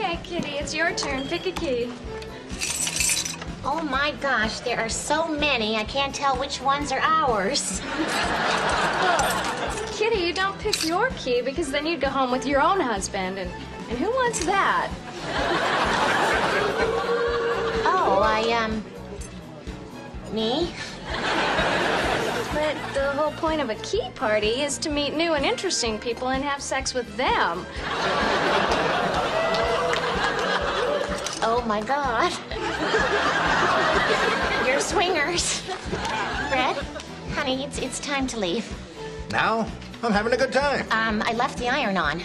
Okay, Kitty, it's your turn. Pick a key. Oh my gosh, there are so many, I can't tell which ones are ours. Kitty, you don't pick your key because then you'd go home with your own husband, and who wants that? Me? But the whole point of a key party is to meet new and interesting people and have sex with them. Oh my God. You're swingers. Fred, honey, it's time to leave. Now? I'm having a good time. I left the iron on.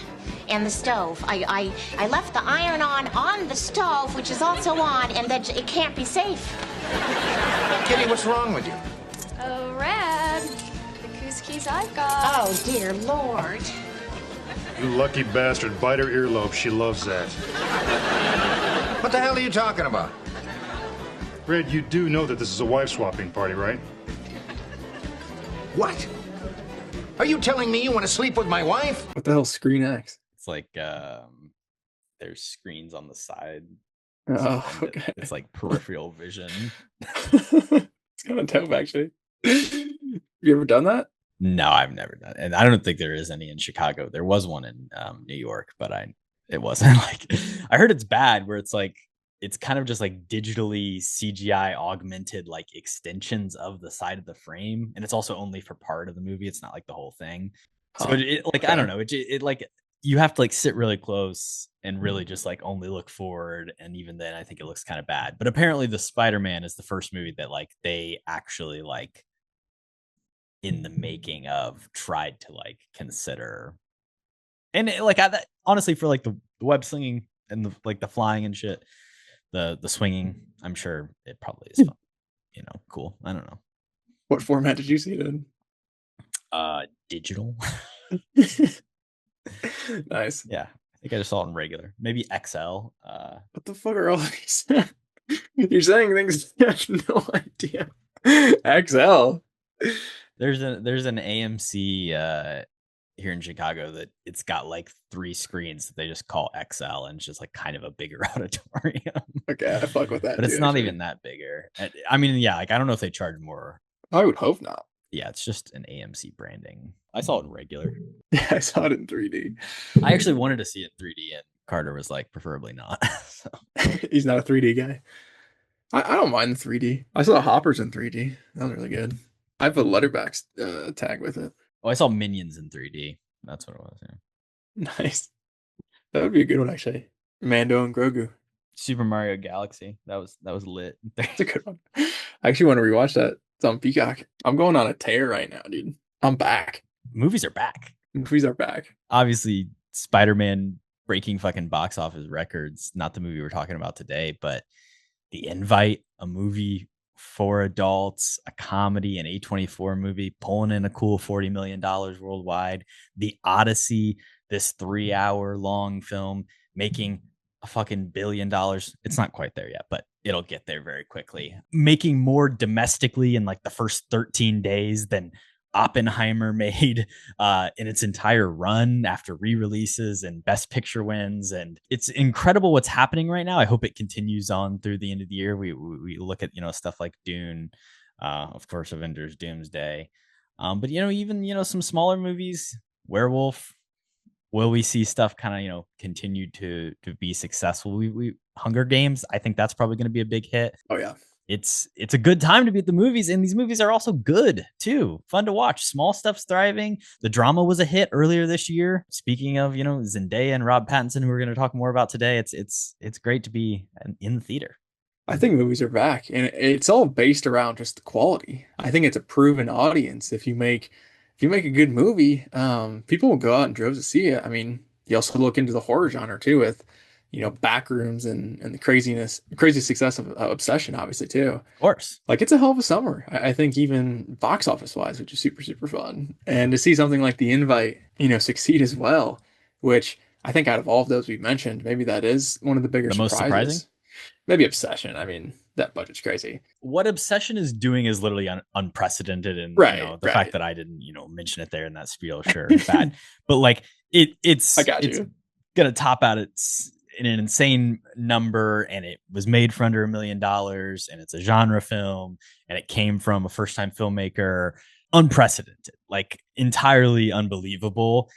And the stove. I left the iron on the stove, which is also on, and that it can't be safe. Kitty, what's wrong with you? Oh, Red, the goose keys I've got. Oh, dear Lord. You lucky bastard. Bite her earlobe. She loves that. What the hell are you talking about? Red, you do know that this is a wife-swapping party, right? What? Are you telling me you want to sleep with my wife? What the hell's Screen X? It's like there's screens on the side. Oh, okay. It's like peripheral vision. It's kind of dope, actually. You ever done that? No, I've never done it. And I don't think there is any in Chicago. There was one in New York, but it wasn't like, I heard it's bad where it's like, it's kind of just like digitally CGI augmented like extensions of the side of the frame. And it's also only for part of the movie. It's not like the whole thing. So it like, okay. I don't know. It like, you have to like sit really close and really just like only look forward. And even then I think it looks kind of bad, but apparently the Spider-Man is the first movie that like they actually like in the making of tried to like consider. And it, like, honestly, for like the web slinging and the, like the flying and shit, the swinging, I'm sure it probably is fun, cool. I don't know. What format did you see it in? Digital. Nice. Yeah, I think I just saw it in regular, maybe XL. What the fuck are all these? You're saying things I have no idea. XL. There's an AMC here in Chicago that it's got like 3 screens that they just call XL, and it's just like kind of a bigger auditorium. Okay, I fuck with that. But it's not even that bigger. I mean, yeah, like I don't know if they charge more. I would hope not. Yeah, it's just an AMC branding. I saw it in regular. Yeah, I saw it in 3D. I actually wanted to see it in 3D, and Carter was like, preferably not. So. He's not a 3D guy. I don't mind the 3D. I saw Hoppers in 3D. That was really good. I have a letterbox tag with it. Oh, I saw Minions in 3D. That's what it was. Yeah. Nice. That would be a good one, actually. Mando and Grogu. Super Mario Galaxy. That was lit. That's a good one. I actually want to rewatch that. It's on Peacock. I'm going on a tear right now, dude. I'm back. Movies are back. Movies are back. Obviously, Spider-Man breaking fucking box office records. Not the movie we're talking about today, but The Invite, a movie for adults, a comedy, an A24 movie, pulling in a cool $40 million worldwide. The Odyssey, this 3-hour long film, making a fucking $1 billion. It's not quite there yet, but it'll get there very quickly. Making more domestically in like the first 13 days than Oppenheimer made in its entire run after re-releases and Best Picture wins. And it's incredible what's happening right now. I hope it continues on through the end of the year. We look at, stuff like Dune, of course, Avengers Doomsday. But, even, some smaller movies, Werewolf. Will we see stuff kind of, continue to be successful? We Hunger Games, I think that's probably going to be a big hit. Oh, yeah. It's a good time to be at the movies, and these movies are also good too. Fun to watch. Small stuff's thriving. The drama was a hit earlier this year. Speaking of, Zendaya and Rob Pattinson, who we're going to talk more about today, it's great to be in the theater. I think movies are back, and it's all based around just the quality. I think it's a proven audience. If you make a good movie, people will go out in droves to see it. I mean, you also look into the horror genre too, with Backrooms and the crazy success of Obsession, obviously, too. Of course. Like, it's a hell of a summer. I think even box office wise, which is super, super fun. And to see something like The Invite, succeed as well, which I think out of all of those we've mentioned, maybe that is one of the bigger surprises. Most surprising? Maybe Obsession. I mean, that budget's crazy. What Obsession is doing is literally unprecedented. And the fact that I didn't, mention it there in that spiel, sure, bad. But like, it's I got you. Gonna top out an insane number, and it was made for under $1 million, and it's a genre film, and it came from a first-time filmmaker. Unprecedented, like entirely unbelievable.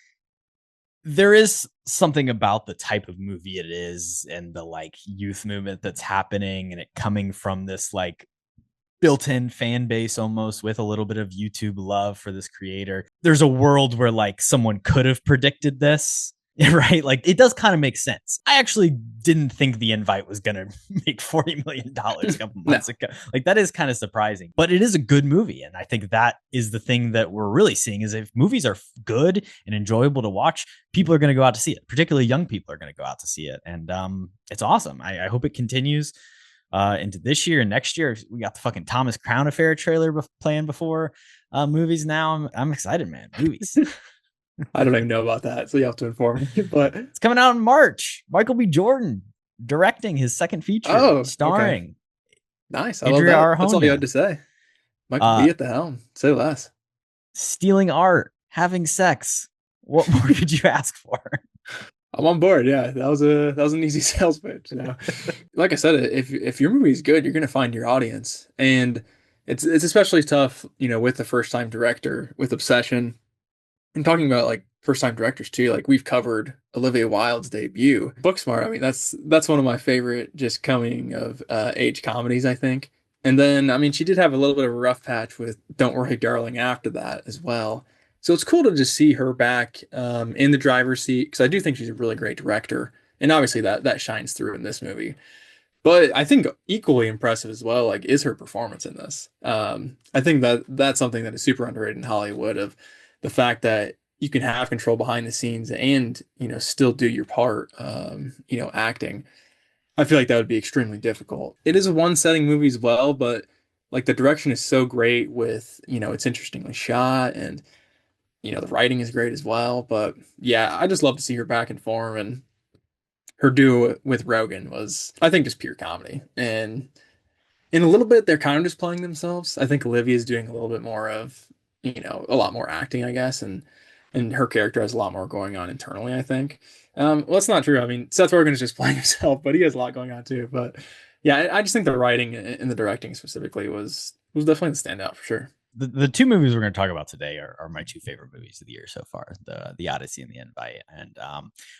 There is something about the type of movie it is and the like youth movement that's happening, and it coming from this like built-in fan base almost with a little bit of YouTube love for this creator. There's a world where like someone could have predicted this, right? Like it does kind of make sense. I actually didn't think The Invite was going to make $40 million a couple months ago. Like that is kind of surprising, but it is a good movie. And I think that is the thing that we're really seeing is if movies are good and enjoyable to watch, people are going to go out to see it. Particularly young people are going to go out to see it. And it's awesome. I hope it continues into this year and next year. We got the fucking Thomas Crown Affair trailer playing before movies now. I'm excited, man. Movies. I don't even know about that, so you have to inform me. But it's coming out in March. Michael B. Jordan directing his second feature, starring. Okay. Nice. I love that. Arjona. That's all you had to say. Michael B. at the helm. Say less. Stealing art, having sex. What more could you ask for? I'm on board. Yeah, that was an easy sales pitch. You know, like I said, if your movie is good, you're gonna find your audience, and it's especially tough, you know, with the first time director with Obsession. And talking about like first time directors too, like we've covered Olivia Wilde's debut, Booksmart. I mean, that's one of my favorite just coming of age comedies, I think. And then, I mean, she did have a little bit of a rough patch with Don't Worry, Darling after that as well. So it's cool to just see her back in the driver's seat, because I do think she's a really great director. And obviously that shines through in this movie. But I think equally impressive as well, like, is her performance in this. I think that's something that is super underrated in Hollywood, of the fact that you can have control behind the scenes and, you know, still do your part, you know, acting. I feel like that would be extremely difficult. It is a one-setting movie as well, but like the direction is so great with, you know, it's interestingly shot, and, you know, the writing is great as well. But yeah, I just love to see her back in form, and her duo with Rogan was, I think, just pure comedy. And in a little bit, they're kind of just playing themselves. I think Olivia is doing a little bit more of, you know, a lot more acting, I guess, and her character has a lot more going on internally, I think. Well, that's not true. I mean, Seth Rogen is just playing himself, but he has a lot going on too. But yeah, I just think the writing and the directing specifically was definitely the standout for sure. The two movies we're going to talk about today are my two favorite movies of the year so far, the Odyssey and the Invite. And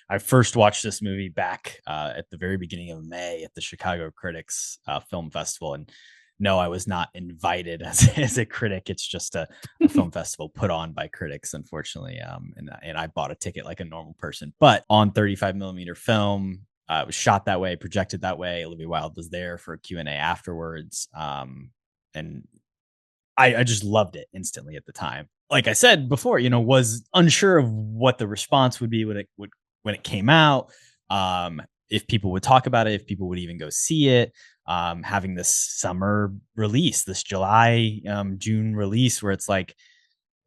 I first watched this movie back at the very beginning of May at the Chicago Critics Film Festival. And no, I was not invited as a critic. It's just a film festival put on by critics, unfortunately. And I bought a ticket like a normal person, but on 35 millimeter film. It was shot that way, projected that way. Olivia Wilde was there for a Q&A afterwards. And I just loved it instantly at the time. Like I said before, you know, was unsure of what the response would be when it came out. If people would talk about it, if people would even go see it. Having this summer release, this July, June release, where it's like,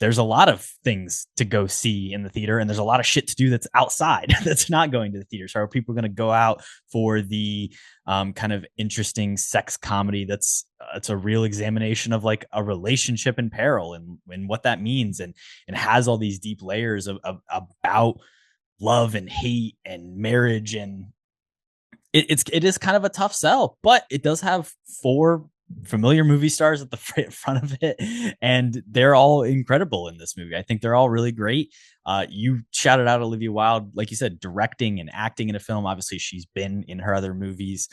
there's a lot of things to go see in the theater, and there's a lot of shit to do that's outside that's not going to the theater. So are people going to go out for the kind of interesting sex comedy that's it's a real examination of like a relationship in peril and what that means, and has all these deep layers of about love and hate and marriage, and it is kind of a tough sell, but it does have 4 familiar movie stars at the front of it, and they're all incredible in this movie. I think they're all really great. You shouted out Olivia Wilde, like you said, directing and acting in a film. Obviously, she's been in her other movies,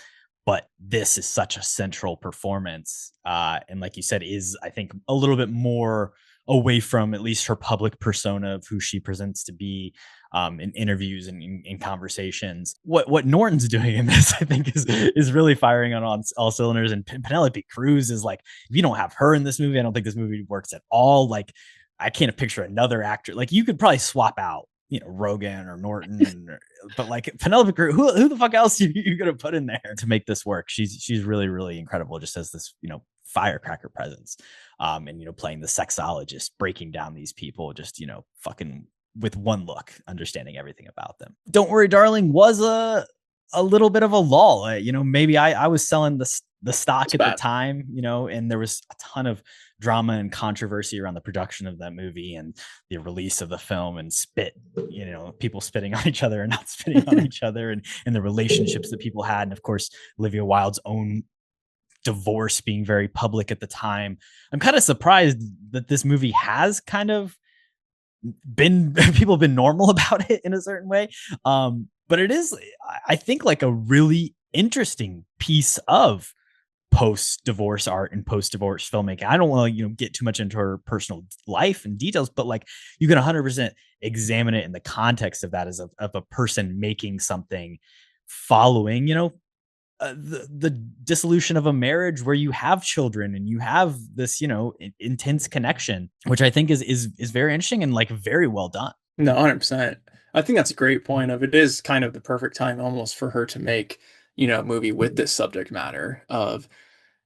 but this is such a central performance. And like you said, is, I think, a little bit more away from at least her public persona of who she presents to be in interviews and in conversations. What Norton's doing in this, I think, is really firing on all cylinders. And Penelope Cruz is like, if you don't have her in this movie, I don't think this movie works at all. Like, I can't picture another actor. Like, you could probably swap out, you know, Rogan or Norton, but like Penelope Cruz, who the fuck else are you gonna put in there to make this work? She's really, really incredible. Just as this, you know, firecracker presence, and, you know, playing the sexologist, breaking down these people, just, you know, fucking with one look, understanding everything about them. Don't Worry, Darling was a little bit of a lull. You know, maybe I was selling the stock It's at the bad. time, you know, and there was a ton of drama and controversy around the production of that movie and the release of the film and you know, people spitting on each other and not spitting on each other and the relationships that people had. And of course, Olivia Wilde's own divorce being very public at the time. I'm kind of surprised that this movie has kind of been people have been normal about it in a certain way. But it is, I think, like a really interesting piece of post-divorce art and post-divorce filmmaking. I don't want to, you know, get too much into her personal life and details, but like you can 100% examine it in the context of that as of a person making something following, you know, the dissolution of a marriage where you have children and you have this, you know, intense connection, which I think is very interesting and like very well done. No, 100%. I think that's a great point of it is kind of the perfect time almost for her to make, you know, a movie with this subject matter of,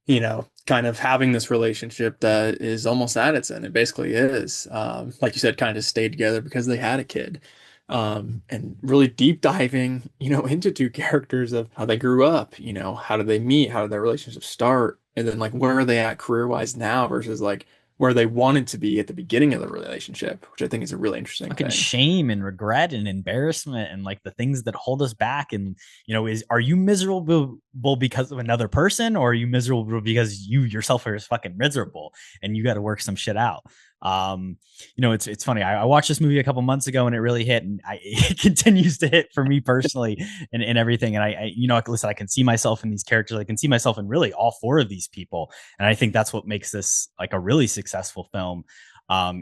you know, kind of having this relationship that is almost at its end. It basically is. Like you said, kind of just stayed together because they had a kid. And really deep diving, you know, into two characters of how they grew up, you know, how did they meet? How did their relationship start? And then like where are they at career-wise now versus like where they wanted to be at the beginning of the relationship, which I think is a really interesting Fucking thing. shame and regret and embarrassment and like the things that hold us back. And, you know, are you miserable because of another person, or are you miserable because you yourself are fucking miserable and you got to work some shit out? You know, it's funny. I watched this movie a couple months ago and it really hit, and it continues to hit for me personally and everything. And I, you know, listen, I can see myself in these characters. I can see myself in really all four of these people. And I think that's what makes this like a really successful film.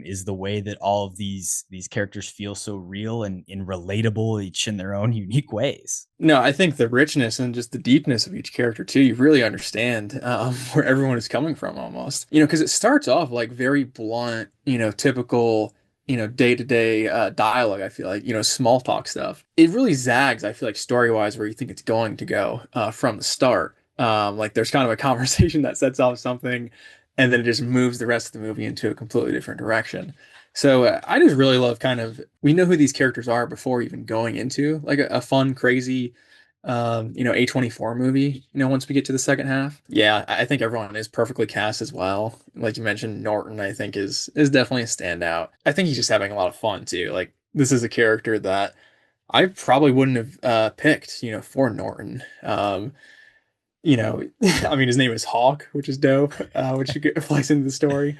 Is the way that all of these characters feel so real and relatable, each in their own unique ways. No, I think the richness and just the deepness of each character too, you really understand where everyone is coming from almost. You know, because it starts off like very blunt, you know, typical, you know, day-to-day dialogue, I feel like, you know, small talk stuff. It really zags, I feel like, story-wise, where you think it's going to go from the start. Like there's kind of a conversation that sets off something, and then it just moves the rest of the movie into a completely different direction. So I just really love kind of, we know who these characters are before even going into like a fun, crazy, you know, A24 movie, you know, once we get to the second half. Yeah, I think everyone is perfectly cast as well. Like you mentioned, Norton, I think is definitely a standout. I think he's just having a lot of fun too. Like this is a character that I probably wouldn't have picked, you know, for Norton. You know, I mean, his name is Hawk, which is dope, which flies into the story.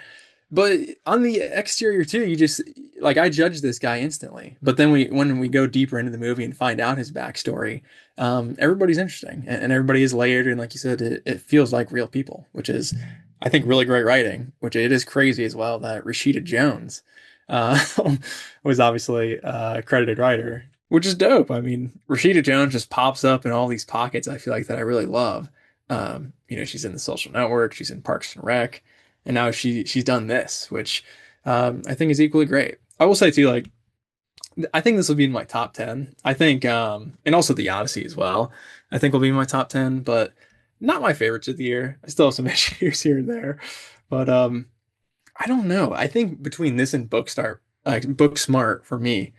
But on the exterior too, you just like I judge this guy instantly. But then when we go deeper into the movie and find out his backstory, everybody's interesting and everybody is layered. And like you said, it feels like real people, which is, I think, really great writing. Which it is crazy as well that Rashida Jones uh, was obviously a credited writer, which is dope. I mean, Rashida Jones just pops up in all these pockets. I feel like that I really love. You know, she's in The Social Network, she's in Parks and Rec, and now she's done this, which I think is equally great. I will say too, like I think this will be in my top 10. I think, and also the Odyssey as well. I think will be in my top 10, but not my favorites of the year. I still have some issues here and there, but I don't know. I think between this and Booksmart for me,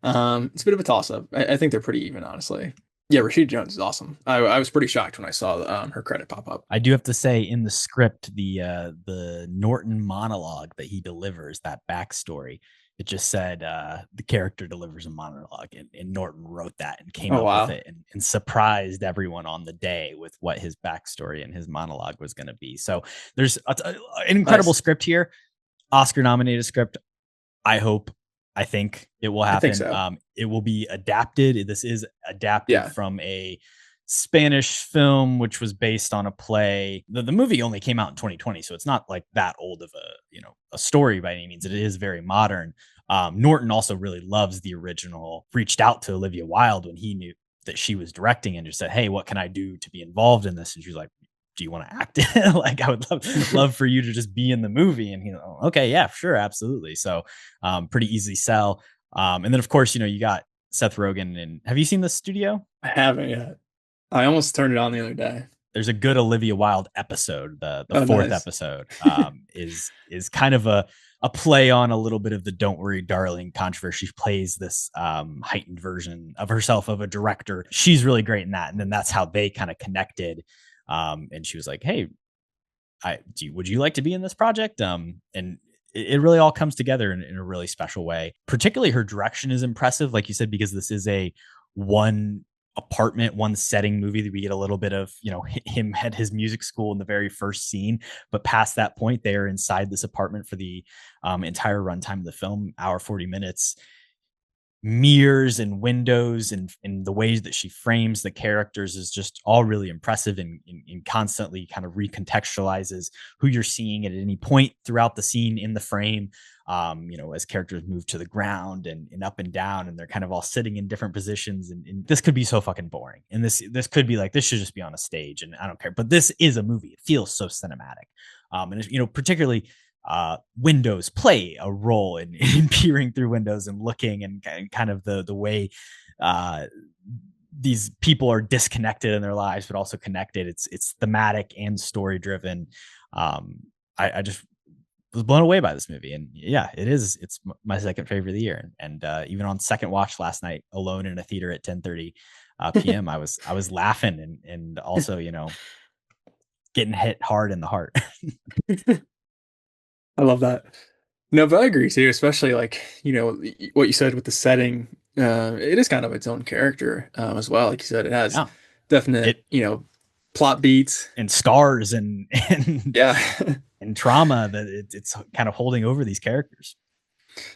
it's a bit of a toss up. I think they're pretty even, honestly. Yeah, Rashida Jones is awesome. I was pretty shocked when I saw her credit pop up. I do have to say, in the script, the Norton monologue that he delivers, that backstory, it just said the character delivers a monologue, and Norton wrote that and came up with it and surprised everyone on the day with what his backstory and his monologue was going to be. So there's an incredible script here, Oscar nominated script. I think it will happen. So. It will be adapted. This is adapted from a Spanish film, which was based on a play. The movie only came out in 2020, so it's not like that old of a story by any means. It is very modern. Norton also really loves the original. Reached out to Olivia Wilde when he knew that she was directing and just said, "Hey, what can I do to be involved in this?" And she was like, "Do you want to act it? Like, I would love for you to just be in the movie." And okay, yeah, sure, absolutely. So pretty easy sell. And then of course, you got Seth Rogen. And have you seen The Studio? I haven't yet. I almost turned it on the other day. There's a good Olivia Wilde episode. The fourth episode is kind of a play on a little bit of the "Don't Worry, Darling" controversy. She plays this heightened version of herself of a director. She's really great in that. And then that's how they kind of connected. And she was like, "Hey, would you like to be in this project?" And it really all comes together in a really special way. Particularly her direction is impressive, like you said, because this is a one apartment, one setting movie that we get a little bit of, him at his music school in the very first scene. But past that point, they are inside this apartment for the entire runtime of the film, hour 40 minutes. Mirrors and windows and the ways that she frames the characters is just all really impressive, and constantly kind of recontextualizes who you're seeing at any point throughout the scene in the frame. As characters move to the ground and up and down, and they're kind of all sitting in different positions. And this could be so fucking boring. And this could be like, this should just be on a stage, and I don't care. But this is a movie. It feels so cinematic. And particularly windows play a role in peering through windows and looking, and kind of the way these people are disconnected in their lives, but also connected. It's thematic and story driven. I just was blown away by this movie, and yeah, it's my second favorite of the year. And even on second watch last night, alone in a theater at 10:30 p.m., I was laughing and also getting hit hard in the heart. I love that. No, but I agree too, especially like, what you said with the setting. It is kind of its own character as well. Like you said, it has definite, plot beats and scars and yeah, and trauma that it's kind of holding over these characters.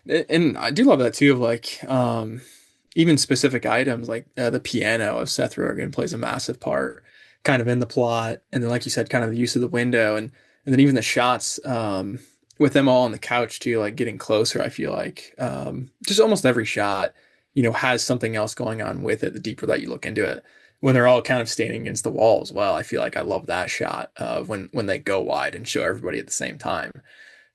And I do love that too, of like even specific items like the piano of Seth Rogen plays a massive part kind of in the plot. And then, like you said, kind of the use of the window, and then even the shots with them all on the couch too, like getting closer. I feel like just almost every shot, has something else going on with it. The deeper that you look into it, when they're all kind of standing against the wall as well, I feel like I love that shot of when they go wide and show everybody at the same time.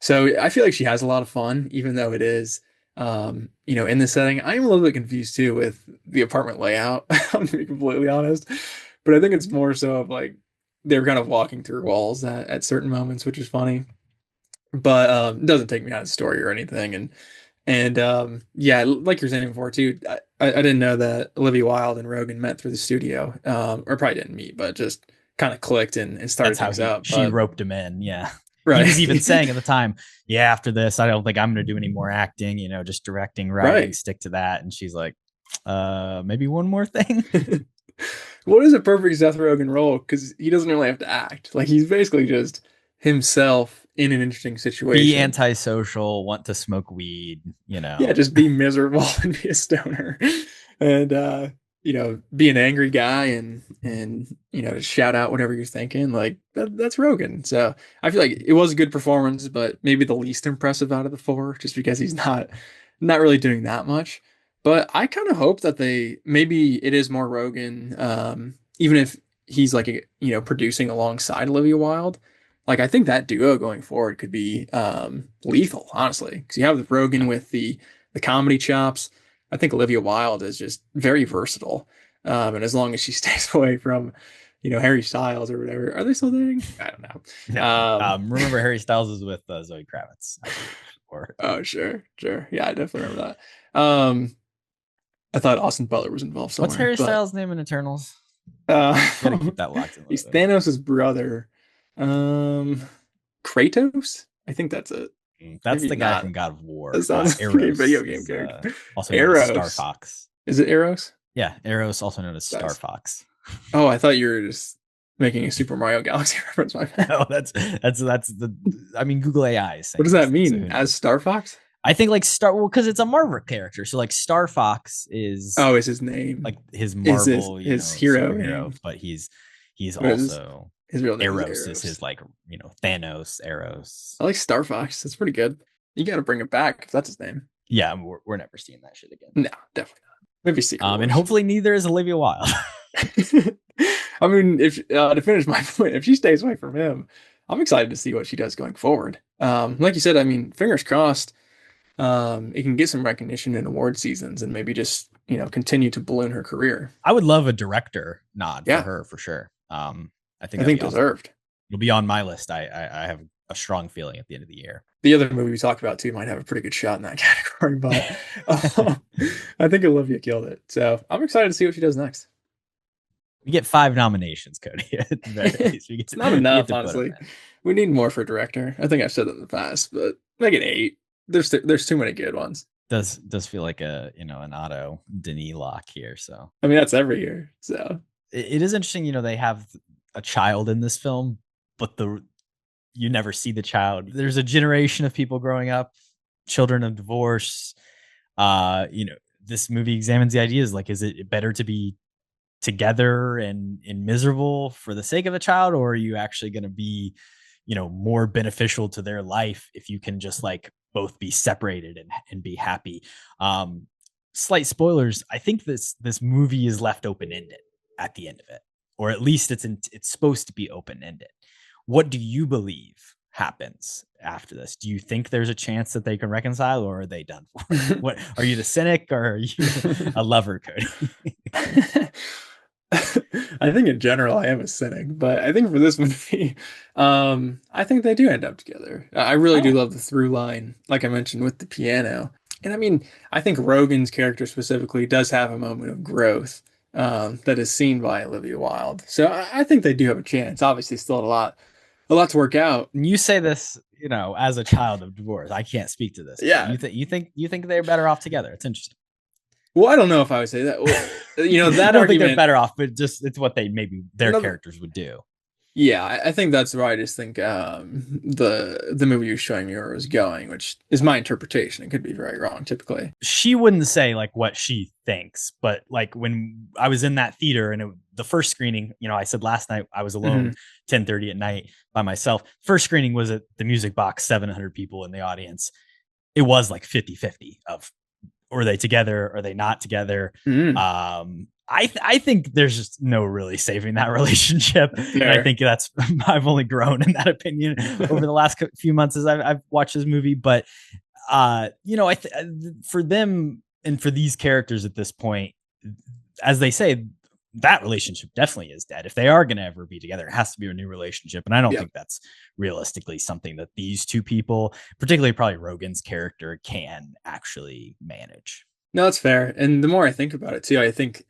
So I feel like she has a lot of fun, even though it is, in this setting. I'm a little bit confused too with the apartment layout, I'm to be completely honest. But I think it's more so of like they're kind of walking through walls at certain moments, which is funny. But it doesn't take me out of the story or anything. And yeah, like you're saying before too, I didn't know that Olivia Wilde and Rogan met through the studio, or probably didn't meet, but just kind of clicked and started things up. She roped him in, yeah. Right. He was even saying at the time, yeah, after this, I don't think I'm going to do any more acting, just directing, writing, stick to that. And she's like, maybe one more thing. What is a perfect Seth Rogen role? Because he doesn't really have to act. Like, he's basically just himself in an interesting situation. Be antisocial, want to smoke weed, Yeah, just be miserable and be a stoner. And be an angry guy and just shout out whatever you're thinking. Like that's Rogan. So I feel like it was a good performance, but maybe the least impressive out of the four, just because he's not really doing that much. But I kind of hope that maybe it is more Rogan, even if he's like producing alongside Olivia Wilde. Like, I think that duo going forward could be lethal, honestly, because you have the Rogan with the comedy chops. I think Olivia Wilde is just very versatile, and as long as she stays away from, Harry Styles or whatever, are they still dating? I don't know. No. Remember, Harry Styles is with Zoe Kravitz. Oh, sure, yeah, I definitely remember that. I thought Austin Butler was involved somewhere. What's Harry Styles' name in Eternals? Gotta keep that locked in. He's Thanos' brother. Kratos? I think that's it. That's maybe the guy from God of War. That sounds like a video game character. Also known as Star Fox. Is it Eros? Yeah, Eros, also known as Star Fox. Oh, I thought you were just making a Super Mario Galaxy reference. My bad. No, that's the. I mean, Google AI is saying. What does that mean? As Star Fox? I think like because it's a Marvel character. So like Star Fox is. Oh, is his name? Like his Marvel, his hero, but he's also. His real name Eros is his Thanos. Eros. I like Star Fox. That's pretty good. You got to bring it back if that's his name. Yeah, we're never seeing that shit again. No, definitely not. Maybe Secret Wars. And hopefully neither is Olivia Wilde. I mean, if to finish my point, if she stays away from him, I'm excited to see what she does going forward. Like you said, I mean, fingers crossed, it can get some recognition in award seasons and maybe just continue to balloon her career. I would love a director nod for her for sure. I think deserved. Awesome. It'll be on my list. I have a strong feeling at the end of the year. The other movie we talked about too might have a pretty good shot in that category, but I think Olivia killed it. So I'm excited to see what she does next. We get 5 nominations, Cody. At the very least, It's not we get enough, to put 'em honestly. in. We need more for director. I think I've said that in the past, but make it 8. There's too many good ones. Does feel like a an auto Denis lock here. So I mean, that's every year. So it is interesting. They have a child in this film, but you never see the child. There's a generation of people growing up, children of divorce. This movie examines the ideas like, is it better to be together and miserable for the sake of a child, or are you actually going to be more beneficial to their life if you can just like both be separated and be happy? Slight spoilers, I think this movie is left open-ended at the end of it, or at least it's supposed to be open-ended. What do you believe happens after this? Do you think there's a chance that they can reconcile, or are they done for? What are you, the cynic, or are you a lover, Cody? I think in general I am a cynic, but I think for this movie, I think they do end up together. I really do love the through line, like I mentioned with the piano. And I mean, I think Rogan's character specifically does have a moment of growth that is seen by Olivia Wilde. So I think they do have a chance. Obviously, still a lot to work out. And you say this, as a child of divorce. I can't speak to this. Yeah. You think they're better off together. It's interesting. Well, I don't know if I would say that. Well, that I don't argument, think they're better off, but just it's what their characters would do. Yeah, I think that's where I just think the movie you're showing me where it was going, which is my interpretation. It could be very wrong, typically. She wouldn't say like what she thinks, but like when I was in that theater and the first screening, I said last night I was alone, 10:30 at night by myself. First screening was at the Music Box, 700 people in the audience. It was like 50-50 of, are they together? Are they not together? I think there's just no really saving that relationship. And I think I've only grown in that opinion over the last few months as I've watched this movie. But, for them and for these characters at this point, as they say, that relationship definitely is dead. If they are going to ever be together, it has to be a new relationship. And I don't think that's realistically something that these two people, particularly probably Rogan's character, can actually manage. No, that's fair. And the more I think about it too, I think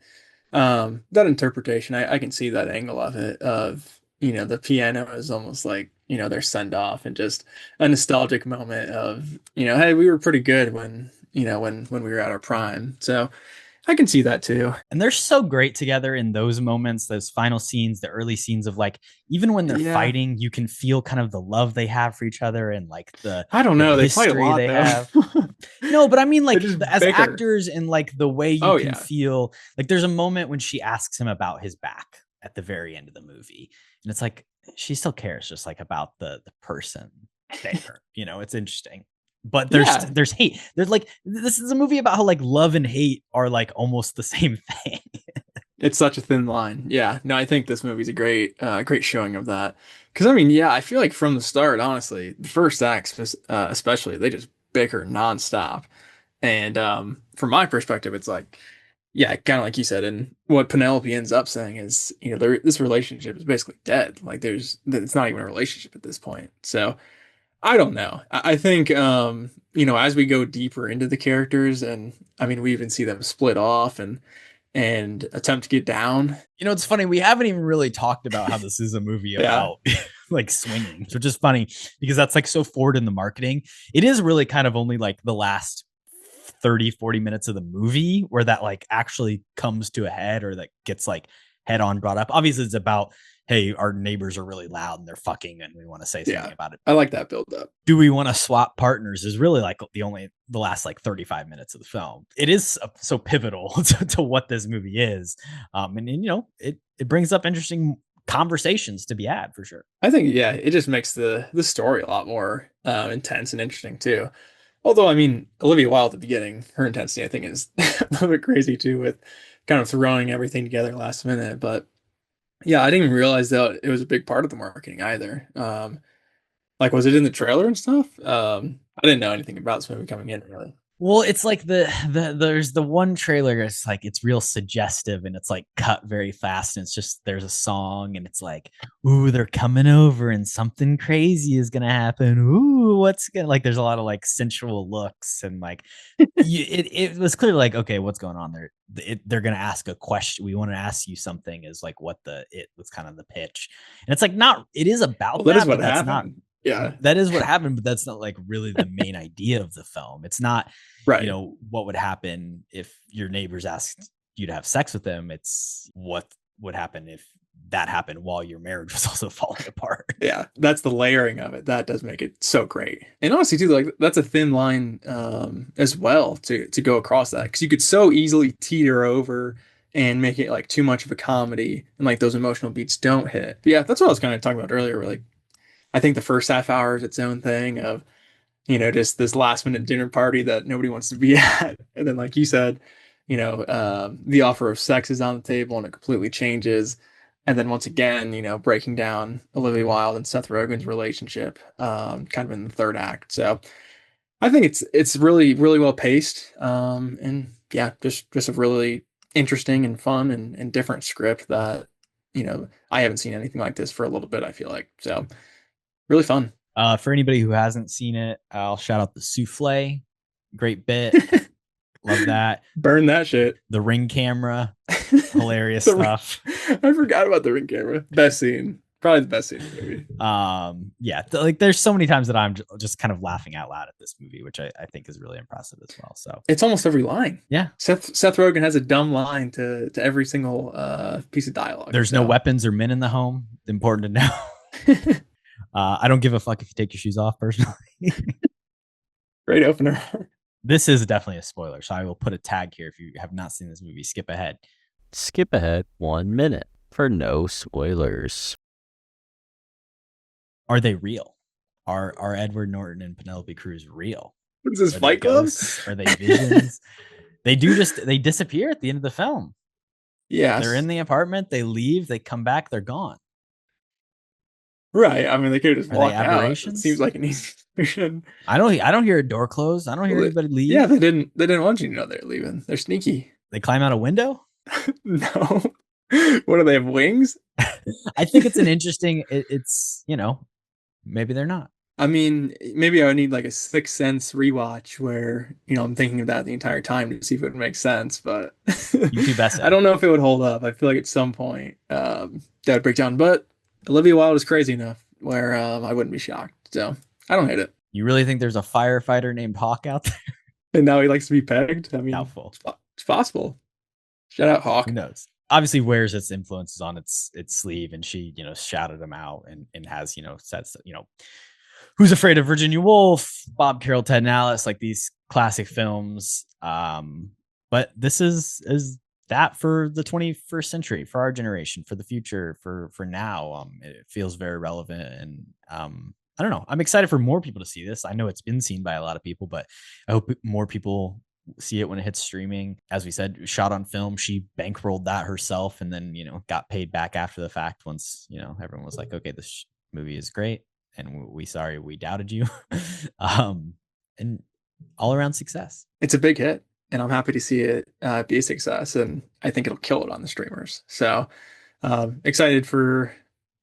that interpretation, I can see that angle of it, of, the piano is almost like, their send off and just a nostalgic moment of, hey, we were pretty good when we were at our prime. So I can see that too. And they're so great together in those moments, those final scenes, the early scenes of like, even when they're fighting, you can feel kind of the love they have for each other and like I don't know, they history fight a lot, they though. have. No, but I mean like as bicker. actors and like the way you can feel, like there's a moment when she asks him about his back at the very end of the movie. And it's like, she still cares just like about the person there. It's interesting. But there's hate. There's like, this is a movie about how like love and hate are like almost the same thing. It's such a thin line. Yeah. No, I think this movie's a great showing of that. Because I mean, yeah, I feel like from the start, honestly, the first act, especially, they just bicker nonstop. And from my perspective, it's like, yeah, kind of like you said, and what Penelope ends up saying is, this relationship is basically dead. Like it's not even a relationship at this point. So I don't know. I think, as we go deeper into the characters, and I mean, we even see them split off and attempt to get down. It's funny. We haven't even really talked about how this is a movie about like swinging, which is funny because that's like so forward in the marketing. It is really kind of only like the last 30-40 minutes of the movie where that like actually comes to a head, or that gets like head on brought up. Obviously it's about, hey, our neighbors are really loud and they're fucking and we want to say something about it. I like that build up. Do we want to swap partners is really like the last like 35 minutes of the film. It is so pivotal to what this movie is. And it brings up interesting conversations to be had for sure. I think, it just makes the story a lot more intense and interesting too. Although, I mean, Olivia Wilde at the beginning, her intensity, I think, is a little bit crazy too, with kind of throwing everything together last minute. But yeah, I didn't even realize that it was a big part of the marketing either. Like, was it in the trailer and stuff? I didn't know anything about this movie coming in, really. Well, it's like there's the one trailer. It's like it's real suggestive and it's like cut very fast. And it's just there's a song and it's like, ooh, they're coming over and something crazy is gonna happen. Ooh, what's gonna like? There's a lot of like sensual looks and like it was clearly like, okay, what's going on there? They're gonna ask a question. We want to ask you something. Is like what it was kind of the pitch, and it's like not. It is about Well, that is what but that's not. happened. Yeah, That is what happened, but that's not like really the main idea of the film. It's not, right. what would happen if your neighbors asked you to have sex with them. It's what would happen if that happened while your marriage was also falling apart. Yeah, that's the layering of it. That does make it so great. And honestly, too, like that's a thin line as well to go across that, because you could so easily teeter over and make it like too much of a comedy and like those emotional beats don't hit. But yeah, that's what I was kind of talking about earlier. Where like I think the first half hour is its own thing of, just this last minute dinner party that nobody wants to be at. And then, like you said, the offer of sex is on the table and it completely changes. And then once again, breaking down Olivia Wilde and Seth Rogen's relationship, kind of in the third act. So I think it's really, really well paced. And yeah, just a really interesting and fun and different script that, I haven't seen anything like this for a little bit, I feel like. So really fun. For anybody who hasn't seen it, I'll shout out the souffle. Great bit. Love that. Burn that shit. The ring camera. Hilarious stuff. I forgot about the ring camera. Best scene. Probably the best scene in the movie. Yeah. Like there's so many times that I'm just kind of laughing out loud at this movie, which I think is really impressive as well. So it's almost every line. Yeah. Seth Rogen has a dumb line to every single piece of dialogue. There's no weapons or men in the home. Important to know. I don't give a fuck if you take your shoes off, personally. Great opener. This is definitely a spoiler, so I will put a tag here. If you have not seen this movie, skip ahead. Skip ahead 1 minute for no spoilers. Are they real? Are Edward Norton and Penelope Cruz real? What is this, Fight Club? Are they visions? They disappear at the end of the film. Yeah. They're in the apartment, they leave, they come back, they're gone. Right. I mean, they could have just walked out. It seems like an easy solution. I don't hear a door close. I don't hear anybody leave. Yeah, they didn't want you to know they're leaving. They're sneaky. They climb out a window? No. What do they have, wings? I think it's an interesting. It's maybe they're not. I mean, maybe I would need like a Sixth Sense rewatch where I'm thinking of that the entire time to see if it would make sense. But you do best. I don't know if it would hold up. I feel like at some point that would break down. But Olivia Wilde is crazy enough where I wouldn't be shocked. So I don't hate it. You really think there's a firefighter named Hawk out there? And now he likes to be pegged? I mean, doubtful. It's possible. Shout out Hawk. Who knows? Obviously wears its influences on its sleeve, and she, shouted him out and has, said, Who's Afraid of Virginia Woolf, Bob Carroll, Ted and Alice, like these classic films. But this is that for the 21st century, for our generation, for the future, for now. It feels very relevant, and I don't know. I'm excited for more people to see this. I know it's been seen by a lot of people, but I hope more people see it when it hits streaming. As we said, shot on film. She bankrolled that herself, and then got paid back after the fact once everyone was like, okay, this movie is great, and we doubted you. And all around success. It's a big hit. And I'm happy to see it be a success, and I think it'll kill it on the streamers. So excited for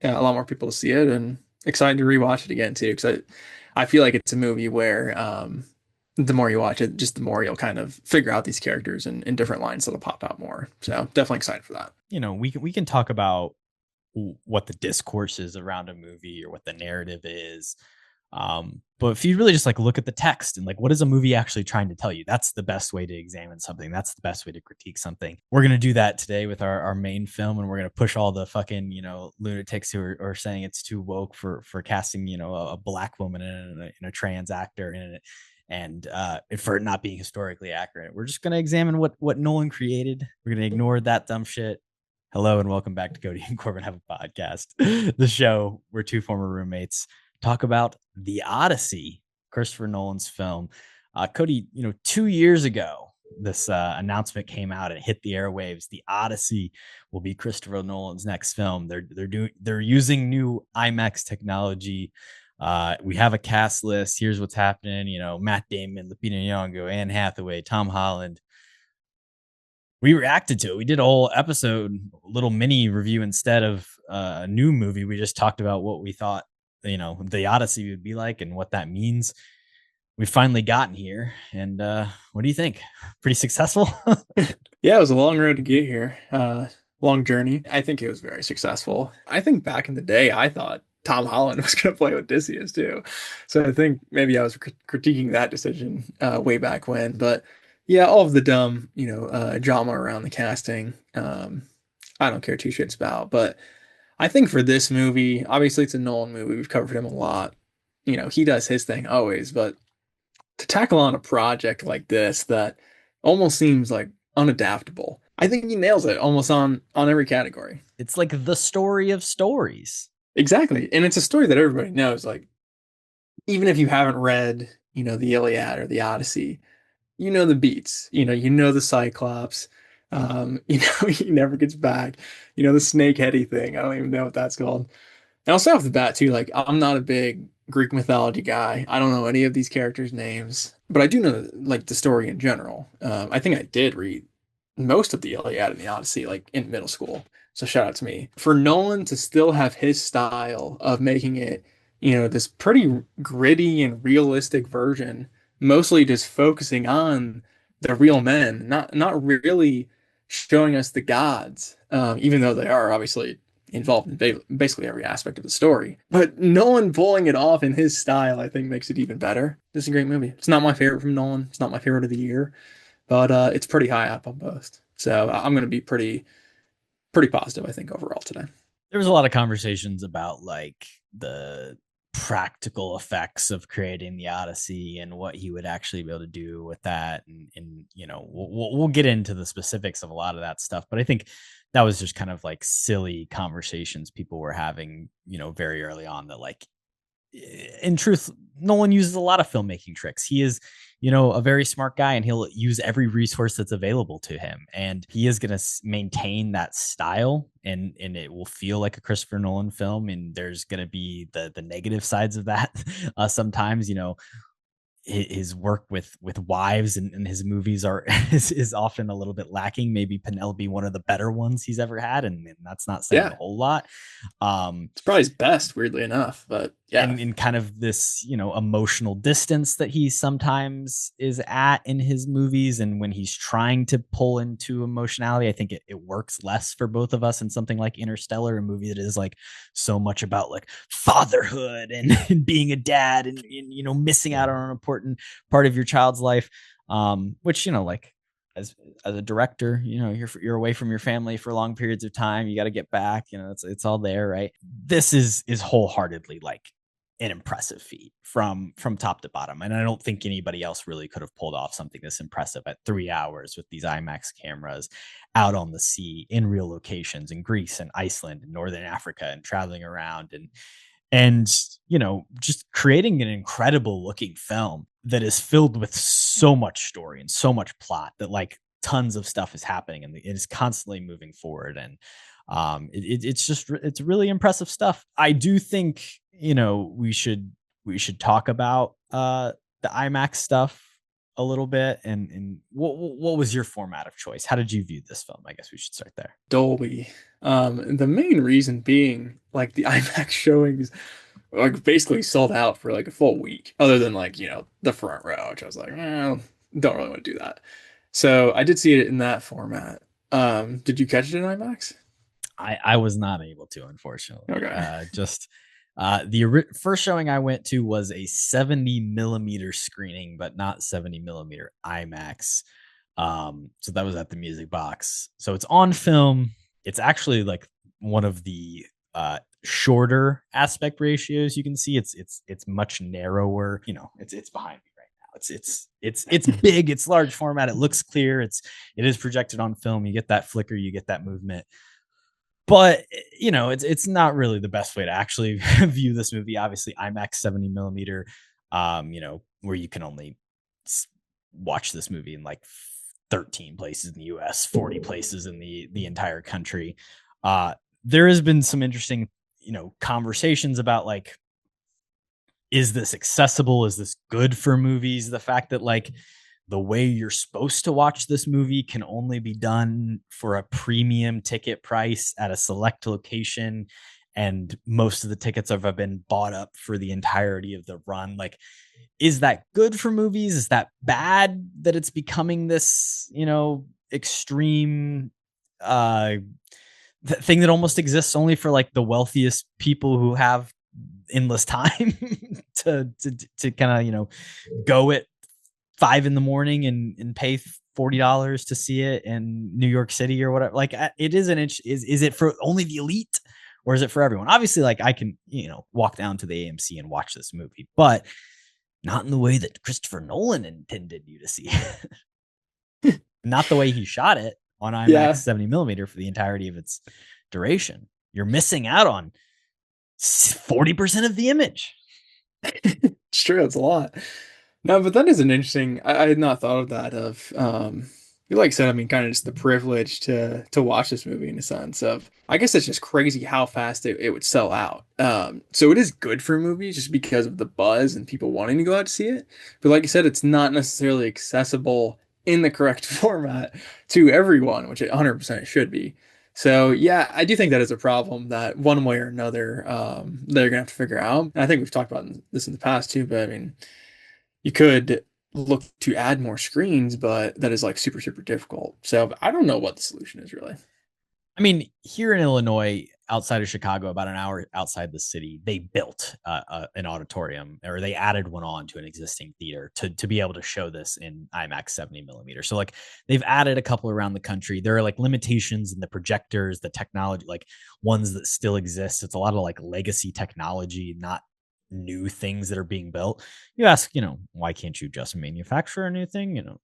a lot more people to see it, and excited to rewatch it again too, because I feel like it's a movie where the more you watch it, just the more you'll kind of figure out these characters and different lines that'll pop out more. So definitely excited for that. We can talk about what the discourse is around a movie or what the narrative is. But if you really just look at the text and what is a movie actually trying to tell you, that's the best way to examine something. That's the best way to critique something. We're going to do that today with our main film, and we're going to push all the fucking, lunatics who are saying it's too woke for casting, a black woman in a trans actor in it, and for it not being historically accurate. We're just going to examine what Nolan created. We're going to ignore that dumb shit. Hello and welcome back to Kody and Korbin Have a Podcast, the show where two former roommates talk about the Odyssey, Christopher Nolan's film. Kody, 2 years ago, this announcement came out and hit the airwaves. The Odyssey will be Christopher Nolan's next film. They're using new IMAX technology. We have a cast list. Here's what's happening. Matt Damon, Lupita Nyong'o, Anne Hathaway, Tom Holland. We reacted to it. We did a whole episode, little mini review instead of a new movie. We just talked about what we thought, the Odyssey would be like and what that means. We've finally gotten here. And what do you think? Pretty successful? Yeah, it was a long road to get here. Long journey. I think it was very successful. I think back in the day, I thought Tom Holland was going to play Odysseus too. So I think maybe I was critiquing that decision way back when. But yeah, all of the dumb, drama around the casting, I don't care two shits about. But I think for this movie, obviously it's a Nolan movie. We've covered him a lot. He does his thing always. But to tackle on a project like this that almost seems like unadaptable, I think he nails it almost on every category. It's like the story of stories. Exactly. And it's a story that everybody knows. Like, even if you haven't read, the Iliad or the Odyssey, the beats, the Cyclops, he never gets back, the snakeheady thing. I don't even know what that's called. And I'll say off the bat too, like, I'm not a big Greek mythology guy. I don't know any of these characters' names, but I do know like the story in general. I think I did read most of the Iliad and the Odyssey like in middle school. So shout out to me. For Nolan to still have his style of making it, this pretty gritty and realistic version, mostly just focusing on the real men, not really showing us the gods, even though they are obviously involved in basically every aspect of the story. But Nolan pulling it off in his style, I think, makes it even better. This is a great movie. It's not my favorite from Nolan. It's not my favorite of the year, but it's pretty high up on both. So I'm going to be pretty positive, I think, overall today. There was a lot of conversations about like the practical effects of creating the Odyssey and what he would actually be able to do with that. And we'll get into the specifics of a lot of that stuff. But I think that was just kind of like silly conversations people were having, very early on that, like, in truth, Nolan uses a lot of filmmaking tricks. He is, a very smart guy, and he'll use every resource that's available to him. And he is going to maintain that style, and it will feel like a Christopher Nolan film. And there's going to be the negative sides of that. Sometimes, his work with wives and his movies is often a little bit lacking. Maybe Penelope, one of the better ones he's ever had, and that's not saying a whole lot. It's probably his best, weirdly enough, but yeah. And in kind of this, emotional distance that he sometimes is at in his movies, and when he's trying to pull into emotionality, I think it works less for both of us in something like Interstellar, a movie that is like so much about like fatherhood and being a dad and missing out on an important part of your child's life, which like as a director, you're away from your family for long periods of time. You got to get back. It's all there, right? This is wholeheartedly like an impressive feat from top to bottom, and I don't think anybody else really could have pulled off something this impressive at 3 hours with these IMAX cameras out on the sea in real locations in Greece and Iceland and Northern Africa, and traveling around and just creating an incredible looking film that is filled with so much story and so much plot that like tons of stuff is happening and it is constantly moving forward. And it's really impressive stuff. I do think, we should talk about the IMAX stuff a little bit. And what was your format of choice? How did you view this film? I guess we should start there. Dolby. The main reason being like the IMAX showings like basically sold out for like a full week, other than like, the front row, which I was like, don't really want to do that. So I did see it in that format. Did you catch it in IMAX? I was not able to, unfortunately. Okay. The first showing I went to was a 70 millimeter screening, but not 70 millimeter IMAX. So that was at the Music Box. So it's on film. It's actually like one of the shorter aspect ratios you can see. It's much narrower. It's behind me right now. It's big. It's large format. It looks clear. It is projected on film. You get that flicker. You get that movement. But it's not really the best way to actually view this movie. Obviously, IMAX 70 millimeter, where you can only watch this movie in like 13 places in the US, 40 places in the entire country. There has been some interesting, conversations about like is this accessible? Is this good for movies? The fact that like the way you're supposed to watch this movie can only be done for a premium ticket price at a select location. And most of the tickets have been bought up for the entirety of the run. Like, is that good for movies? Is that bad that it's becoming this, extreme thing that almost exists only for like the wealthiest people who have endless time to kind of, go at 5 a.m. and pay $40 to see it in New York City or whatever? Like, it is is it for only the elite, or is it for everyone? Obviously, like I can, walk down to the AMC and watch this movie, but not in the way that Christopher Nolan intended you to see it. Not the way he shot it on IMAX 70mm for the entirety of its duration. You're missing out on 40% of the image. It's true. It's a lot. No, but that is an interesting. I had not thought of that. Like I said, I mean, kind of just the privilege to watch this movie in a sense of. I guess it's just crazy how fast it would sell out. So it is good for movies just because of the buzz and people wanting to go out to see it. But like you said, it's not necessarily accessible in the correct format to everyone, which it 100% should be. So yeah, I do think that is a problem that one way or another they're gonna have to figure out. And I think we've talked about this in the past too. But I mean, you could look to add more screens, but that is like super, super difficult. So I don't know what the solution is really. I mean, here in Illinois, outside of Chicago, about an hour outside the city, they built an auditorium, or they added one on to an existing theater to be able to show this in IMAX 70mm. So like they've added a couple around the country. There are like limitations in the projectors, the technology, like ones that still exist. It's a lot of like legacy technology, not new things that are being built. You ask, why can't you just manufacture a new thing?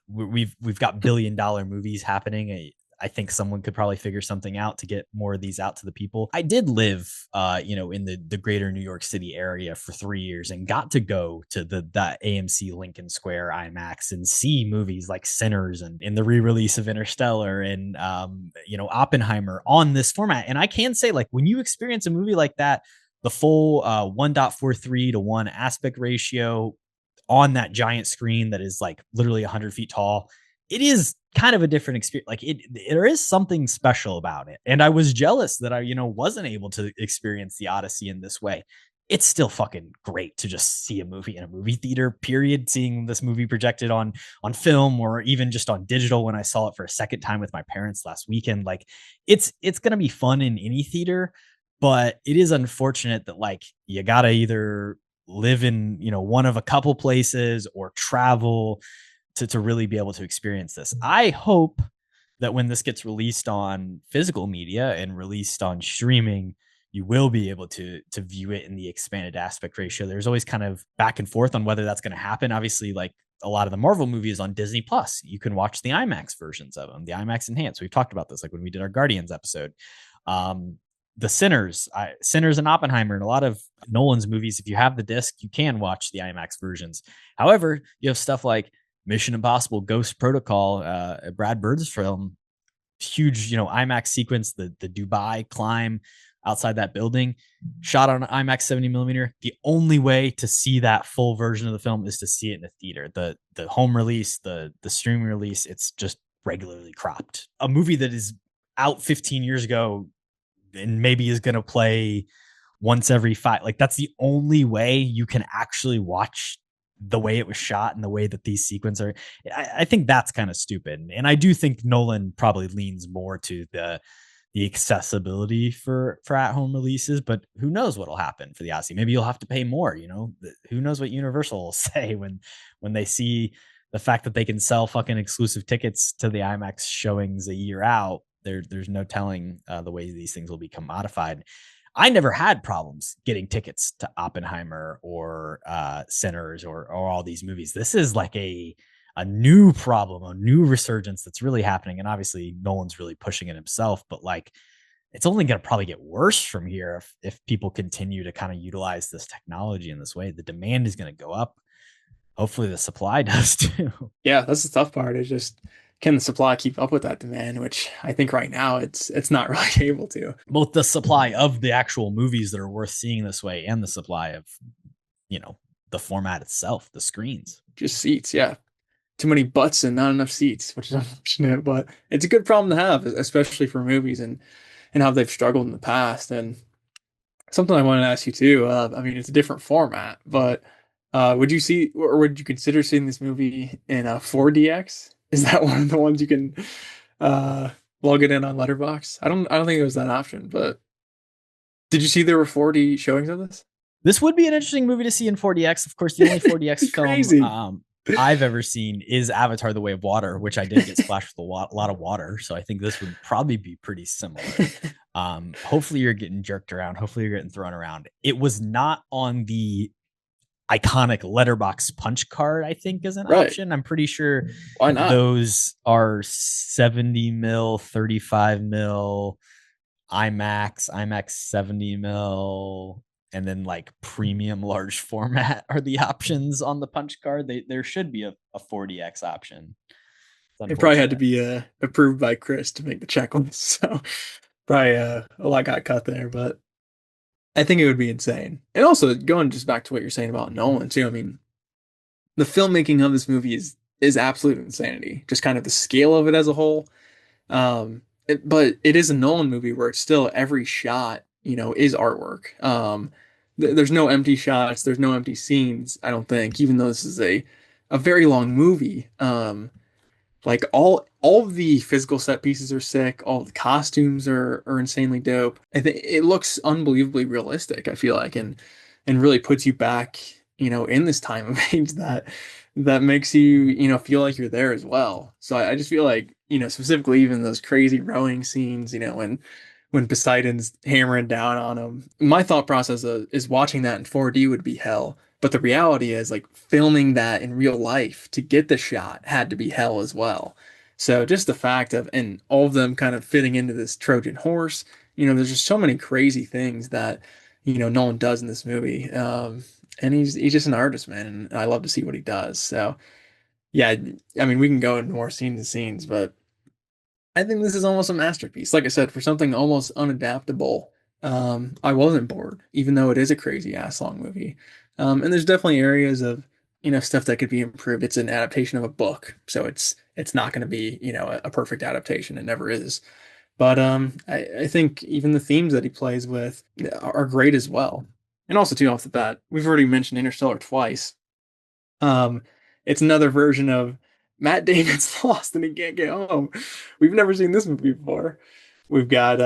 We've got $1 billion movies happening. I think someone could probably figure something out to get more of these out to the people. I did live, in the greater New York City area for 3 years and got to go to the AMC Lincoln Square IMAX and see movies like Sinners and in the re-release of Interstellar and, Oppenheimer on this format. And I can say, like, when you experience a movie like that, the full 1.43 to 1 aspect ratio on that giant screen that is like literally 100 feet tall, it is kind of a different experience. Like there is something special about it. And I was jealous that I, wasn't able to experience the Odyssey in this way. It's still fucking great to just see a movie in a movie theater, period. Seeing this movie projected on film or even just on digital when I saw it for a second time with my parents last weekend. Like it's going to be fun in any theater, but it is unfortunate that like you got to either live in, one of a couple places or travel to really be able to experience this. I hope that when this gets released on physical media and released on streaming, you will be able to view it in the expanded aspect ratio. There's always kind of back and forth on whether that's going to happen. Obviously, like a lot of the Marvel movies on Disney Plus, you can watch the IMAX versions of them, the IMAX Enhanced. We've talked about this, like when we did our Guardians episode. The Sinners and Oppenheimer and a lot of Nolan's movies, if you have the disc, you can watch the IMAX versions. However, you have stuff like Mission Impossible Ghost Protocol, Brad Bird's film, huge, IMAX sequence, the Dubai climb outside that building, shot on IMAX 70mm. The only way to see that full version of the film is to see it in the theater. The home release, the streaming release, it's just regularly cropped. A movie that is out 15 years ago and maybe is going to play once every 5. Like that's the only way you can actually watch the way it was shot and the way that these sequences are. I think that's kind of stupid. And I do think Nolan probably leans more to the accessibility for at-home releases, but who knows what'll happen for the Odyssey. Maybe you'll have to pay more, who knows what Universal will say when they see the fact that they can sell fucking exclusive tickets to the IMAX showings a year out. There's no telling the way these things will be commodified. I never had problems getting tickets to Oppenheimer or Sinners or all these movies. This is like a new problem, a new resurgence that's really happening. And obviously Nolan's really pushing it himself, but like, it's only going to probably get worse from here if people continue to kind of utilize this technology in this way. The demand is going to go up. Hopefully the supply does too. Yeah, that's the tough part. Is just, can the supply keep up with that demand? Which I think right now it's not really able to. Both the supply of the actual movies that are worth seeing this way and the supply of the format itself, the screens. Just seats, yeah. Too many butts and not enough seats, which is unfortunate, but it's a good problem to have, especially for movies and how they've struggled in the past. And something I wanted to ask you too. I mean, it's a different format, but would you see or would you consider seeing this movie in a 4DX? Is that one of the ones you can uh, log it in on Letterboxd? I don't think it was that option, but did you see there were 4D showings of this? This would be an interesting movie to see in 4DX. Of course, the only 4DX Crazy. film I've ever seen is Avatar: The Way of Water, which I did get splashed with a lot of water. So I think this would probably be pretty similar. Hopefully you're getting jerked around. Hopefully you're getting thrown around. It was not on the iconic letterbox punch card, I think, is an option. I'm pretty sure Why not? Those are 70 mil, 35 mil, IMAX 70 mil, and then like premium large format are the options on the punch card. There should be a 4DX option. It probably had to be approved by Chris to make the checklist, so probably a lot got cut there, but I think it would be insane. And also going just back to what you're saying about Nolan too. I mean, the filmmaking of this movie is absolute insanity. Just kind of the scale of it as a whole. But it is a Nolan movie where it's still every shot, is artwork. There's no empty shots. There's no empty scenes. I don't think, even though this is a very long movie. Like all of the physical set pieces are sick. All the costumes are insanely dope. I think it looks unbelievably realistic, I feel like, and really puts you back, in this time of age that makes you, feel like you're there as well. So I just feel like, specifically even those crazy rowing scenes, when Poseidon's hammering down on him, my thought process is watching that in 4D would be hell. But the reality is, like, filming that in real life to get the shot had to be hell as well. So just the fact of, and all of them kind of fitting into this Trojan horse, there's just so many crazy things that, Nolan does in this movie. And he's just an artist, man. And I love to see what he does. So yeah, I mean, we can go into more scenes, but I think this is almost a masterpiece. Like I said, for something almost unadaptable, I wasn't bored, even though it is a crazy ass long movie. And there's definitely areas of, stuff that could be improved. It's an adaptation of a book, so it's not going to be, a perfect adaptation. It never is. But I think even the themes that he plays with are great as well. And also, too, off the bat, we've already mentioned Interstellar twice. It's another version of Matt Damon's lost and he can't get home. We've never seen this movie before. We've got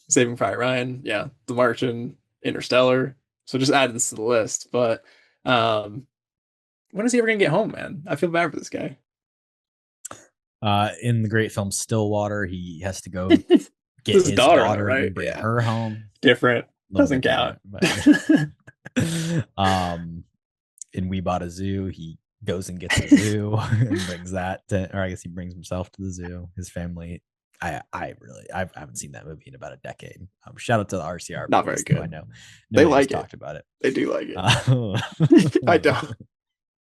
Saving Private Ryan, yeah, The Martian, Interstellar. So just add this to the list. But when is he ever gonna get home, man? I feel bad for this guy. In the great film Stillwater, he has to go get his daughter right? and bring her home. Different. Doesn't count. In We Bought a Zoo, he goes and gets a zoo and brings that to, or I guess he brings himself to the zoo, his family. I haven't seen that movie in about a decade. Shout out to the RCR. Not very good. I know they like it. Talked about it. They do like it. I don't.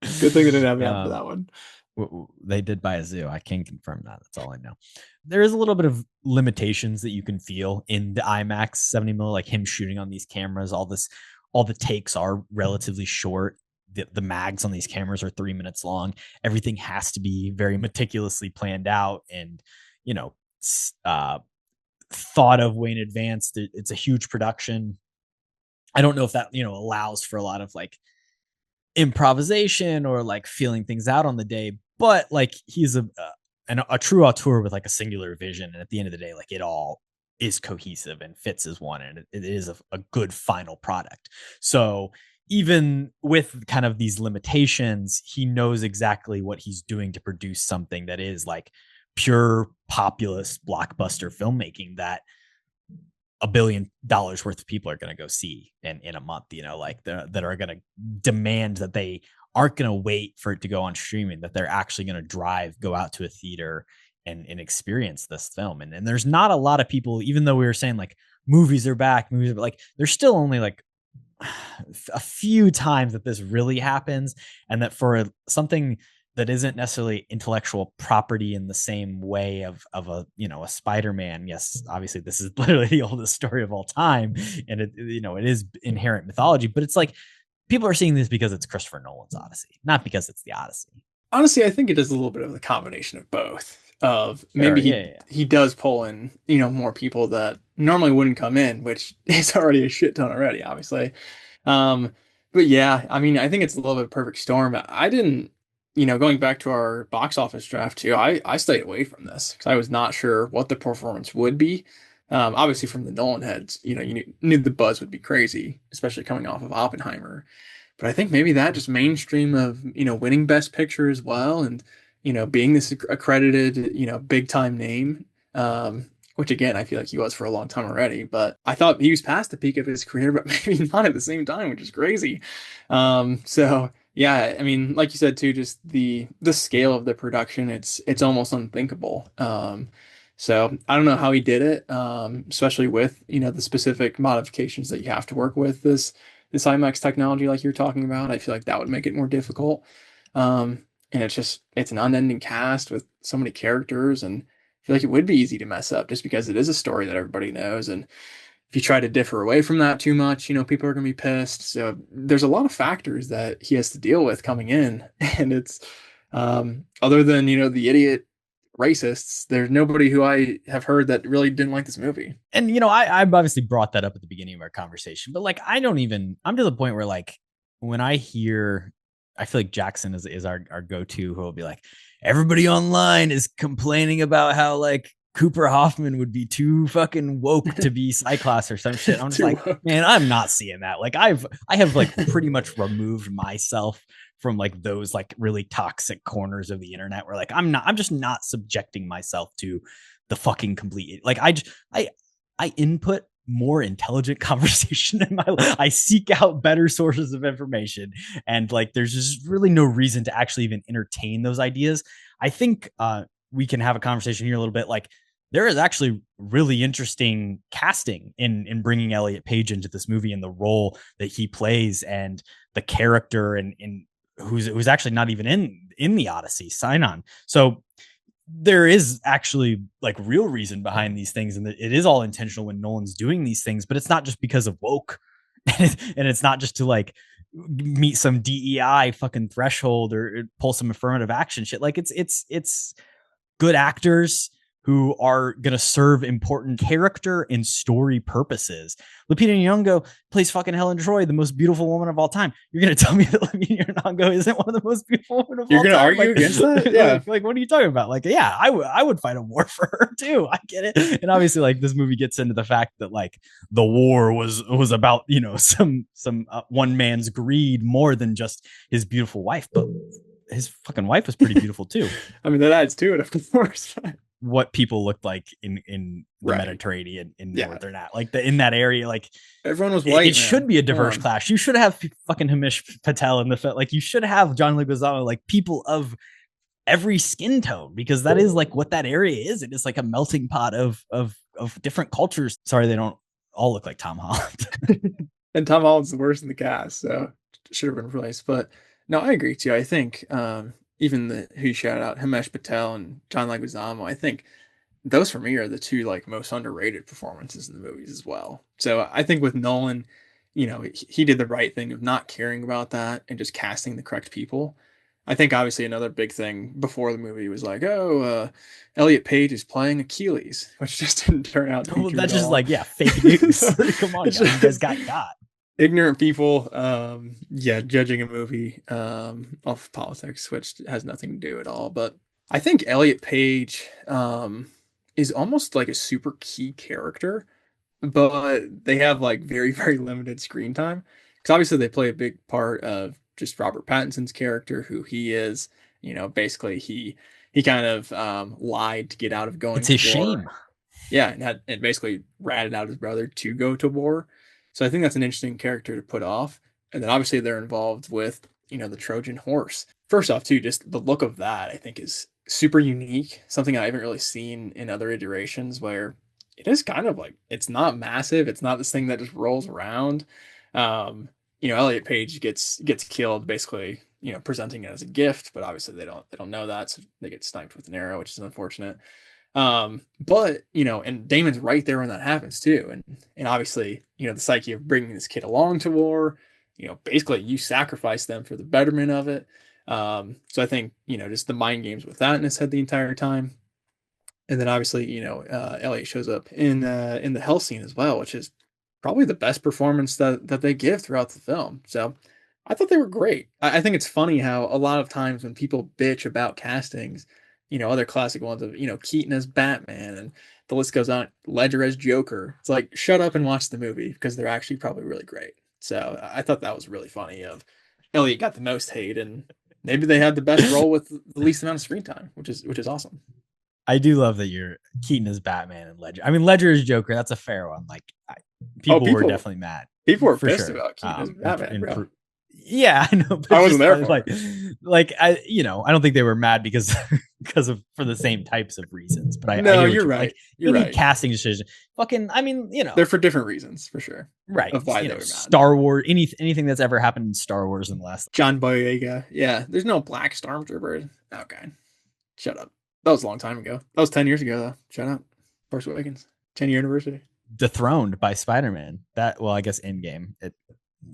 Good thing they didn't have me on for that one. They did buy a zoo. I can confirm that. That's all I know. There is a little bit of limitations that you can feel in the IMAX 70 mil, like him shooting on these cameras. All the takes are relatively short. The mags on these cameras are 3 minutes long. Everything has to be very meticulously planned out and, thought of way in advance. It's a huge production. I don't know if that, allows for a lot of like improvisation or like feeling things out on the day, but like he's a true auteur with like a singular vision. And at the end of the day, like it all is cohesive and fits as one. And it is a good final product. So even with kind of these limitations, he knows exactly what he's doing to produce something that is like pure populist blockbuster filmmaking that $1 billion worth of people are going to go see in a month, that are going to demand that they aren't going to wait for it to go on streaming, that they're actually going to go out to a theater and experience this film. And there's not a lot of people, even though we were saying like movies are back, like there's still only like a few times that this really happens. And that for something that isn't necessarily intellectual property in the same way of a Spider-Man. Yes, obviously this is literally the oldest story of all time, and it is inherent mythology. But it's like people are seeing this because it's Christopher Nolan's Odyssey, not because it's the Odyssey. Honestly, I think it is a little bit of the combination of both. Of maybe he does pull in, more people that normally wouldn't come in, which is already a shit ton already, obviously. But yeah, I mean, I think it's a little bit of a perfect storm. I didn't, going back to our box office draft too, I stayed away from this because I was not sure what the performance would be. Obviously from the Nolan heads, you knew the buzz would be crazy, especially coming off of Oppenheimer. But I think maybe that just mainstream of, winning Best Picture as well and, being this accredited, big time name, which again, I feel like he was for a long time already, but I thought he was past the peak of his career, but maybe not at the same time, which is crazy. So yeah, I mean, like you said too, just the scale of the production, it's almost unthinkable. So I don't know how he did it, especially with, the specific modifications that you have to work with this IMAX technology like you're talking about. I feel like that would make it more difficult. And it's an unending cast with so many characters, and I feel like it would be easy to mess up just because it is a story that everybody knows. And if you try to differ away from that too much, people are going to be pissed. So there's a lot of factors that he has to deal with coming in. And it's, other than, the idiot racists, there's nobody who I have heard that really didn't like this movie. And I've obviously brought that up at the beginning of our conversation, but like I'm to the point where like when I feel like Jackson is our go-to, who will be like, everybody online is complaining about how like Cooper Hoffman would be too fucking woke to be Cyclops or some shit. I'm just like, woke. Man, I'm not seeing that. Like I have like pretty much removed myself from like those like really toxic corners of the internet where like I'm just not subjecting myself to the fucking complete, like I input more intelligent conversation in my life. I seek out better sources of information, and like there's just really no reason to actually even entertain those ideas. I think we can have a conversation here a little bit. Like there is actually really interesting casting in bringing Elliot Page into this movie and the role that he plays and the character and who's actually not even in the Odyssey sign on. So there is actually like real reason behind these things, and it is all intentional when Nolan's doing these things, but it's not just because of woke and it's not just to like meet some DEI fucking threshold or pull some affirmative action shit. Like it's good actors who are going to serve important character and story purposes. Lupita Nyong'o plays fucking Helen Troy, the most beautiful woman of all time. You're going to tell me that Lupita Nyong'o isn't one of the most beautiful women of all time? You're going to argue against that? Yeah. Like, what are you talking about? Like, yeah, I would fight a war for her too. I get it. And obviously like this movie gets into the fact that like the war was about, some one man's greed more than just his beautiful wife, but his fucking wife was pretty beautiful too. I mean, that adds to it, of course. What people looked like in the right. Mediterranean in northern like in that area, like everyone was white. It should be a diverse class. You should have fucking Himesh Patel in the film. Like you should have John Leguizamo, like people of every skin tone, because that is like what that area is. It is like a melting pot of different cultures. Sorry, they don't all look like Tom Holland. And Tom Holland's the worst in the cast, so should have been replaced. But no, I agree too. I think even who you shout out, Himesh Patel and John Leguizamo, I think those for me are the two like most underrated performances in the movies as well. So I think with Nolan, he did the right thing of not caring about that and just casting the correct people. I think obviously another big thing before the movie was like, Elliot Page is playing Achilles, which just didn't turn out to be true. That's just like, fake news. Come on, you guys got. Ignorant people, judging a movie off of politics, which has nothing to do at all. But I think Elliot Page is almost like a super key character, but they have like very, very limited screen time. Because obviously they play a big part of just Robert Pattinson's character, who he is, basically he kind of lied to get out of going to war. It's his shame. Yeah, and basically ratted out his brother to go to war. So I think that's an interesting character to put off. And then obviously they're involved with, the Trojan horse. First off, too, just the look of that, I think, is super unique. Something I haven't really seen in other iterations, where it is kind of like, it's not massive. It's not this thing that just rolls around. Elliot Page gets killed basically, presenting it as a gift, but obviously they don't know that. So they get sniped with an arrow, which is unfortunate. But and Damon's right there when that happens too, and obviously the psyche of bringing this kid along to war, basically you sacrifice them for the betterment of it. So I think, just the mind games with that in his head the entire time. And then obviously, Elliot shows up in the hell scene as well, which is probably the best performance that they give throughout the film. So I thought they were great. I think it's funny how a lot of times when people bitch about castings, other classic ones of, Keaton as Batman and the list goes on, Ledger as Joker. It's like, shut up and watch the movie because they're actually probably really great. So I thought that was really funny of Elliot got the most hate and maybe they had the best role with the least amount of screen time, which is awesome. I do love that you're Keaton as Batman and Ledger. I mean, Ledger as Joker, that's a fair one. Like, people were definitely mad. People were pissed about Keaton as Batman, bro. Yeah, I know. I wasn't there for I don't think they were mad because for the same types of reasons. But you're right. Like, you're right. Casting decision. Fucking, I mean, they're for different reasons for sure. Right. Of why they were mad. Star Wars, anything that's ever happened in Star Wars in the last. John Boyega. Yeah, there's no black stormtrooper. Okay, shut up. That was a long time ago. That was 10 years ago, though. Shut up. Force Awakens. 10-year anniversary. Dethroned by Spider-Man. I guess Endgame. It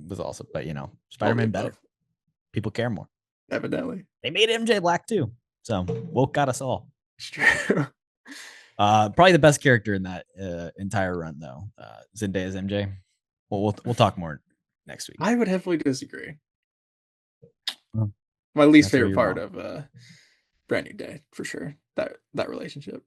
was also, but Spider-Man better. People care more. Evidently. They made MJ black too. So woke got us all. It's true. Probably the best character in that entire run, though. Zendaya's MJ. We'll talk more next week. I would heavily disagree. My least favorite part of Brand New Day, for sure. That relationship.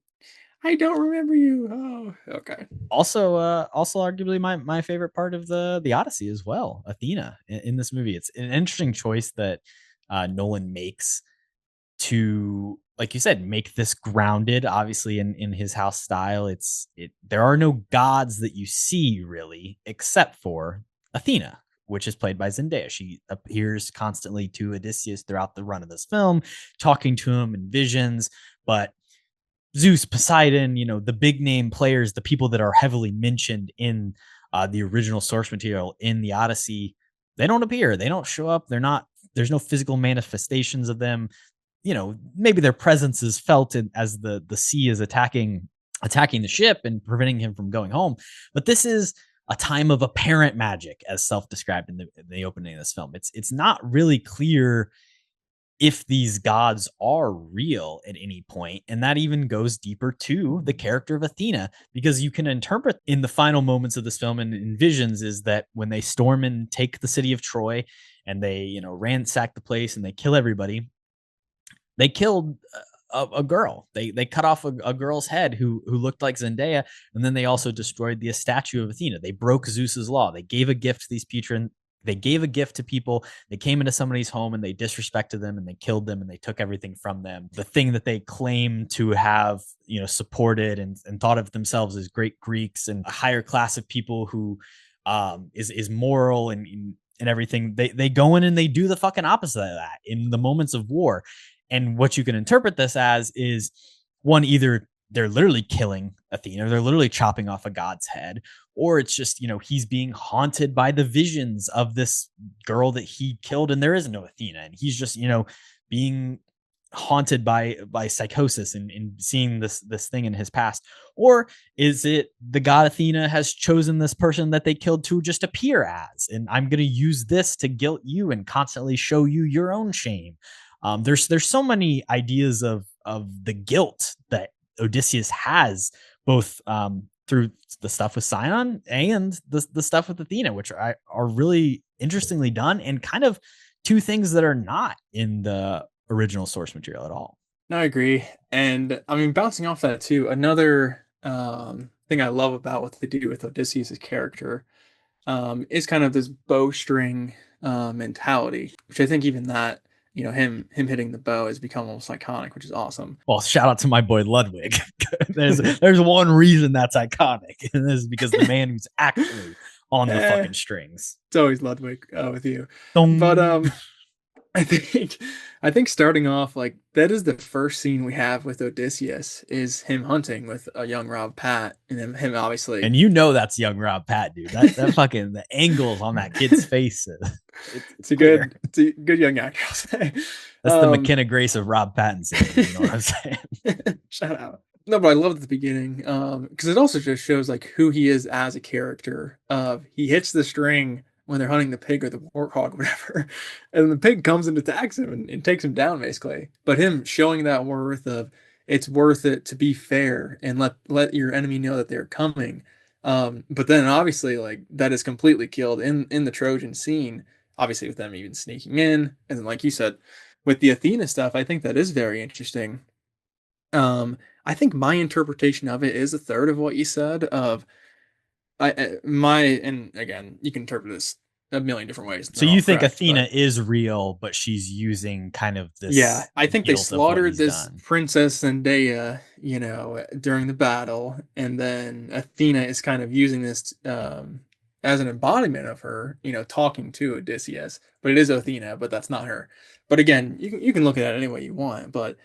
I don't remember you. Oh, okay. Also arguably my favorite part of the Odyssey as well. Athena in this movie. It's an interesting choice that Nolan makes to, like you said, make this grounded, obviously in his house style. There are no gods that you see really, except for Athena, which is played by Zendaya. She appears constantly to Odysseus throughout the run of this film, talking to him in visions. But Zeus, Poseidon, the big name players, the people that are heavily mentioned in the original source material in the Odyssey, they don't appear. They don't show up. There's no physical manifestations of them. Maybe their presence is felt as the sea is attacking the ship and preventing him from going home. But this is a time of apparent magic, as self-described in the opening of this film. It's not really clear if these gods are real at any point. And that even goes deeper to the character of Athena, because you can interpret in the final moments of this film and in visions is that when they storm and take the city of Troy and they, ransack the place and they kill everybody, they killed a girl. They cut off a girl's head who looked like Zendaya. And then they also destroyed the statue of Athena. They broke Zeus's law. They gave a gift to these They gave a gift to people. They came into somebody's home and they disrespected them and they killed them and they took everything from them. The thing that they claim to have, supported and thought of themselves as great Greeks and a higher class of people who is moral and everything. They go in and they do the fucking opposite of that in the moments of war. And what you can interpret this as is one, either they're literally killing Athena, they're literally chopping off a god's head, or it's just, he's being haunted by the visions of this girl that he killed and there is no Athena. And he's just, being haunted by psychosis and seeing this thing in his past. Or is it the god Athena has chosen this person that they killed to just appear as, and I'm going to use this to guilt you and constantly show you your own shame. There's so many ideas of the guilt that Odysseus has, both through the stuff with Scion and the stuff with Athena, which are really interestingly done and kind of two things that are not in the original source material at all. No, I agree. And I mean, bouncing off that too, another thing I love about what they do with Odysseus' character is kind of this bowstring mentality, which I think even that, him hitting the bow has become almost iconic, which is awesome. Well, shout out to my boy Ludwig. there's one reason that's iconic, and this is because the man who's actually on the fucking strings. It's always Ludwig with you. Dong. But I think starting off, like, that is the first scene we have with Odysseus is him hunting with a young Rob Pat, and then him obviously. And that's young Rob Pat, dude. That fucking the angles on that kid's face. It's a good young actor, I'll say. That's the McKenna Grace of Rob Pattinson. You know what I'm saying? Shout out. No, but I love the beginning because it also just shows like who he is as a character. He hits the string when they're hunting the pig or the warthog, whatever, and the pig comes and attacks him and takes him down basically. But him showing that worth of it's worth it to be fair and let your enemy know that they're coming. But then obviously like that is completely killed in the Trojan scene, obviously with them even sneaking in, and then like you said, with the Athena stuff, I think that is very interesting. I think my interpretation of it is a third of what you said. Of and again, you can interpret this a million different ways. So They're all you think correct, Athena but is real, but she's using kind of this yeah, I think they guilt of what slaughtered he's this done. princess Zendaya, during the battle, and then Athena is kind of using this as an embodiment of her, talking to Odysseus. But it is Athena, but that's not her. But again, you can look at it any way you want. But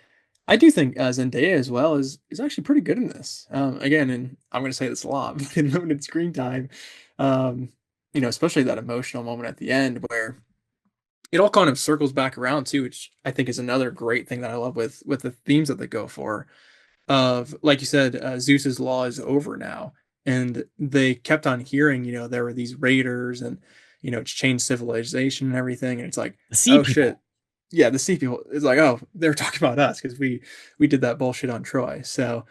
I do think Zendaya as well is actually pretty good in this. Again, and I'm going to say this a lot in limited screen time. Um, especially that emotional moment at the end where it all kind of circles back around too, which I think is another great thing that I love with the themes that they go for. Of like you said, Zeus's law is over now, and they kept on hearing, there were these raiders, and it's changed civilization and everything, and it's like, The sea oh people. shit, yeah, the sea people. It's like, oh, they're talking about us because we did that bullshit on Troy. So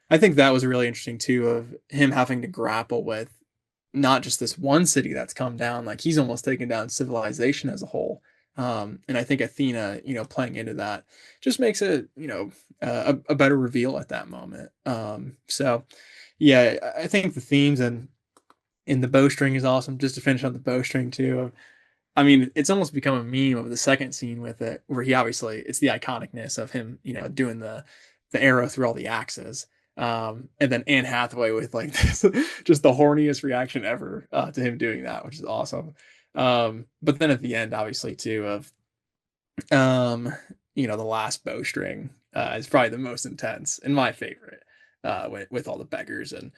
I think that was really interesting too, of him having to grapple with not just this one city that's come down, like he's almost taken down civilization as a whole. And I think Athena, playing into that just makes it, a better reveal at that moment. So yeah, I think the themes and in the bowstring is awesome. Just to finish on the bowstring too. I mean, it's almost become a meme of the second scene with it, where he obviously it's the iconicness of him, doing the arrow through all the axes. And then Anne Hathaway with like this, just the horniest reaction ever to him doing that, which is awesome. But then at the end, obviously too, of the last bowstring is probably the most intense and my favorite, with all the beggars and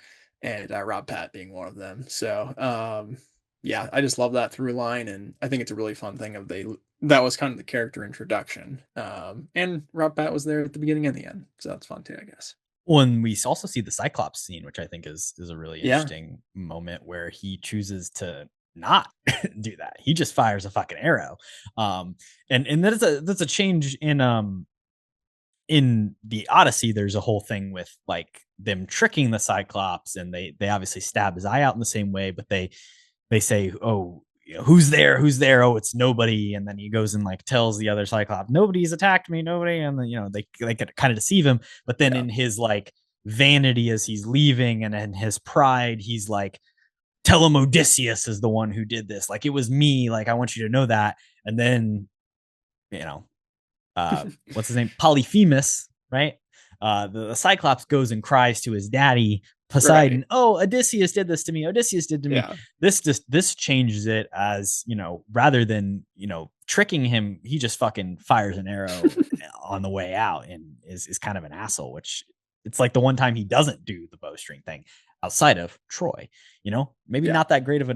Rob Pat being one of them. So yeah, I just love that through line, and I think it's a really fun thing of that was kind of the character introduction. And Rob Pat was there at the beginning and the end, so that's fun too, I guess. When we also see the Cyclops scene, which I think is a really Yeah, interesting moment where he chooses to not do that. He just fires a fucking arrow. And that's a change in the Odyssey. There's a whole thing with like them tricking the Cyclops, and they obviously stab his eye out in the same way, but they say, oh, who's there? Who's there? Oh, it's nobody. And then he goes and like tells the other Cyclops, nobody's attacked me, nobody. And then, they could kind of deceive him. But then yeah, in his like vanity as he's leaving and in his pride, he's like, tell him Odysseus is the one who did this. Like, it was me. Like, I want you to know that. And then, you know, what's his name? Polyphemus, right? The Cyclops goes and cries to his daddy Poseidon. right, Oh, Odysseus did this to me. Odysseus did to me. yeah, This changes it, as rather than tricking him, he just fucking fires an arrow on the way out and is kind of an asshole. Which it's like the one time he doesn't do the bowstring thing outside of Troy. Maybe yeah. not that great of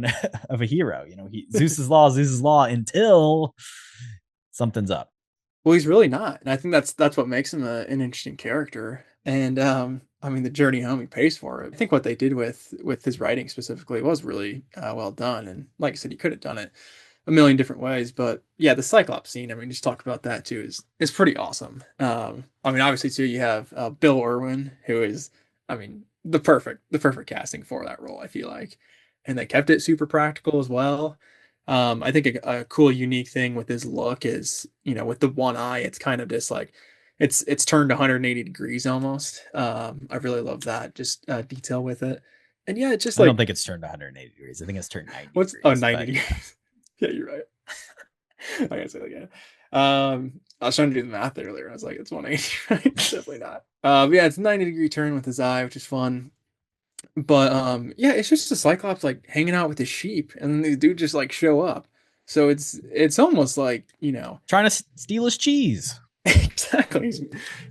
a hero. Zeus's law until something's up. Well, he's really not, and I think that's what makes him an interesting character. And I mean, the journey home he pays for it. I think what they did with his writing specifically was really well done. And like I said, he could have done it a million different ways. But yeah, the Cyclops scene. I mean, just talk about that too is pretty awesome. I mean, obviously too, you have Bill Irwin, who is, I mean, the perfect casting for that role. I feel like, and they kept it super practical as well. I think a cool, unique thing with his look is, with the one eye, it's kind of just like it's turned 180 degrees almost. I really love that just detail with it, and yeah, it's just I don't like think it's turned 180 degrees. I think it's turned 90 what's degrees. 90 degrees. Yeah, you're right. I gotta say that again. I was trying to do the math earlier. I was like, it's 180, right? Definitely not. Yeah, it's a 90-degree turn with his eye, which is fun. But yeah, it's just a Cyclops like hanging out with his sheep, and then the dude just like show up. So it's almost like, Trying to steal his cheese. exactly.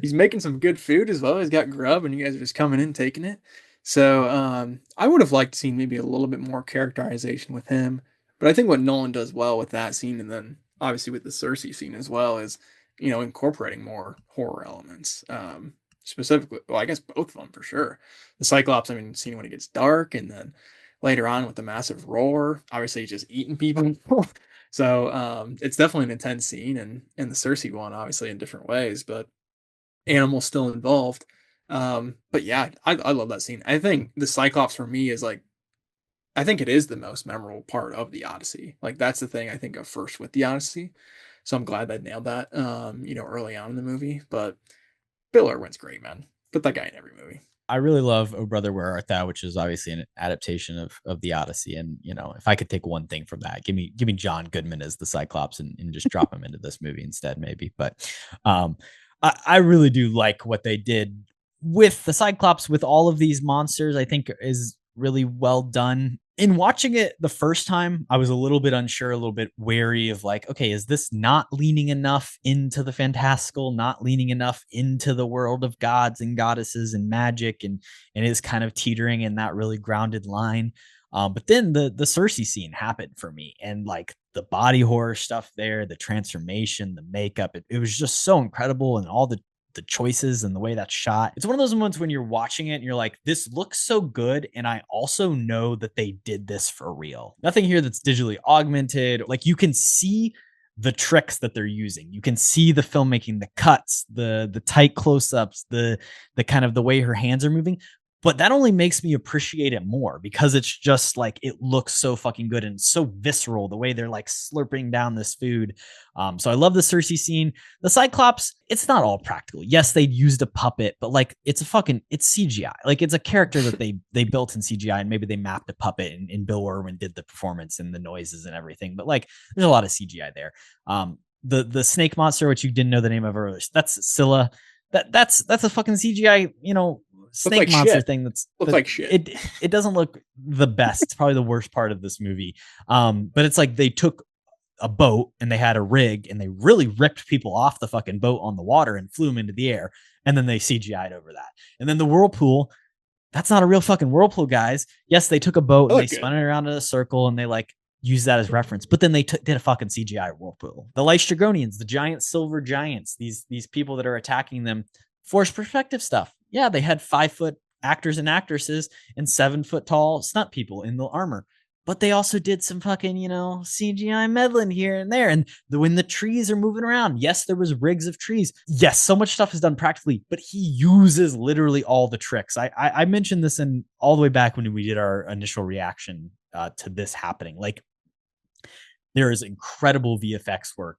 He's making some good food as well. He's got grub, and you guys are just coming in taking it. So I would have liked to see maybe a little bit more characterization with him. But I think what Nolan does well with that scene, and then obviously with the Cersei scene as well, is incorporating more horror elements. Specifically, well, I guess both of them for sure. The Cyclops, I mean, seeing when it gets dark, and then later on with the massive roar, obviously just eating people. So it's definitely an intense scene, and the Cersei one, obviously in different ways, but animals still involved. But yeah, I love that scene. I think the Cyclops for me is like, I think it is the most memorable part of the Odyssey. Like that's the thing I think of first with the Odyssey. So I'm glad they nailed that, early on in the movie. But Bill Irwin's great, man. Put that guy in every movie. I really love Oh Brother Where Art Thou, which is obviously an adaptation of the Odyssey. And if I could take one thing from that, give me John Goodman as the Cyclops and just drop him into this movie instead, maybe. But I really do like what they did with the Cyclops, with all of these monsters. I think is really well done. In watching it the first time, I was a little bit unsure, a little bit wary of like, okay, is this not leaning enough into the fantastical, not leaning enough into the world of gods and goddesses and magic, and is kind of teetering in that really grounded line. But then the Cersei scene happened for me, and like the body horror stuff there, the transformation, the makeup, it was just so incredible, and all the choices and the way that's shot. It's one of those moments when you're watching it and you're like, this looks so good. And I also know that they did this for real. Nothing here that's digitally augmented. Like you can see the tricks that they're using. You can see the filmmaking, the cuts, the tight close-ups, the kind of the way her hands are moving. But that only makes me appreciate it more because it's just like, it looks so fucking good and so visceral, the way they're like slurping down this food. So I love the Cersei scene. The Cyclops, it's not all practical. Yes, they used a puppet, but like it's CGI. Like it's a character that they built in CGI, and maybe they mapped a puppet and Bill Irwin did the performance and the noises and everything. But like there's a lot of CGI there. The snake monster, which you didn't know the name of earlier, that's Scylla. That's a fucking CGI, snake like monster shit. thing Looks like shit. It doesn't look the best. It's probably the worst part of this movie. But it's like they took a boat and they had a rig and they really ripped people off the fucking boat on the water and flew them into the air, and then they CGI'd over that. And then the whirlpool, that's not a real fucking whirlpool, guys. Yes, they took a boat and they spun it around in a circle and they like use that as reference, but then they did a fucking CGI whirlpool. The Lystragonians, the giant silver giants, these people that are attacking them, forced perspective stuff. Yeah, they had 5-foot actors and actresses and 7-foot tall stunt people in the armor, but they also did some fucking, CGI meddling here and there. And when the trees are moving around, yes, there was rigs of trees. Yes, so much stuff is done practically, but he uses literally all the tricks. I mentioned this in all the way back when we did our initial reaction to this happening. Like, there is incredible VFX work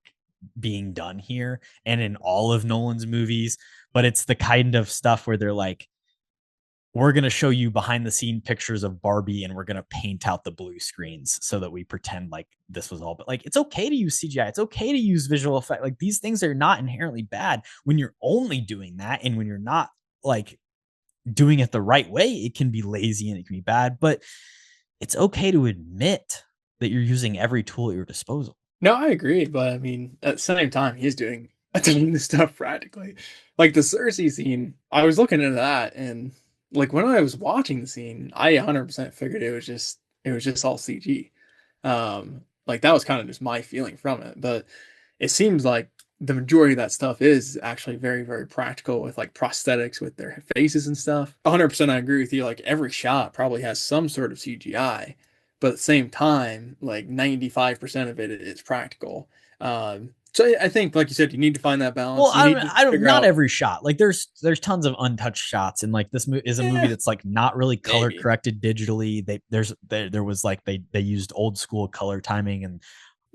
being done here and in all of Nolan's movies, but it's the kind of stuff where they're like, we're going to show you behind the scene pictures of Barbie and we're going to paint out the blue screens so that we pretend like this was all, but like, it's okay to use CGI. It's okay to use visual effect. Like these things are not inherently bad when you're only doing that. And when you're not like doing it the right way, it can be lazy and it can be bad, but it's okay to admit that you're using every tool at your disposal. No, I agree, but I mean, at the same time, he's doing a ton of stuff practically. Like the Cersei scene, I was looking into that, and like when I was watching the scene, I 100% figured it was just all CG. Like that was kind of just my feeling from it, but it seems like the majority of that stuff is actually very, very practical with like prosthetics with their faces and stuff. 100% I agree with you. Like every shot probably has some sort of CGI. But at the same time, like 95% of it is practical. So I think, like you said, you need to find that balance. Well, I don't not every shot. Like there's tons of untouched shots, and like this is a movie that's like not really color corrected digitally. There was like they used old school color timing, and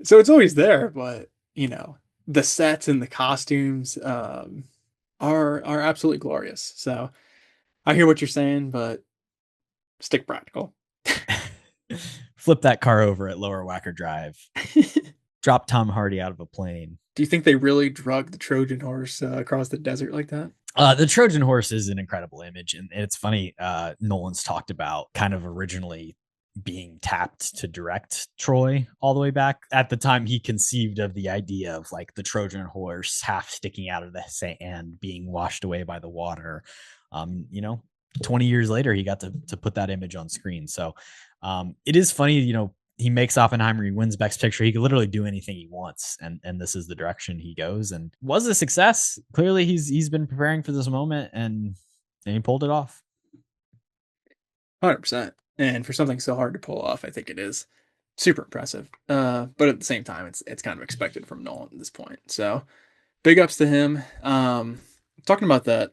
so it's always there. But the sets and the costumes are absolutely glorious. So I hear what you're saying, but stick practical. Flip that car over at Lower Wacker Drive. Drop Tom Hardy out of a plane. Do you think they really drug the Trojan horse across the desert like that? The Trojan horse is an incredible image. And it's funny. Nolan's talked about kind of originally being tapped to direct Troy all the way back. At the time, he conceived of the idea of like the Trojan horse half sticking out of the sand, being washed away by the water. 20 years later, he got to put that image on screen. So it is funny, he makes Oppenheimer, he wins Best Picture. He could literally do anything he wants, and this is the direction he goes, and was a success. Clearly, he's been preparing for this moment, and he pulled it off. 100%. And for something so hard to pull off, I think it is super impressive. But at the same time, it's kind of expected from Nolan at this point. So big ups to him. Talking about that,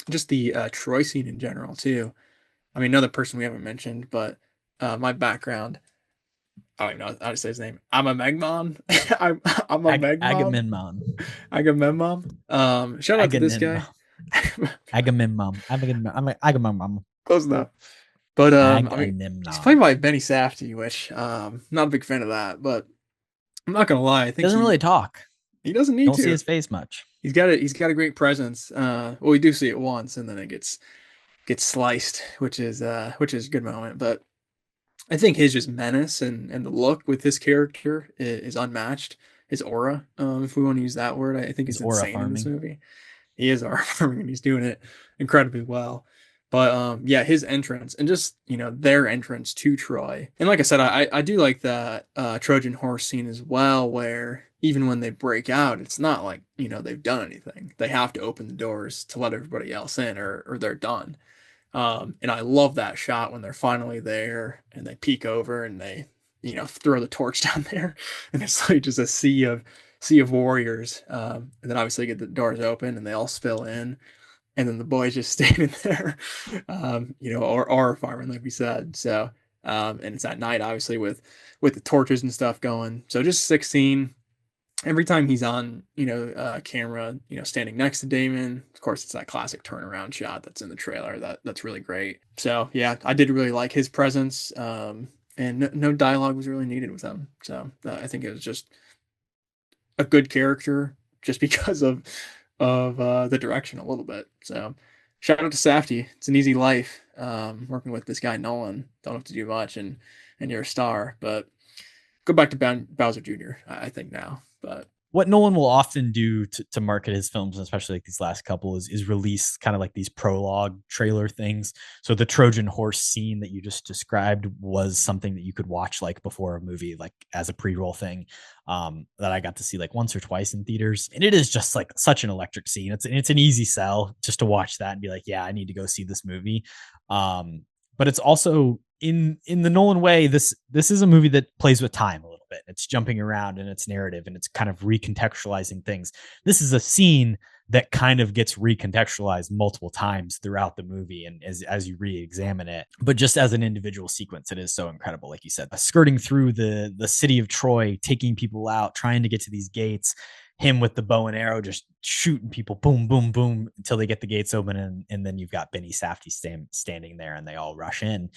just the Troy scene in general too. I mean, another person we haven't mentioned, but my background. I don't even know how to say his name. I'm a Megmon. I'm a Megmon. Agamemnon. Shout out to this guy. Agamemnon. Agamemnon. Close enough. But I mean, he's played by Benny Safdie, which not a big fan of that. But I'm not gonna lie, I think he doesn't really talk. He doesn't need to. Don't see his face much. He's got a great presence. Well, we do see it once, and then it gets sliced, which is a good moment. But I think his just menace and the look with his character is unmatched. His aura, if we want to use that word, I think is insane in this movie. He is aura farming, and he's doing it incredibly well. But yeah, his entrance and just their entrance to Troy, and like I said, I do like that Trojan horse scene as well, where even when they break out, it's not like they've done anything. They have to open the doors to let everybody else in, or they're done. And I love that shot when they're finally there and they peek over and they, throw the torch down there, and it's like just a sea of warriors. And then obviously get the doors open and they all spill in, and then the boys just standing there, or farming, like we said. So, and it's at night, obviously with the torches and stuff going. So just 16. Every time he's on, camera, standing next to Damon, of course, it's that classic turnaround shot that's in the trailer. That's really great. So yeah, I did really like his presence, and no dialogue was really needed with him. So I think it was just a good character, just because of the direction a little bit. So shout out to Safdie. It's an easy life working with this guy Nolan. Don't have to do much, and you're a star. But go back to Bowser Jr. I think now. But what Nolan will often do to market his films, especially like these last couple, is release kind of like these prologue trailer things. So the Trojan horse scene that you just described was something that you could watch like before a movie, like as a pre-roll thing, that I got to see like once or twice in theaters. And it is just like such an electric scene. It's an easy sell just to watch that and be like, yeah, I need to go see this movie. But it's also in the Nolan way, this is a movie that plays with time a little bit. It's jumping around in its narrative and it's kind of recontextualizing things. This is a scene that kind of gets recontextualized multiple times throughout the movie, and as you re-examine it. But just as an individual sequence, it is so incredible. Like you said, skirting through the city of Troy, taking people out, trying to get to these gates, him with the bow and arrow, just shooting people, boom, boom, boom, until they get the gates open. And then you've got Benny Safdie standing there and they all rush in,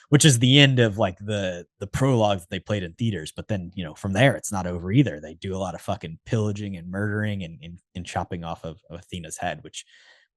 which is the end of like the prologue that they played in theaters. But then, from there, it's not over either. They do a lot of fucking pillaging and murdering and chopping off of Athena's head, which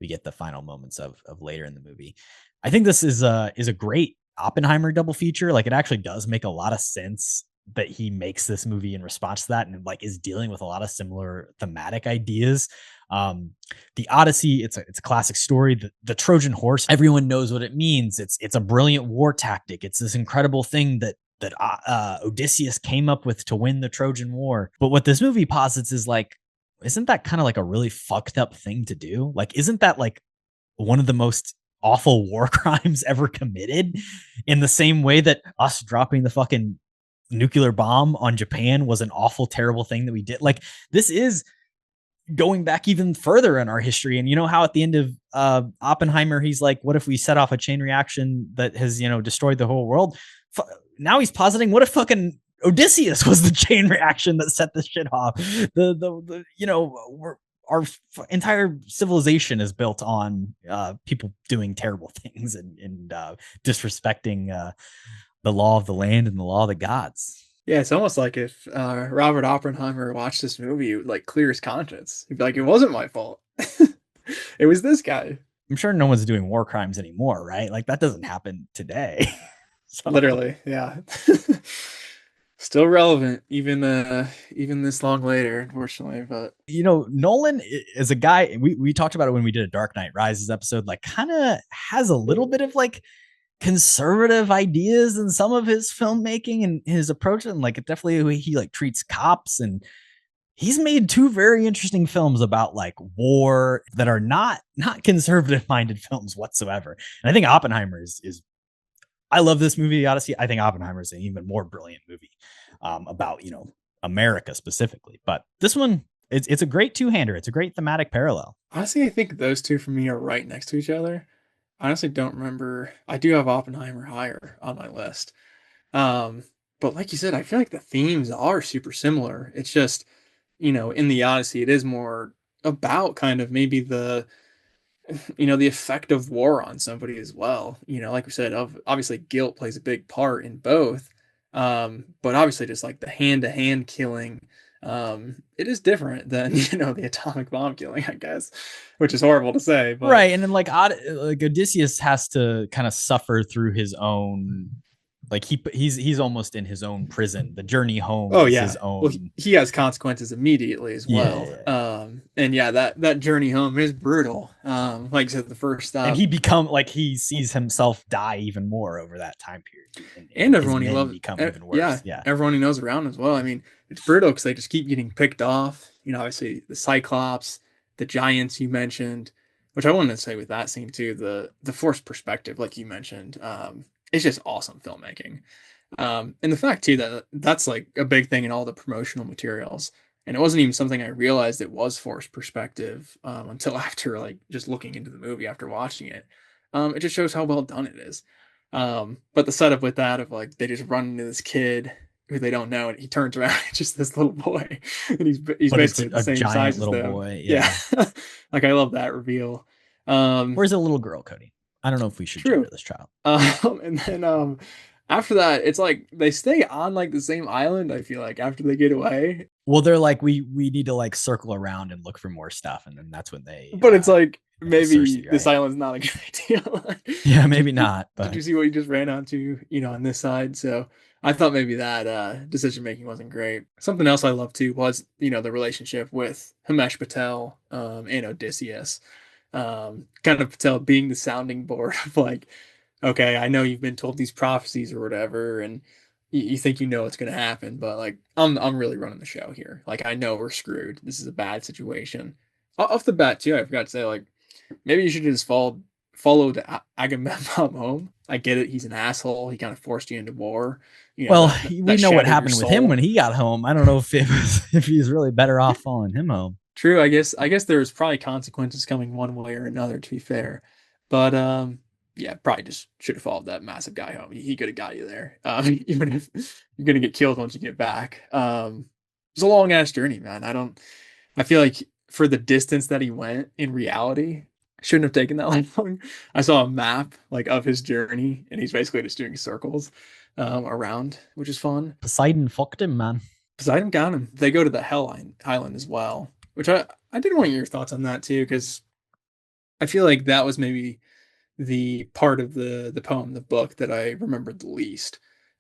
we get the final moments of later in the movie. I think this is a great Oppenheimer double feature. Like, it actually does make a lot of sense that he makes this movie in response to that, and like is dealing with a lot of similar thematic ideas. The Odyssey, it's a classic story. The Trojan horse, everyone knows what it means. It's a brilliant war tactic. It's this incredible thing that Odysseus came up with to win the Trojan War. But what this movie posits is like, isn't that kind of like a really fucked up thing to do? Like, isn't that like one of the most awful war crimes ever committed, in the same way that us dropping the fucking nuclear bomb on Japan was an awful, terrible thing that we did? Like, this is going back even further in our history. And you know how at the end of Oppenheimer, he's like, what if we set off a chain reaction that has, destroyed the whole world? Now he's positing, what if fucking Odysseus was the chain reaction that set this shit off? Our entire civilization is built on people doing terrible things and disrespecting the law of the land and the law of the gods. Yeah, it's almost like if Robert Oppenheimer watched this movie, it would like clear his conscience. He'd be like, it wasn't my fault. It was this guy. I'm sure no one's doing war crimes anymore, right? Like, that doesn't happen today. So. Literally, yeah. Still relevant, even this long later, unfortunately. But Nolan is a guy, we talked about it when we did a Dark Knight Rises episode, like kind of has a little bit of like conservative ideas in some of his filmmaking and his approach, and like definitely the way he like treats cops. And he's made two very interesting films about like war that are not conservative minded films whatsoever. And I think Oppenheimer is I love this movie, Odyssey. I think Oppenheimer is an even more brilliant movie about, America specifically. But this one, it's a great two-hander. It's a great thematic parallel. Honestly, I think those two for me are right next to each other. I honestly don't remember. I do have Oppenheimer higher on my list. Um, but like you said, I feel like the themes are super similar. It's just, in the Odyssey, it is more about kind of maybe the effect of war on somebody as well. Like we said, obviously guilt plays a big part in both. But obviously just like the hand-to-hand killing, it is different than, the atomic bomb killing, I guess, which is horrible to say, but Right. And then like Odysseus has to kind of suffer through his own, like he's almost in his own prison. The journey home oh is yeah. his Well, own. he has consequences immediately as well. Yeah. And yeah, that journey home is brutal. Like I said, the first And stop, he sees himself die even more over that time period. and His everyone he men loves, become even worse. yeah, Yeah. everyone he knows around as well. I mean, it's brutal because they just keep getting picked off. Obviously the Cyclops, the giants you mentioned, which I wanted to say with that scene too. The forced perspective, like you mentioned, it's just awesome filmmaking. And the fact too that that's like a big thing in all the promotional materials. And it wasn't even something I realized it was forced perspective until after like just looking into the movie after watching it. It just shows how well done it is. But the setup with that of like they just run into this kid who they don't know, and he turns around, it's just this little boy, and he's But it's basically the a same giant size as little them. boy. Yeah, Yeah. like I love that reveal. Um, Where's a little girl, Cody? I don't know if we should True. gender this child. And then after that, it's like they stay on like the same island, I feel like, after they get away. Well, they're like, we need to like circle around and look for more stuff, and then that's when they But it's like kill maybe Cersei, this right? island's not a good idea. Yeah, maybe not, Did you but see what you just ran onto, on this side? So I thought maybe that decision making wasn't great. Something else I love too was, the relationship with Himesh Patel and Odysseus. Kind of Patel being the sounding board of like, okay, I know you've been told these prophecies or whatever, and you think you know what's gonna happen, but like I'm really running the show here. Like I know we're screwed. This is a bad situation. Off the bat too, I forgot to say like maybe you should just follow the Agamemnon home. I get it. He's an asshole. He kind of forced you into war. well, we That know what shattered your happened with him soul. when he got home. I don't know if if he's really better off following him home. True. I guess there's probably consequences coming one way or another. To be fair, but yeah, probably just should have followed that massive guy home. He could have got you there. Even if you're gonna get killed once you get back. It's a long ass journey, man. I feel like for the distance that he went in reality, shouldn't have taken that long. I saw a map like of his journey, and he's basically just doing circles around, which is fun. Poseidon fucked him, man. Poseidon got him. They go to the Hell Island as well, which I did want your thoughts on that too, because I feel like that was maybe the part of the poem, the book that I remembered the least.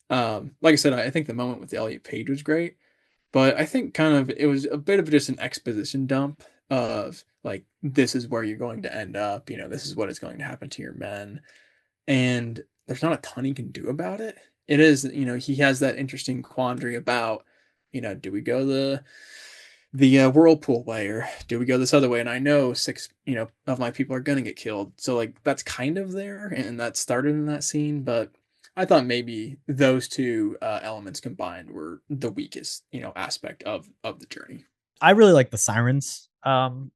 Like I said, I think the moment with Elliot Page was great, but I think kind of it was a bit of just an exposition dump of like this is where you're going to end up. This is what is going to happen to your men, and there's not a ton he can do about it. It is, he has that interesting quandary about, do we go the whirlpool way, or do we go this other way? And I know six, of my people are gonna get killed, so like that's kind of there, and that started in that scene. But I thought maybe those two elements combined were the weakest, aspect of the journey. I really like the sirens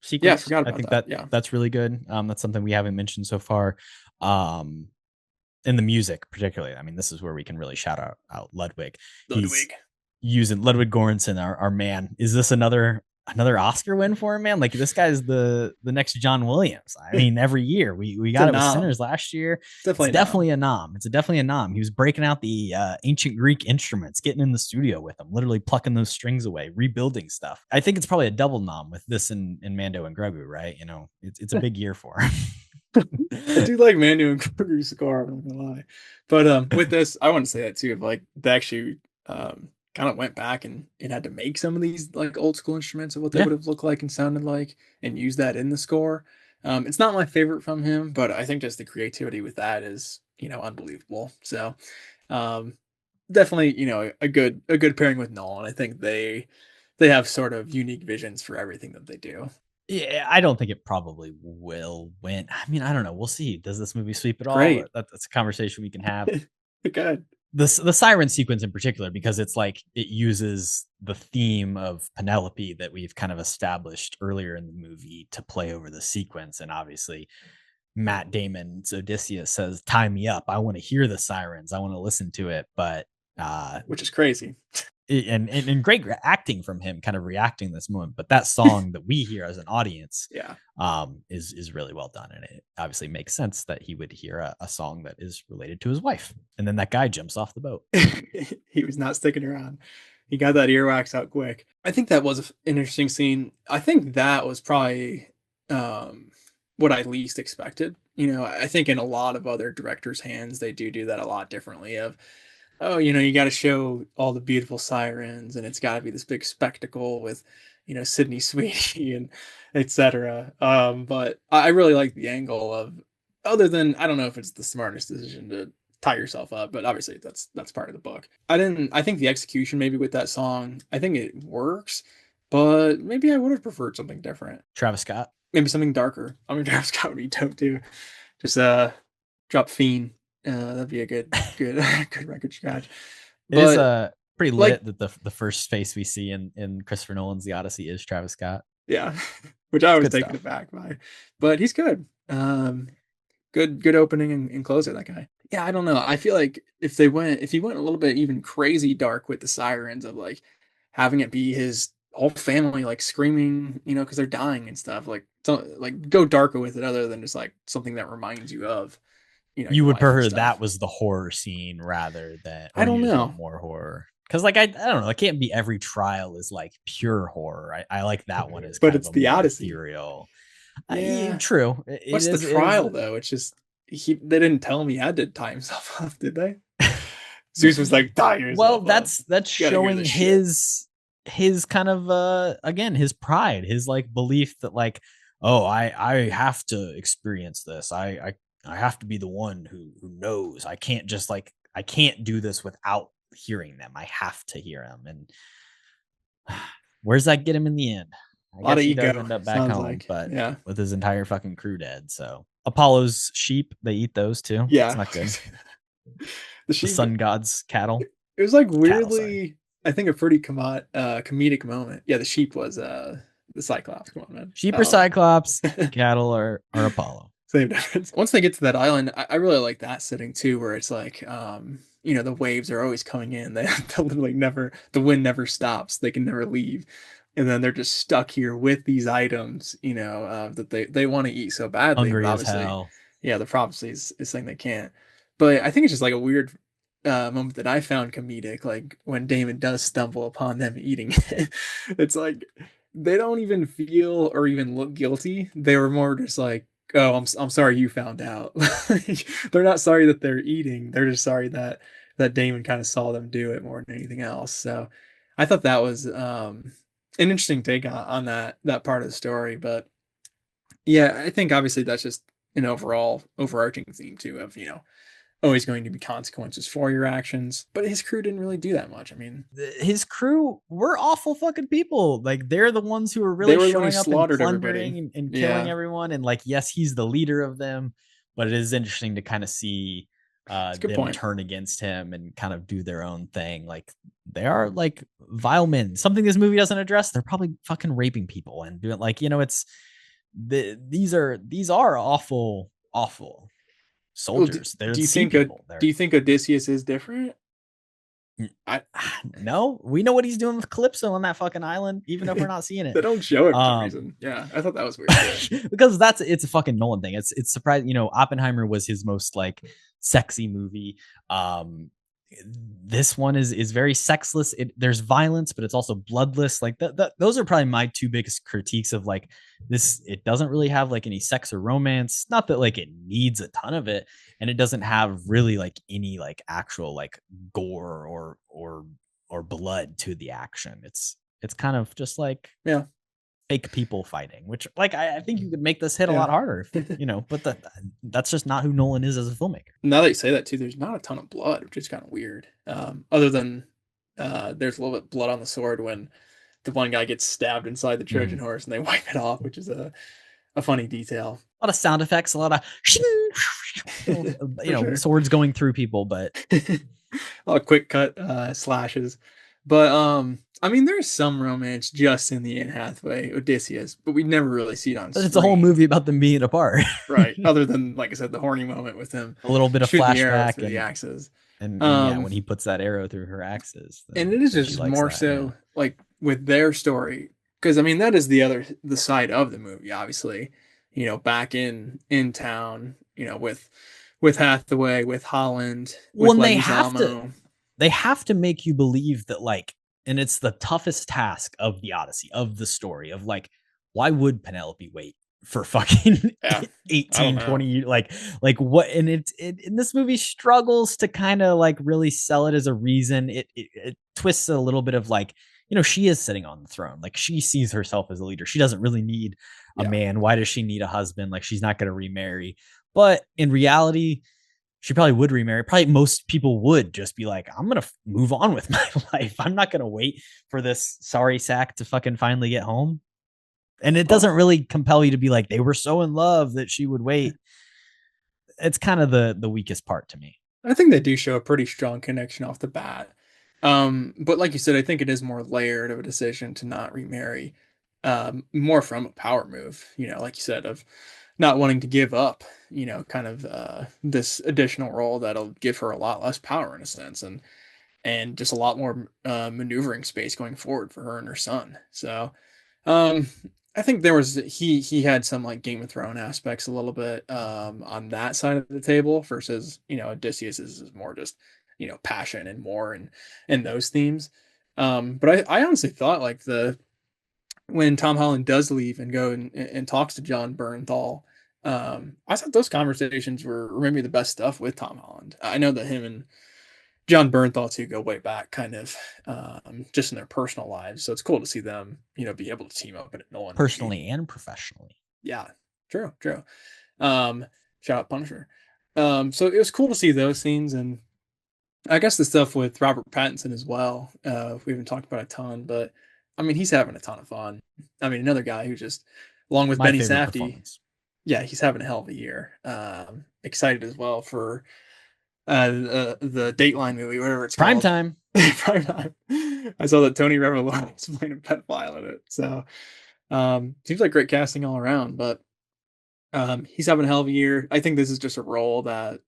sequence. Yeah, I forgot I about think that. Yeah, that's really good. That's something we haven't mentioned so far. In the music, particularly. I mean, this is where we can really shout out Ludwig. He's Ludwig. using Ludwig Göransson, our man. Is this another Oscar win for him, man? Like this guy's the next John Williams. I mean, every year we got it with Sinners last year. It's definitely a nom. It's definitely a nom. He was breaking out the ancient Greek instruments, getting in the studio with them, literally plucking those strings away, rebuilding stuff. I think it's probably a double nom with this and Mando and Grogu, right? It's a big year for him. I do like Manu and Grogu's score, I'm not gonna lie. But with this, I want to say that too. Like they actually kind of went back and had to make some of these like old school instruments of what they would have looked like and sounded like, and use that in the score. It's not my favorite from him, but I think just the creativity with that is unbelievable. So definitely a good pairing with Nolan. I think they have sort of unique visions for everything that they do. Yeah, I don't think it probably will win. I mean, I don't know. We'll see. Does this movie sweep it all? Great. That's a conversation we can have. Good. The siren sequence in particular, because it's like it uses the theme of Penelope that we've kind of established earlier in the movie to play over the sequence. And obviously Matt Damon's Odysseus says, "Tie me up. I want to hear the sirens. I want to listen to it." But which is crazy. And great acting from him, kind of reacting this moment. But that song that we hear as an audience, is really well done, and it obviously makes sense that he would hear a song that is related to his wife. And then that guy jumps off the boat. He was not sticking around. He got that earwax out quick. I think that was an interesting scene. I think that was probably what I least expected. You know, I think in a lot of other directors' hands, they do that a lot differently. Of, oh, you know, you got to show all the beautiful sirens, and it's got to be this big spectacle with, you know, Sydney Sweeney and etc. But I really like the angle of, other than, I don't know if it's the smartest decision to tie yourself up, but obviously that's part of the book. I think the execution maybe with that song, I think it works, but maybe I would have preferred something different. Travis Scott. Maybe something darker. I mean, Travis Scott would be dope too. Just drop Fiend. That'd be a good record scratch. It is pretty lit that the first face we see in Christopher Nolan's The Odyssey is Travis Scott. Yeah, which I was taken aback by, but he's good. Good opening and closer, that guy. Yeah, I don't know. I feel like if he went a little bit even crazy dark with the sirens, of like having it be his whole family like screaming, you know, because they're dying and stuff, like go darker with it, other than just like something that reminds you of, you know, you would prefer that was the horror scene rather than, I don't know, more horror. Because like I don't know, it can't be every trial is like pure horror. I like that one as, but it's the Odyssey. Ethereal. Yeah, true. What's the trial though? It's just they didn't tell him he had to tie himself up, did they? Zeus was like, tie yourself. Well, that's showing his kind of again, his pride, his like belief that like, oh, I have to experience this. I have to be the one who knows. I can't just like, I can't do this without hearing them. I have to hear them. And where's that get him in the end? A lot of ego. He does end up back home, but with his entire fucking crew dead. So Apollo's sheep, they eat those too. Yeah, it's not good. the sun god's cattle. It was like weirdly, I think, a pretty comedic moment. Yeah, the sheep was the Cyclops. Come on, man. Sheep are Cyclops. Cattle are Apollo. Same difference. Once they get to that island, I really like that setting too, where it's like, you know, the waves are always coming in. They literally the wind never stops. They can never leave. And then they're just stuck here with these items, you know, that they want to eat so badly. Hungry as hell. Yeah, the prophecy is saying they can't. But I think it's just like a weird moment that I found comedic, like when Damon does stumble upon them eating it. It's like they don't even feel or even look guilty. They were more just like, oh, I'm sorry you found out. They're not sorry that they're eating. They're just sorry that Damon kind of saw them do it more than anything else. So I thought that was an interesting take on that part of the story. But yeah, I think obviously that's just an overall overarching theme too, of, you know, always going to be consequences for your actions. But his crew didn't really do that much. I mean, his crew were awful fucking people. Like, they're the ones who were really showing up and plundering and killing everyone. And like, yes, he's the leader of them, but it is interesting to kind of see them turn against him and kind of do their own thing. Like, they are like vile men. Something this movie doesn't address. They're probably fucking raping people and doing, like, you know, these are awful soldiers. Well, do you think Odysseus is different? No, we know what he's doing with Calypso on that fucking island, even if we're not seeing it. They don't show it for some reason. Yeah, I thought that was weird. Because it's a fucking Nolan thing. It's surprising. You know, Oppenheimer was his most like sexy movie. This one is very sexless. There's violence, but it's also bloodless. Like those are probably my two biggest critiques of like this. It doesn't really have like any sex or romance. Not that like it needs a ton of it, and it doesn't have really like any like actual like gore or blood to the action. It's kind of just like fake people fighting, which like I think you could make this hit a lot harder, you know, but that's just not who Nolan is as a filmmaker. Now that you say that too, there's not a ton of blood, which is kind of weird. Other than there's a little bit of blood on the sword when the one guy gets stabbed inside the Trojan horse and they wipe it off, which is a funny detail. A lot of sound effects, a lot of you know, swords going through people, but a quick cut slashes. But I mean, there's some romance just in the Anne Hathaway Odysseus, but we never really see it on but screen. it's a whole movie about them being apart. Right. Other than, like I said, the horny moment with him A little bit of shooting the arrow flashback through the axes. and yeah, when he puts that arrow through her axes. And it is she just likes more that, so yeah. like with their story, because I mean that is the side of the movie, obviously. You know, back in town, you know, with Hathaway, with Holland, with When Leguizamo. they have to make you believe that, like, and it's the toughest task of the Odyssey, of the story, of like, why would Penelope wait for fucking Yeah, 18, 20 years? Like what? And and this movie struggles to kind of like really sell it as a reason. It twists a little bit of like, you know, she is sitting on the throne. Like she sees herself as a leader. She doesn't really need a Yeah. man. Why does she need a husband? Like she's not going to remarry. But in reality, she probably would remarry. Probably most people would just be like, I'm going to move on with my life. I'm not going to wait for this sorry sack to fucking finally get home. And it doesn't really compel you to be like, they were so in love that she would wait. It's kind of the weakest part to me. I think they do show a pretty strong connection off the bat. But like you said, I think it is more layered of a decision to not remarry, more from a power move, you know, like you said, of not wanting to give up, you know, kind of this additional role that'll give her a lot less power in a sense, and just a lot more maneuvering space going forward for her and her son. So um, I think there was he had some like Game of Thrones aspects a little bit on that side of the table versus, you know, Odysseus is more just, you know, passion and more and those themes. But I honestly thought like the when Tom Holland does leave and go and talks to John Bernthal, I thought those conversations were maybe the best stuff with Tom Holland. I know that him and John Bernthal too go way back, kind of just in their personal lives. So it's cool to see them, you know, be able to team up in a Nolan movie. Personally and professionally. Yeah, true. Shout out Punisher. So it was cool to see those scenes, and I guess the stuff with Robert Pattinson as well. We haven't talked about a ton, but I mean he's having a ton of fun. I mean another guy who just, along with My Benny favorite Safdie, performance. yeah, he's having a hell of a year. Excited as well for the Dateline movie, whatever it's Prime called. time. Prime time. I saw that Tony Revolori is playing a pedophile in it. So seems like great casting all around, but he's having a hell of a year. I think this is just a role that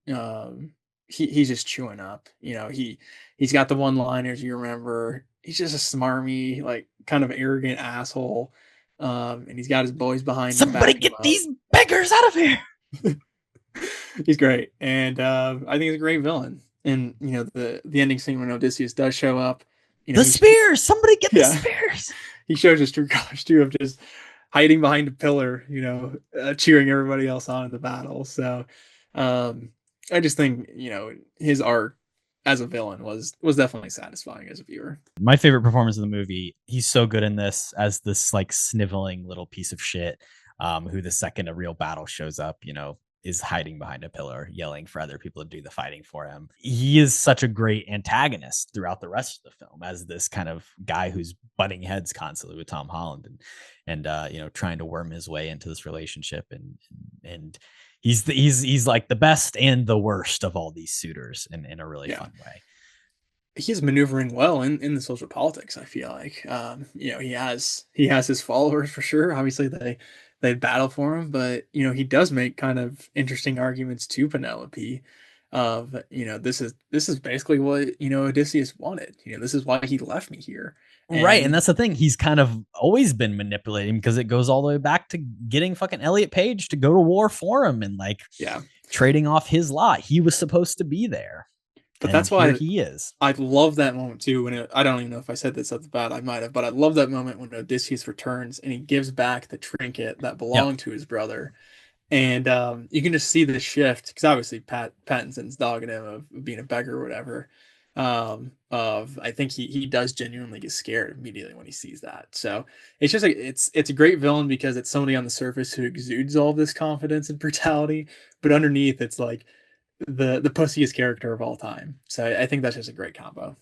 he's just chewing up. You know, he's got the one-liners you remember. He's just a smarmy, like kind of arrogant asshole. And he's got his boys behind him. Somebody backing him get up. these beggars out of here. He's great, and I think he's a great villain. And you know the ending scene when Odysseus does show up, you know, The spears. Somebody get the Yeah. spears. he shows his true colors too, of just hiding behind a pillar, you know, cheering everybody else on in the battle. So I just think, you know, his arc as a villain was definitely satisfying as a viewer. My favorite performance of the movie. He's so good in this as this like sniveling little piece of shit, who the second a real battle shows up, you know, is hiding behind a pillar, yelling for other people to do the fighting for him. He is such a great antagonist throughout the rest of the film as this kind of guy who's butting heads constantly with Tom Holland and you know, trying to worm his way into this relationship, and he's like the best and the worst of all these suitors in a really fun way. He's maneuvering well in the social politics. I feel like, you know, he has his followers for sure. Obviously, they battle for him, but you know, he does make kind of interesting arguments to Penelope. Of, you know, this is basically what, you know, Odysseus wanted. You know, this is why he left me here. Right, and that's the thing. He's kind of always been manipulating because it goes all the way back to getting fucking Elliot Page to go to war for him and like trading off his lot. He was supposed to be there. But that's why he is. I love that moment too. When I don't even know if I said this at the bat, I might have, but I love that moment when Odysseus returns and he gives back the trinket that belonged to his brother. And you can just see the shift because obviously Pattinson's dogging him of being a beggar or whatever. I think he does genuinely get scared immediately when he sees that. So it's just like it's a great villain because it's somebody on the surface who exudes all this confidence and brutality, but underneath it's like the pussiest character of all time. So I think that's just a great combo.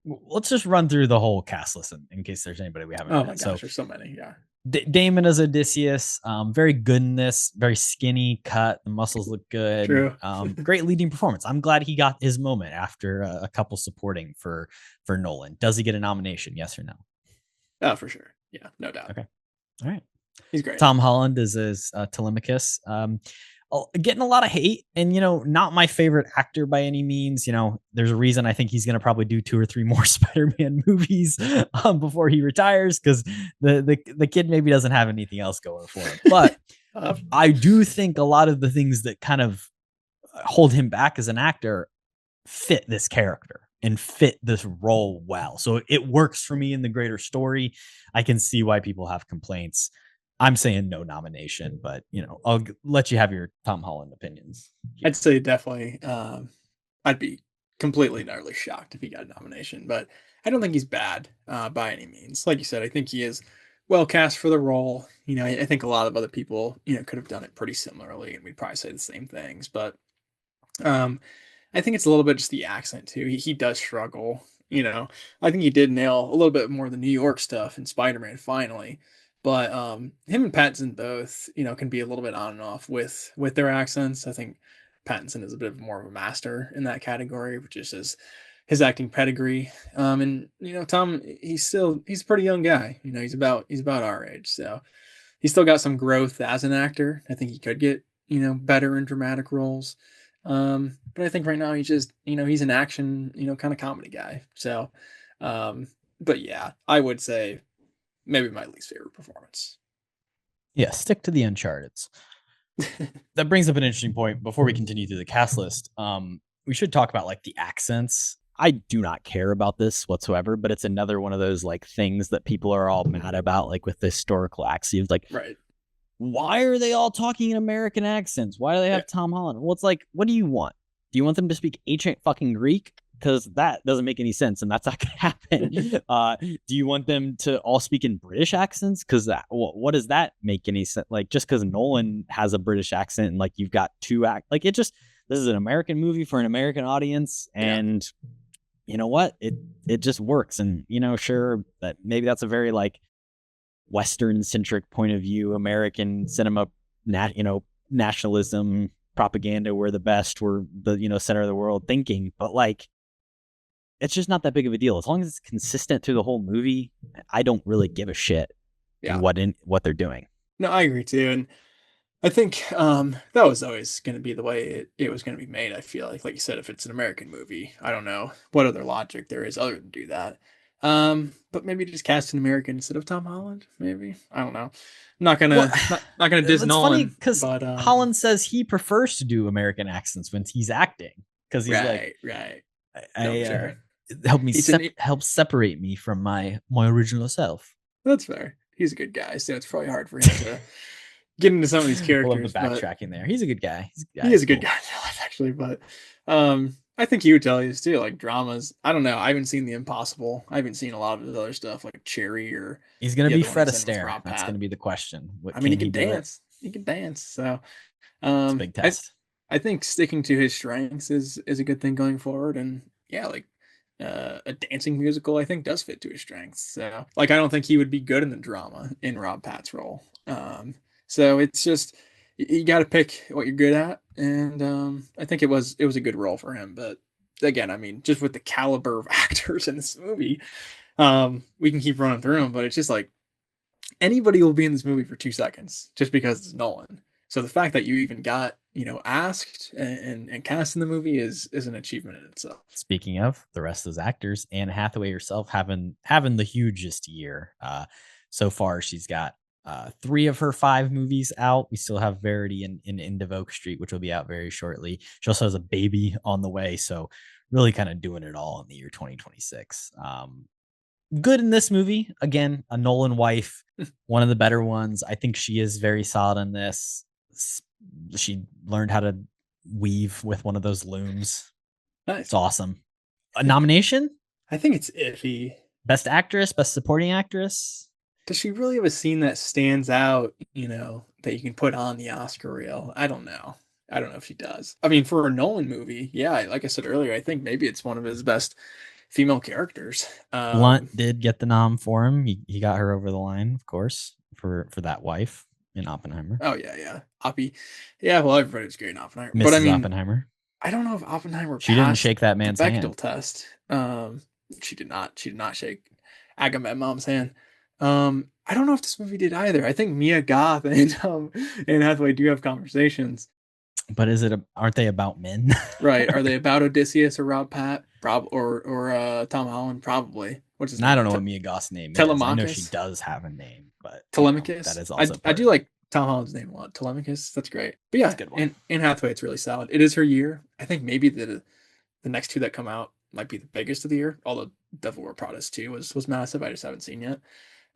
Let's just run through the whole cast list in case there's anybody we haven't. Oh my gosh, there's so many. Yeah. Damon as Odysseus, very good in this, very skinny cut. The muscles look good. True. Great leading performance. I'm glad he got his moment after a couple supporting for Nolan. Does he get a nomination? Yes or no? Oh, for sure. Yeah, no doubt. Okay. All right. He's great. Tom Holland is Telemachus. Getting a lot of hate, and not my favorite actor by any means. There's a reason I think he's going to probably do 2 or 3 more Spider-Man movies before he retires, because the kid maybe doesn't have anything else going for him. But I do think a lot of the things that kind of hold him back as an actor fit this character and fit this role well. So it works for me in the greater story. I can see why people have complaints. I'm saying no nomination, but I'll let you have your Tom Holland opinions. I'd say definitely. I'd be completely and utterly shocked if he got a nomination, but I don't think he's bad by any means. Like you said, I think he is well cast for the role. I think a lot of other people, could have done it pretty similarly, and we'd probably say the same things. But I think it's a little bit just the accent too. He does struggle. I think he did nail a little bit more of the New York stuff in Spider-Man finally. But him and Pattinson both, can be a little bit on and off with their accents. I think Pattinson is a bit more of a master in that category, which is his acting pedigree. And Tom, he's a pretty young guy. He's about our age, so he's still got some growth as an actor. I think he could get better in dramatic roles. But I think right now he's just he's an action kind of comedy guy. So, but yeah, I would say maybe my least favorite performance. Yeah, stick to the Uncharted's. That brings up an interesting point. Before we continue through the cast list, we should talk about like the accents. I do not care about this whatsoever, but it's another one of those like things that people are all mad about, like with the historical accents. Like, right? Why are they all talking in American accents? Why do they have Tom Holland? Well, it's like, what do you want? Do you want them to speak ancient fucking Greek? Because that doesn't make any sense, and that's not going to happen. Do you want them to all speak in British accents? Because what does that make any sense? Like, just because Nolan has a British accent, and like you've got this is an American movie for an American audience, and you know what? It just works, and sure that maybe that's a very like Western centric point of view, American cinema, nationalism, propaganda. We're the best. We're the center of the world thinking, but like. It's just not that big of a deal. As long as it's consistent through the whole movie, I don't really give a shit what they're doing. No, I agree too. And I think that was always going to be the way it was going to be made. I feel like you said, if it's an American movie, I don't know what other logic there is other than do that. But maybe just cast an American instead of Tom Holland. Maybe, I don't know. I'm not gonna diss Nolan because Holland says he prefers to do American accents when he's acting because he's right. Sure. Help separate me from my original self. That's fair. He's a good guy, so it's probably hard for him to get into some of these characters. The backtracking there. He's a good guy. He is a good guy actually, but I think he would tell you too, like dramas. I don't know. I haven't seen The Impossible. I haven't seen a lot of his other stuff like Cherry or. He's gonna be Fred Astaire. That's gonna be the question. He can dance. He can dance. So it's a big test. I think sticking to his strengths is a good thing going forward, and a dancing musical I think does fit to his strengths. So I don't think he would be good in the drama in Rob Pat's role. So it's just you got to pick what you're good at, and I think it was a good role for him. But again, just with the caliber of actors in this movie, we can keep running through them, but it's just like anybody will be in this movie for 2 seconds just because it's Nolan. So the fact that you even got, asked and cast in the movie is an achievement in itself. Speaking of the rest of those actors, Anne Hathaway herself having the hugest year. So far, she's got 3 of her 5 movies out. We still have Verity in Zvokel Street, which will be out very shortly. She also has a baby on the way. So really kind of doing it all in the year 2026. Good in this movie. Again, a Nolan wife, one of the better ones. I think she is very solid in this. She learned how to weave with one of those looms. Nice. It's awesome. A nomination? I think it's iffy. Best actress, best supporting actress. Does she really have a scene that stands out, that you can put on the Oscar reel? I don't know. I don't know if she does. For a Nolan movie, yeah, like I said earlier, I think maybe it's one of his best female characters. Blunt did get the nom for him. He got her over the line, of course. for that wife in Oppenheimer. Oh yeah. Oppie. Yeah, well, everybody's great in Oppenheimer. Mrs. But I mean, Oppenheimer. I don't know if Oppenheimer She didn't passed shake that the man's Bechdel hand. test. She did not. She did not shake Agamemnon's hand. I don't know if this movie did either. I think Mia Goth and Hathaway do have conversations. But aren't they about men? Right. Are they about Odysseus or Rob Pat? Or Tom Holland? Probably. What's his And name? I don't know what Mia Goth's name is. I know she Telemachus? does have a name, but Telemachus? that is also I do like Tom Holland's name a lot. Telemachus. That's great. But yeah, That's a good one. and Hathaway, it's really solid. It is her year. I think maybe the next two that come out might be the biggest of the year. Although Devil Wear Prada's 2 was massive. I just haven't seen yet.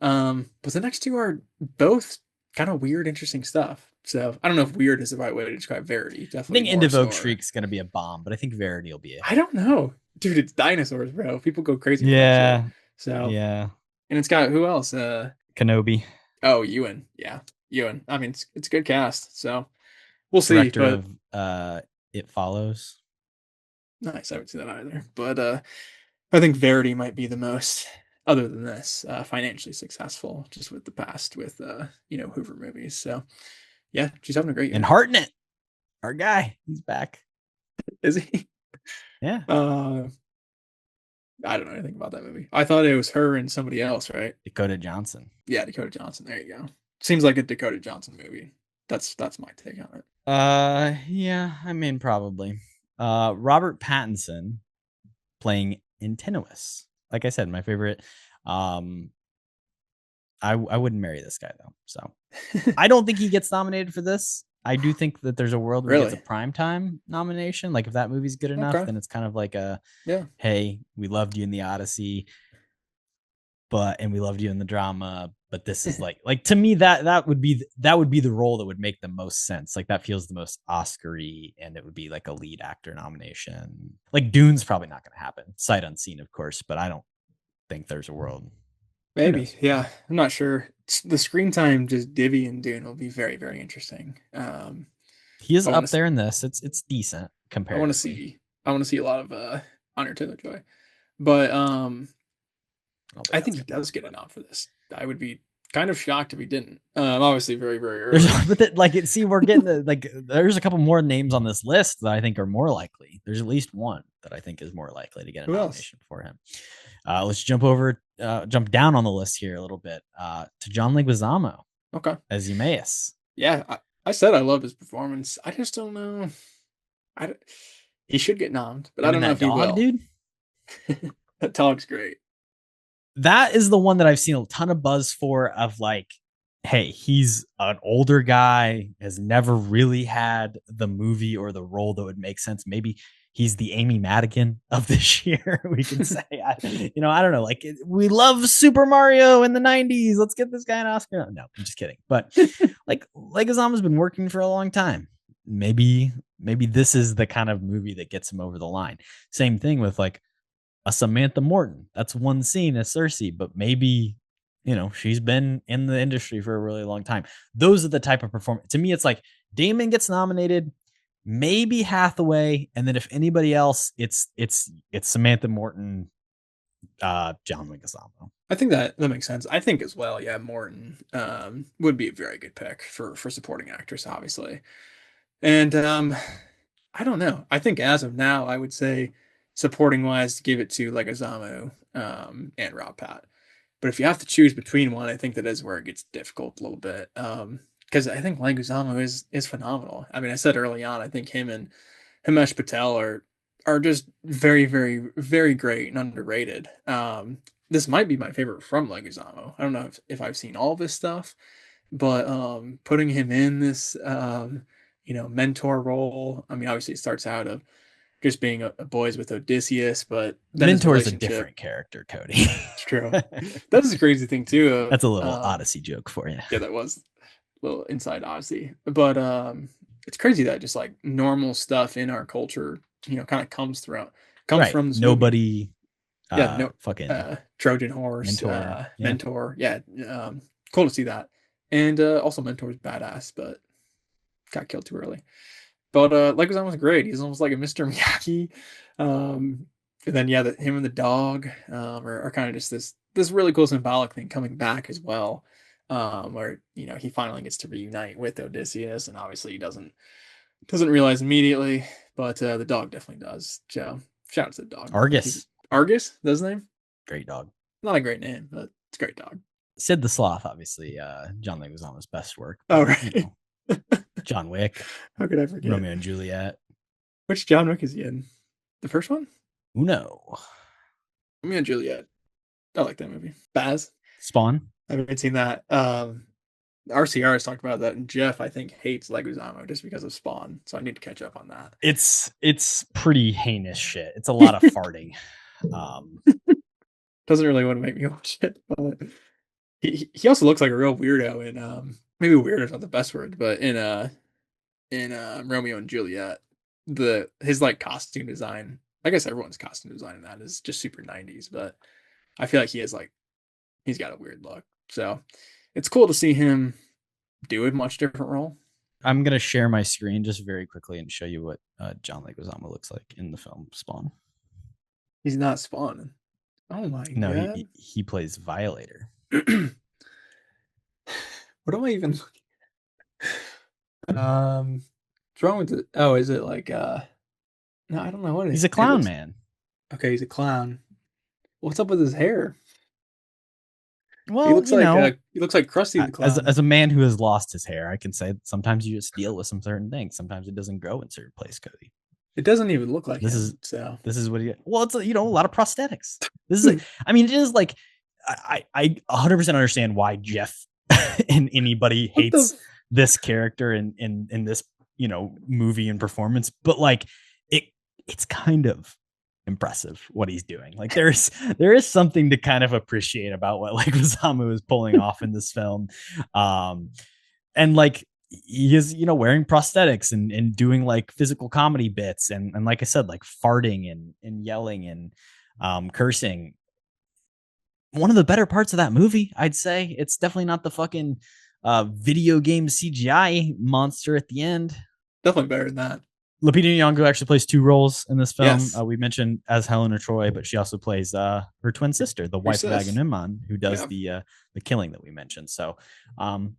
But the next two are both kind of weird, interesting stuff. So I don't know if weird is the right way to describe Verity. I Definitely. think Into Vogue Shriek's going to be a bomb, but I think Verity will be a hit. I don't know, dude. It's dinosaurs, bro. People go crazy. Yeah. For that shit. So yeah. And it's got who else? Kenobi. Oh, Ewan. Yeah, Ewan. I mean, it's a good cast. So we'll see. Director But of It Follows. nice. I haven't seen that either. But I think Verity might be the most, other than this, financially successful, just with the past with Hoover movies. So yeah, she's having a great year. And Hartnett, our guy, he's back. Is he? Yeah. I don't know anything about that movie. I thought it was her and somebody else, right? Dakota Johnson. Yeah, Dakota Johnson. There you go. Seems like a Dakota Johnson movie. That's my take on it. Yeah, I mean probably. Robert Pattinson playing Antinous. Like I said, my favorite. I wouldn't marry this guy though. So I don't think he gets nominated for this. I do think that there's a world where he gets a primetime nomination. Like if that movie's good enough, then it's kind of like hey, we loved you in the Odyssey, and we loved you in the drama. But this is like to me that would be the role that would make the most sense. Like that feels the most Oscar-y, and it would be like a lead actor nomination. Like Dune's probably not going to happen, sight unseen, of course. But I don't think there's a world. Maybe, yeah. I'm not sure. The screen time, just Divvy and Dune will be very, very interesting. He is up there in this. It's decent compared. I want to see a lot of Anya Taylor-Joy, but I think he does get a nod for this. I would be kind of shocked if he didn't. Obviously, very, very early. We're getting there's a couple more names on this list that I think are more likely. There's at least one that I think is more likely to get a nomination for him. Let's jump down on the list here a little bit to John Leguizamo. Okay. As Eumaeus. Yeah, I said I love his performance. I just don't know. He should get nommed, but I don't know if he will. Dude. That dog's great. That is the one that I've seen a ton of buzz for, of like, hey, he's an older guy, has never really had the movie or the role that would make sense. Maybe he's the Amy Madigan of this year, we can say. I don't know. Like, we love Super Mario in the 90s. Let's get this guy an Oscar. No, I'm just kidding. But like Leguizamo's been working for a long time. Maybe this is the kind of movie that gets him over the line. Same thing with like a Samantha Morton. That's one scene as Cersei, but maybe, she's been in the industry for a really long time. Those are the type of performance. To me, it's like Damon gets nominated, maybe Hathaway, and then if anybody else, it's Samantha Morton, John Leguizamo. I think that makes sense. I think as well, yeah, Morton would be a very good pick for supporting actress, obviously. And I don't know. I think as of now, I would say supporting wise to give it to Leguizamo and Rob Pat. But if you have to choose between one, I think that is where it gets difficult a little bit. Because I think Leguizamo is phenomenal. I mean, I said early on, I think him and Himesh Patel are just very, very, very great and underrated. This might be my favorite from Leguizamo. I don't know if I've seen all of his stuff, but putting him in this mentor role. I mean, obviously it starts out of just being a boys with Odysseus, but then Mentor is a different character, Kody. It's true. That's a crazy thing too. That's a little Odyssey joke for you. Yeah, that was a little inside Odyssey. But it's crazy that just like normal stuff in our culture, kind of comes from this nobody. Fucking Trojan horse, mentor. Yeah, cool to see that. And also Mentor's badass, but got killed too early. But Leguizamo was great. He's almost like a Mr. Miyagi. And then him and the dog are kind of just this really cool symbolic thing coming back as well. where he finally gets to reunite with Odysseus, and obviously he doesn't realize immediately, but the dog definitely does. So shout out to the dog. Argus. Argus, that's his name. Great dog. Not a great name, but it's a great dog. Sid the Sloth, obviously, John Leguizamo's best work. Oh, right. John Wick. How could I forget? Romeo and Juliet. Which John Wick is he in? The first one? Uno. Romeo and Juliet. I like that movie. Baz. Spawn. I haven't seen that. RCR has talked about that, and Jeff, I think, hates Leguizamo just because of Spawn. So I need to catch up on that. It's pretty heinous shit. It's a lot of farting. Doesn't really want to make me watch it, but he also looks like a real weirdo in maybe weirdo is not the best word, but in Romeo and Juliet, his like costume design. I guess everyone's costume design in that is just super 90s, but I feel like he's got a weird look. So it's cool to see him do a much different role. I'm gonna share my screen just very quickly and show you what John Leguizamo looks like in the film Spawn. He's not Spawn. Oh my god! No, he plays Violator. What am I even looking at? What's wrong with it? Oh, is it like no, I don't know what it is. He's a clown man. Okay, he's a clown. What's up with his hair? Well, he looks like Krusty the Clown. As a man who has lost his hair, I can say sometimes you just deal with some certain things. Sometimes it doesn't grow in certain places, Cody. It doesn't even look like this him, this is what he. Well, it's a lot of prosthetics. This is I mean, it is like I 100% understand why Jeff and anybody hates this character in this movie and performance, but like it's kind of impressive what he's doing. Like there is something to kind of appreciate about what like Leguizamo is pulling off in this film, and like he is wearing prosthetics and doing like physical comedy bits and like I said, like farting and yelling and cursing. One of the better parts of that movie, I'd say. It's definitely not the fucking video game CGI monster at the end. Definitely better than that. Lupita Nyong'o actually plays 2 roles in this film. Yes. We mentioned as Helena Troy, but she also plays her twin sister, the wife of Agamemnon, who does the killing that we mentioned. So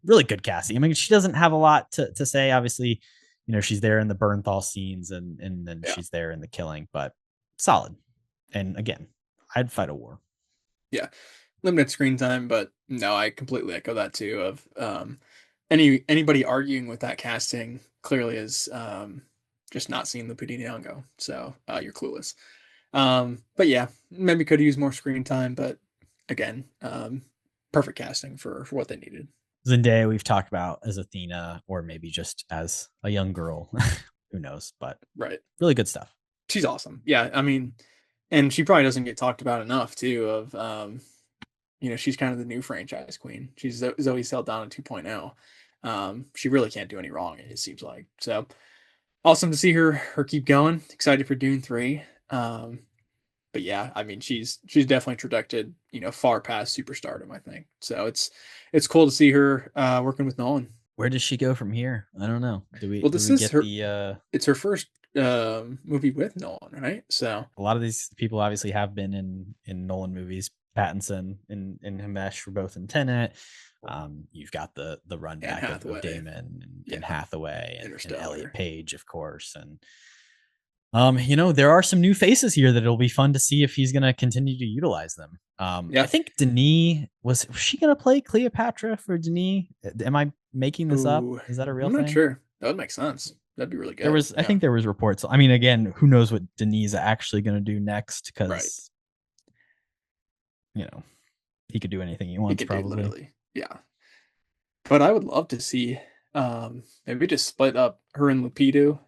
really good casting. I mean, she doesn't have a lot to say. Obviously, she's there in the Bernthal scenes and then she's there in the killing, but solid. And again, I'd fight a war. Yeah. Limited screen time, but no, I completely echo that too. Of anybody arguing with that casting clearly is just not seen Lupita Nyong'o, so you're clueless. But yeah, maybe could use more screen time, but again, perfect casting for what they needed. Zendaya, we've talked about as Athena, or maybe just as a young girl. Who knows? But right, really good stuff. She's awesome. Yeah, I mean, and she probably doesn't get talked about enough too. Of she's kind of the new franchise queen. She's Zoe Saldana 2.0. She really can't do any wrong. It seems like so. Awesome to see her keep going. Excited for Dune 3. But yeah, I mean, she's definitely trajected, far past superstardom, I think. So it's cool to see her working with Nolan. Where does she go from here? I don't know. It's her first movie with Nolan, right? So a lot of these people obviously have been in Nolan movies. Pattinson and Himesh were both in Tenet. You've got the run back of Damon and Hathaway and Elliot Page, of course. And there are some new faces here that it'll be fun to see if he's going to continue to utilize them. I think Denis was she going to play Cleopatra for Denis? Am I making this up? Is that a real thing? I'm not sure. That would make sense. That'd be really good. I think there was reports. I mean, again, who knows what Denis is actually going to do next? Because he could do anything he wants. Probably. Literally. Yeah. But I would love to see maybe just split up her and Lupito,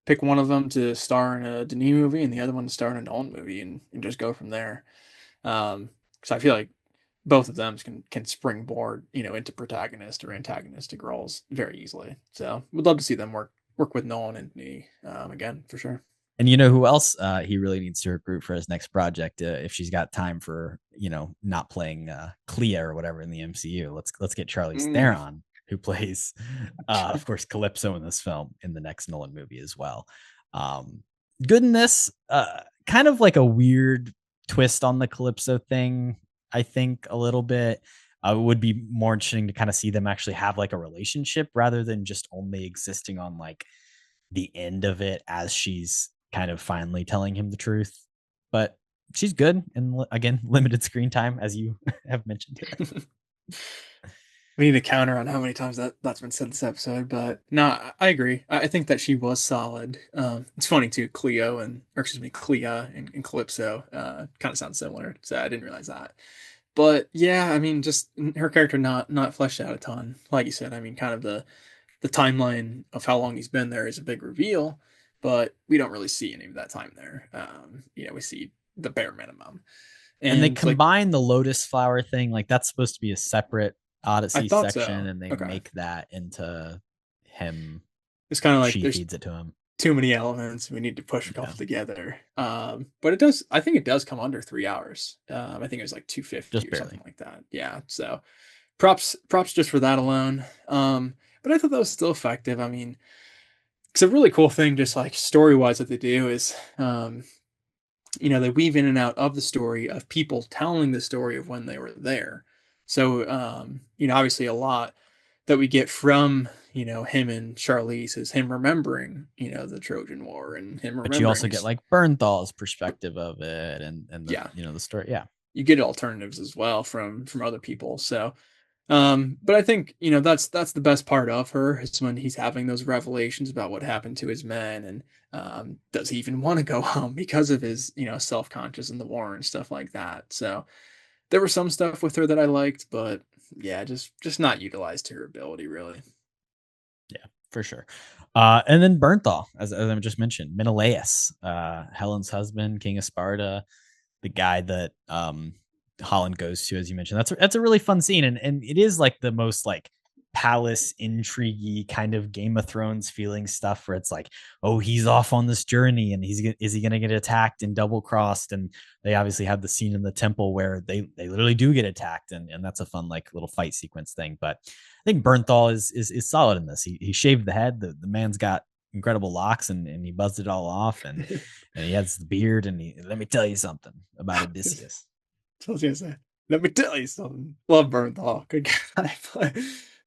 pick one of them to star in a Denis movie and the other one to star in a Nolan movie and just go from there. Because I feel like both of them can springboard, into protagonist or antagonistic roles very easily. So would love to see them work with Nolan and Denis again for sure. And who else he really needs to recruit for his next project if she's got time for not playing Clea or whatever in the MCU. Let's get Charlize Theron, who plays of course Calypso in this film, in the next Nolan movie as well. Good in this, kind of like a weird twist on the Calypso thing, I think, a little bit. It would be more interesting to kind of see them actually have like a relationship rather than just only existing on like the end of it as she's kind of finally telling him the truth. But she's good, and again, limited screen time as you have mentioned. We need to counter on how many times that's been said this episode, but no, I agree. I think that she was solid. It's funny too, Clea and Calypso kind of sound similar, so I didn't realize that. But yeah, I mean, just her character not fleshed out a ton. Like you said, I mean, kind of the timeline of how long he's been there is a big reveal, but we don't really see any of that time there. We see the bare minimum. And they Like, combine the lotus flower thing, like that's supposed to be a separate Odyssey thought section, so. and they Okay. make that into him. It's kind of like She there's feeds it to him. too many elements. We need to push a couple Yeah. together. But it does. I think it does come under 3 hours. I think it was like 250 Just or barely. something like that. Yeah. So props just for that alone. But I thought that was still effective. I mean, it's a really cool thing, just like story wise, that they do is, they weave in and out of the story of people telling the story of when they were there. So, obviously a lot that we get from, him and Charlize is him remembering, the Trojan War and him remembering. But you also get like Bernthal's perspective of it, and the Yeah. the story. Yeah, you get alternatives as well from other people. So, but I think that's the best part of her is when he's having those revelations about what happened to his men, and does he even want to go home because of his self-conscious in the war and stuff like that. So there was some stuff with her that I liked, but yeah, just not utilized to her ability really. yeah, for sure. And then Bernthal, as I just mentioned, Menelaus, Helen's husband, King of Sparta, the guy that Holland goes to, as you mentioned. That's a really fun scene, and it is like the most like palace intrigue kind of Game of Thrones feeling stuff, where it's like, oh, he's off on this journey, and is he going to get attacked and double crossed? And they obviously have the scene in the temple where they literally do get attacked, and that's a fun like little fight sequence thing. But I think Bernthal is solid in this. He shaved the head. The man's got incredible locks, and he buzzed it all off, and he has the beard, and let me tell you something about Odysseus. So I was gonna say, let me tell you something. Love Bernthal, good guy.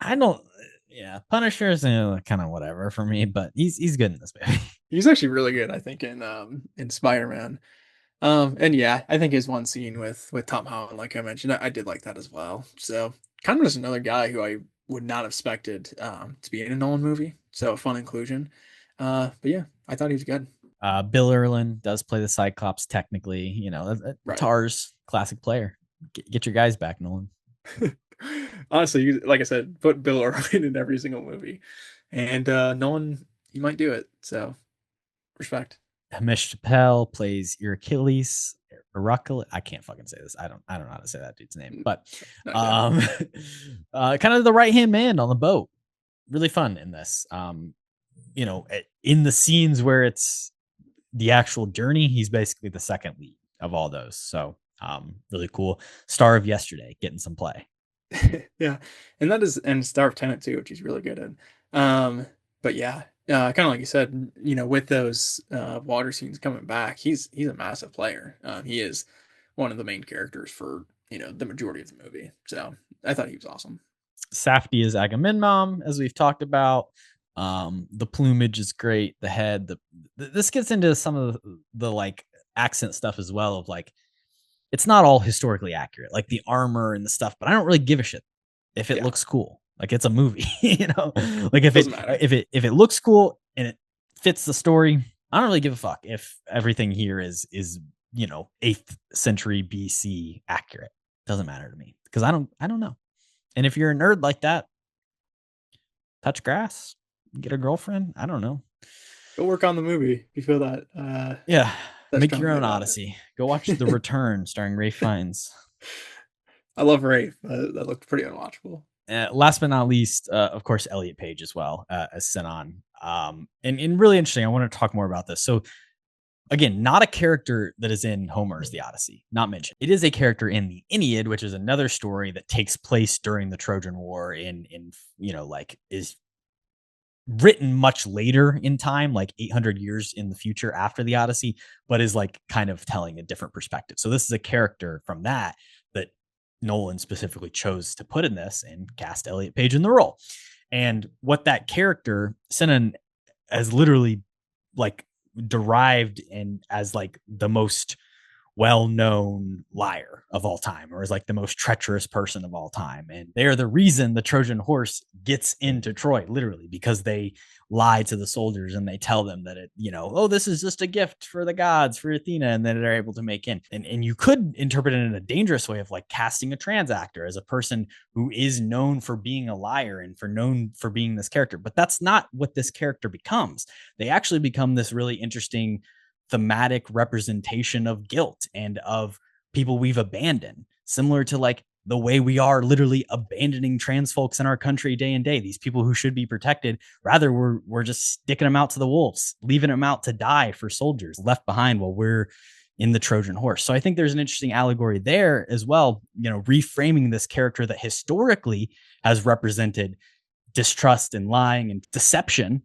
I don't. Yeah, Punisher's kind of whatever for me, but he's good in this movie. He's actually really good, I think, in Spider-Man. And yeah, I think his one scene with Tom Holland, like I mentioned, I did like that as well. So kind of just another guy who I would not have expected to be in a Nolan movie. So a fun inclusion. But yeah, I thought he was good. Bill Earlin does play the Cyclops technically. Right. Tars, classic player. Get your guys back, Nolan. Honestly, like I said, put Bill Earlin in every single movie, and Nolan, he might do it. So respect. Hamish Chappelle plays Hercules. I can't fucking say this. I don't know how to say that dude's name, but kind of the right hand man on the boat. Really fun in this. In the scenes where it's the actual journey, he's basically the second lead of all those. So really cool. Star of Yesterday getting some play. Yeah, and Star of Tenet too, which he's really good at. But yeah, kind of like you said, with those water scenes coming back, he's a massive player. He is one of the main characters for the majority of the movie. So I thought he was awesome. Safdie is Agamemnon, as we've talked about. The plumage is great. The head. This gets into some of the like accent stuff as well. Of like, it's not all historically accurate, like the armor and the stuff. But I don't really give a shit if it looks cool. Like it's a movie, Like if it looks cool and it fits the story, I don't really give a fuck if everything here is 8th century BC accurate. Doesn't matter to me because I don't know. And if you're a nerd like that, touch grass, get a girlfriend. I don't know. Go work on the movie. You feel that? Yeah. Make your own Odyssey. Go watch The Return starring Ralph Fiennes. I love Rafe. That looked pretty unwatchable. Last but not least, of course, Elliot Page as well as Sinon. And really interesting. I want to talk more about this. So again, not a character that is in Homer's The Odyssey, not mentioned. It is a character in the Aeneid, which is another story that takes place during the Trojan War is written much later in time, like 800 years in the future after the Odyssey, but is like kind of telling a different perspective. So this is a character from that Nolan specifically chose to put in this and cast Elliot Page in the role. And what that character, Sinan, has literally like derived and as like the most well-known liar of all time, or is like the most treacherous person of all time. And they're the reason the Trojan horse gets into Troy, literally, because they lie to the soldiers and they tell them that it, oh, this is just a gift for the gods, for Athena, and then they're able to make in. And you could interpret it in a dangerous way of like casting a trans actor as a person who is known for being a liar and known for being this character. But that's not what this character becomes. They actually become this really interesting thematic representation of guilt and of people we've abandoned, similar to like the way we are literally abandoning trans folks in our country day and day. These people who should be protected, rather we're just sticking them out to the wolves, leaving them out to die for soldiers left behind while we're in the Trojan horse. So I think there's an interesting allegory there as well, reframing this character that historically has represented distrust and lying and deception,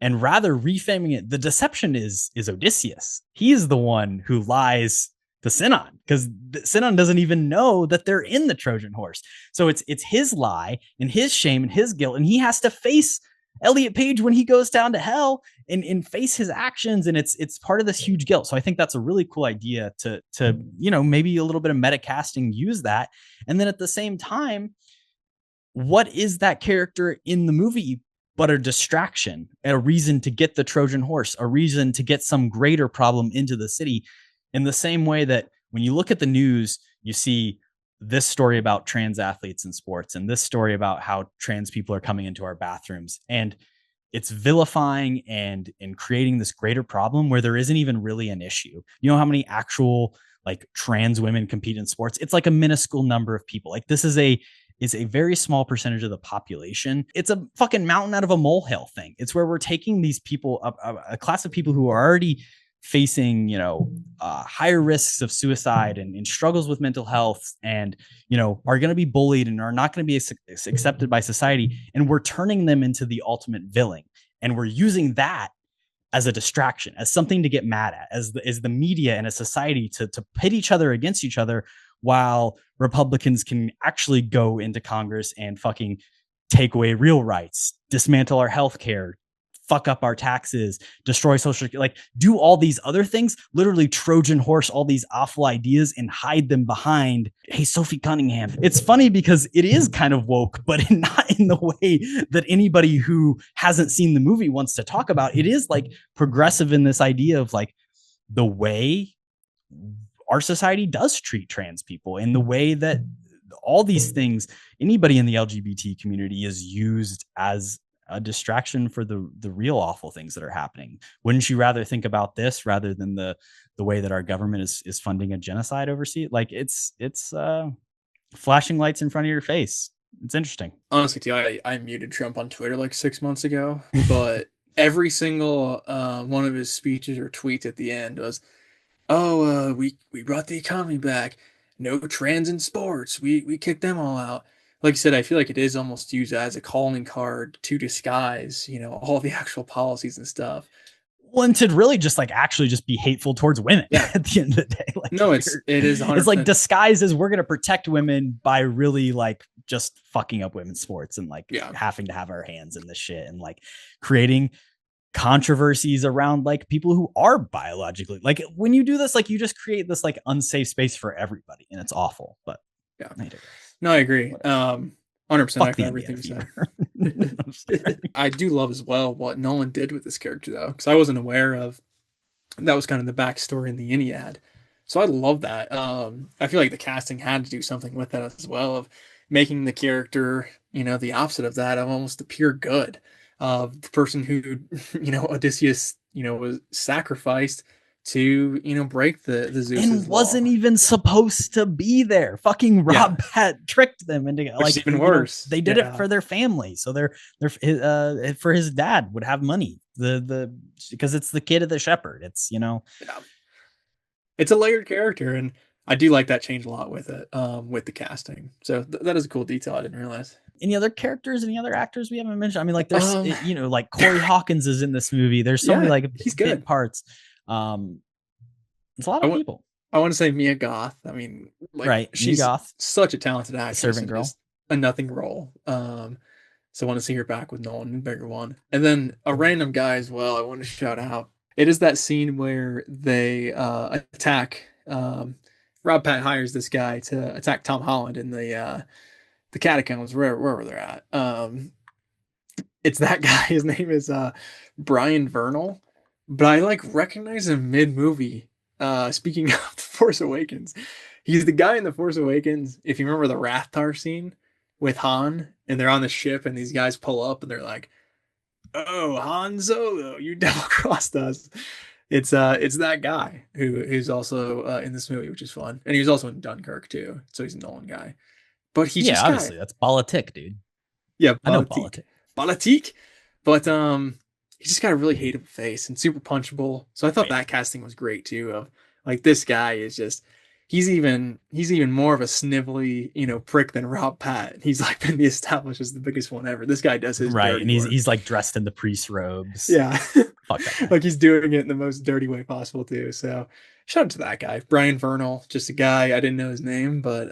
and rather reframing it. The deception is Odysseus. He is the one who lies to Sinan, because Sinan doesn't even know that they're in the Trojan horse. So it's his lie and his shame and his guilt, and he has to face Elliot Page when he goes down to hell and face his actions, and it's part of this huge guilt. So I think that's a really cool idea to maybe a little bit of meta casting, use that, and then at the same time, what is that character in the movie but a distraction, a reason to get the Trojan horse, a reason to get some greater problem into the city? In the same way that when you look at the news, you see this story about trans athletes in sports and this story about how trans people are coming into our bathrooms, and it's vilifying and creating this greater problem where there isn't even really an issue. You know how many actual like trans women compete in sports? It's like a minuscule number of people. Like this is a very small percentage of the population. It's a fucking mountain out of a molehill thing. It's where we're taking these people, a class of people who are already facing, higher risks of suicide and struggles with mental health, and, are going to be bullied and are not going to be accepted by society. And we're turning them into the ultimate villain. And we're using that as a distraction, as something to get mad at, as the media and a society to pit each other against each other, while Republicans can actually go into Congress and fucking take away real rights, dismantle our healthcare, fuck up our taxes, destroy social, like do all these other things, literally Trojan horse all these awful ideas and hide them behind, hey, Sophie Cunningham. It's funny because it is kind of woke, but not in the way that anybody who hasn't seen the movie wants to talk about. It is like progressive in this idea of like the way our society does treat trans people, in the way that all these things, anybody in the LGBT community is used as a distraction for the real awful things that are happening. Wouldn't you rather think about this rather than the way that our government is funding a genocide overseas? Like it's flashing lights in front of your face. It's interesting. Honestly, too, I muted Trump on Twitter like 6 months ago, but every single one of his speeches or tweets at the end was, we brought the economy back. No trans in sports. We kicked them all out. Like I said, I feel like it is almost used as a calling card to disguise, all the actual policies and stuff. Well, and to really just like actually just be hateful towards women at the end of the day. Like, no, it is 100%. It's like disguised as we're going to protect women by really like just fucking up women's sports and like having to have our hands in this shit and like creating controversies around like people who are biologically, like when you do this, like you just create this like unsafe space for everybody, and it's awful. But yeah, no, I agree. 100% Fuck everything you said. I do love as well what Nolan did with this character though, because I wasn't aware of that. Was kind of the backstory in the Iliad, so I love that. I feel like the casting had to do something with that as well, of making the character, the opposite of that, of almost the pure good. Of the person who, Odysseus, was sacrificed to, break the Zeus's and wasn't even supposed to be there. Fucking Rob Pat tricked them into like even worse. They did it for their family, so they're for his dad would have money. Because it's the kid of the shepherd. It's it's a layered character, and I do like that change a lot with it, with the casting. So that is a cool detail I didn't realize. Any other characters, any other actors we haven't mentioned? I mean, like there's, like Corey Hawkins is in this movie. There's so many like he's big good parts. It's a lot of people. I want to say Mia Goth. I mean, like Right, Mia she's Goth, such a talented actress servant in girl. just a nothing role. So I want to see her back with Nolan in a bigger one. And then a random guy as well. I want to shout out. It is that scene where they attack. Rob Pat hires this guy to attack Tom Holland in the catacombs wherever they're at. It's that guy. His name is Brian Vernal, but I like recognize him mid movie. Speaking of The Force Awakens, he's the guy in The Force Awakens. If you remember the Rathtar scene with Han, and they're on the ship, and these guys pull up, and they're like, "Oh, Han Solo, you double crossed us." It's that guy who's also in this movie, which is fun, and he was also in Dunkirk too, so he's a Nolan guy. But he just Obviously that's politic, dude. yeah, I know politique, politic. but he just got a really hateable face and super punchable. So I thought that casting was great too. Of like this guy is just he's even more of a snivelly prick than Rob Pat. He's like been the established as the biggest one ever. This guy does his Right, dirty and work. he's like dressed in the priest robes. Yeah, Fuck that guy. like he's doing it in the most dirty way possible too. So shout out to that guy, Brian Vernal. Just a guy I didn't know his name, but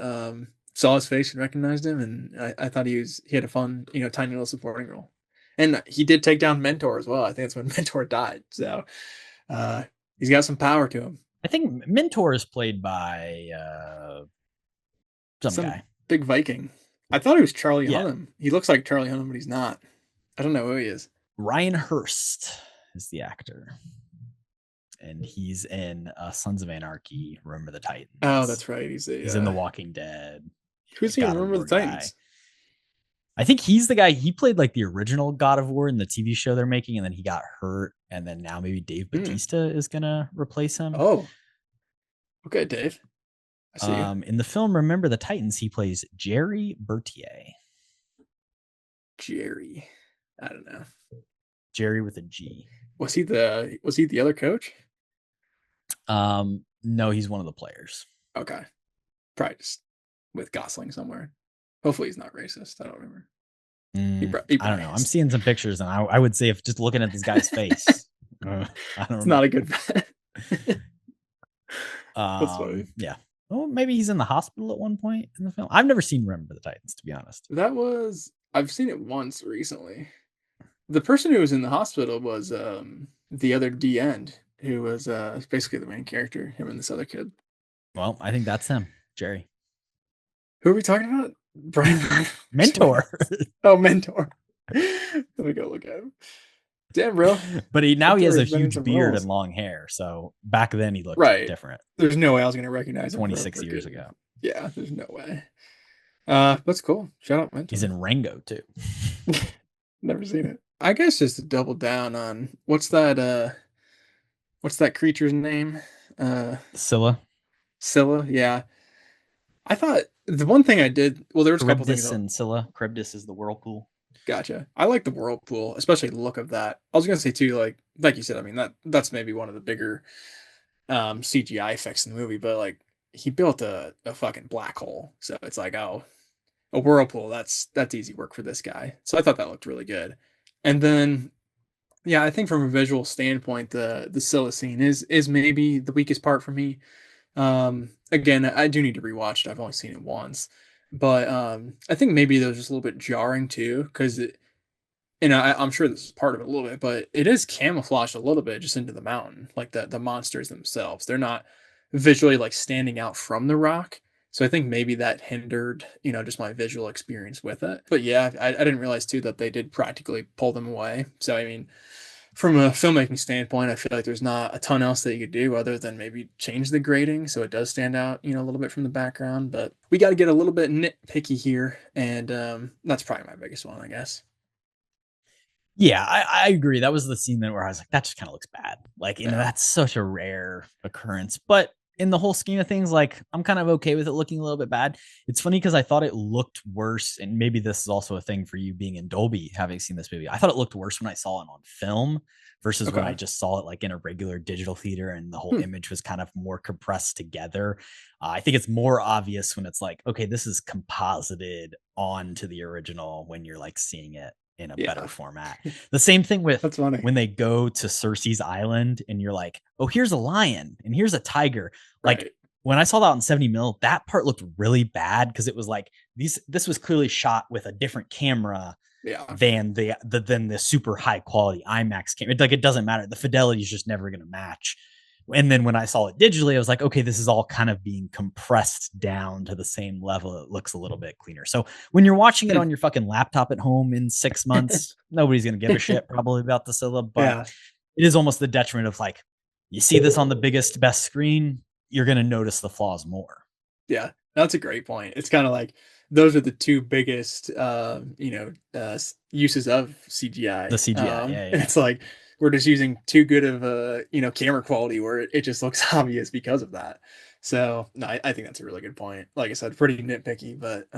saw his face and recognized him, and I thought he had a fun tiny little supporting role. And he did take down Mentor as well. I think that's when Mentor died. So he's got some power to him. I think Mentor is played by some guy. Big Viking. I thought he was Charlie Yeah. Hunnam. He looks like Charlie Hunnam, but he's not. I don't know who he is. Ryan Hurst is the actor. And he's in Sons of Anarchy, Remember the Titans. Oh, that's right. He's in The Walking Dead. Who's he in God of Remember War the Titans? guy. I think he's the guy. He played like the original God of War in the TV show they're making, and then he got hurt, and then now maybe Dave Bautista is gonna replace him. Oh, okay, Dave. I see you. In the film Remember the Titans, he plays Jerry Bertier. Jerry. I don't know. Jerry with a G. Was he the other coach? No, he's one of the players. Okay. Probably just with Gosling somewhere. Hopefully he's not racist. I don't remember. I don't know. I'm seeing some pictures, and I would say if just looking at this guy's face, I don't it's not a good bet. That's funny. Yeah. Well, maybe he's in the hospital at one point in the film. I've never seen Remember the Titans, to be honest. I've seen it once recently. The person who was in the hospital was the other D end, who was basically the main character, him and this other kid. Well, I think that's him, Jerry. Who are we talking about? Brian Mentor. Oh, Mentor. Let me go look at him. Damn, bro. But he has a Mentor's been in huge some beard roles. and long hair. So back then he looked different. There's no way I was going to recognize him. 26 years ago. Yeah, there's no way. That's cool. Shout out Mentor. He's in Rango too. Never seen it. I guess just to double down on what's that creature's name? Scylla. Scylla, yeah. I thought the one thing I did, well, there was a couple things. And Scylla. Charybdis is the whirlpool. Gotcha. I like the whirlpool, especially the look of that. I was gonna say too, like you said, I mean that's maybe one of the bigger CGI effects in the movie, but like he built a fucking black hole. So it's like, oh, a whirlpool, that's easy work for this guy. So I thought that looked really good. And then yeah, I think from a visual standpoint, the Scylla scene is maybe the weakest part for me. Again, I do need to rewatch it. I've only seen it once, but I think maybe that was just a little bit jarring too, because I'm sure this is part of it a little bit, but it is camouflaged a little bit just into the mountain, like the monsters themselves. They're not visually like standing out from the rock. So I think maybe that hindered, just my visual experience with it. But yeah, I didn't realize too that they did practically pull them away. So I mean, from a filmmaking standpoint, I feel like there's not a ton else that you could do other than maybe change the grading so it does stand out, a little bit from the background. But we got to get a little bit nitpicky here, and that's probably my biggest one, I guess. Yeah, I agree. That was the scene then where I was like, that just kind of looks bad. Like, that's such a rare occurrence. But in the whole scheme of things, like, I'm kind of okay with it looking a little bit bad. It's funny because I thought it looked worse, and maybe this is also a thing for you being in Dolby, having seen this movie. I thought it looked worse when I saw it on film versus when I just saw it like in a regular digital theater and the whole image was kind of more compressed together. I think it's more obvious when it's like, okay, this is composited onto the original when you're like seeing it in a better format. The same thing with when they go to Cersei's island and you're like, oh, here's a lion and here's a tiger. Like when I saw that on 70 mil, that part looked really bad because it was like this was clearly shot with a different camera than the super high quality IMAX camera. Like, it doesn't matter. The fidelity is just never going to match. And then when I saw it digitally, I was like, okay, this is all kind of being compressed down to the same level. It looks a little bit cleaner. So when you're watching it on your fucking laptop at home in 6 months, nobody's going to give a shit probably about the Scylla, but it is almost the detriment of like, you see this on the biggest, best screen, you're going to notice the flaws more. Yeah, that's a great point. It's kind of like those are the two biggest, uses of CGI. The CGI, And it's like we're just using too good of a, camera quality where it just looks obvious because of that. So no, I think that's a really good point. Like I said, pretty nitpicky, but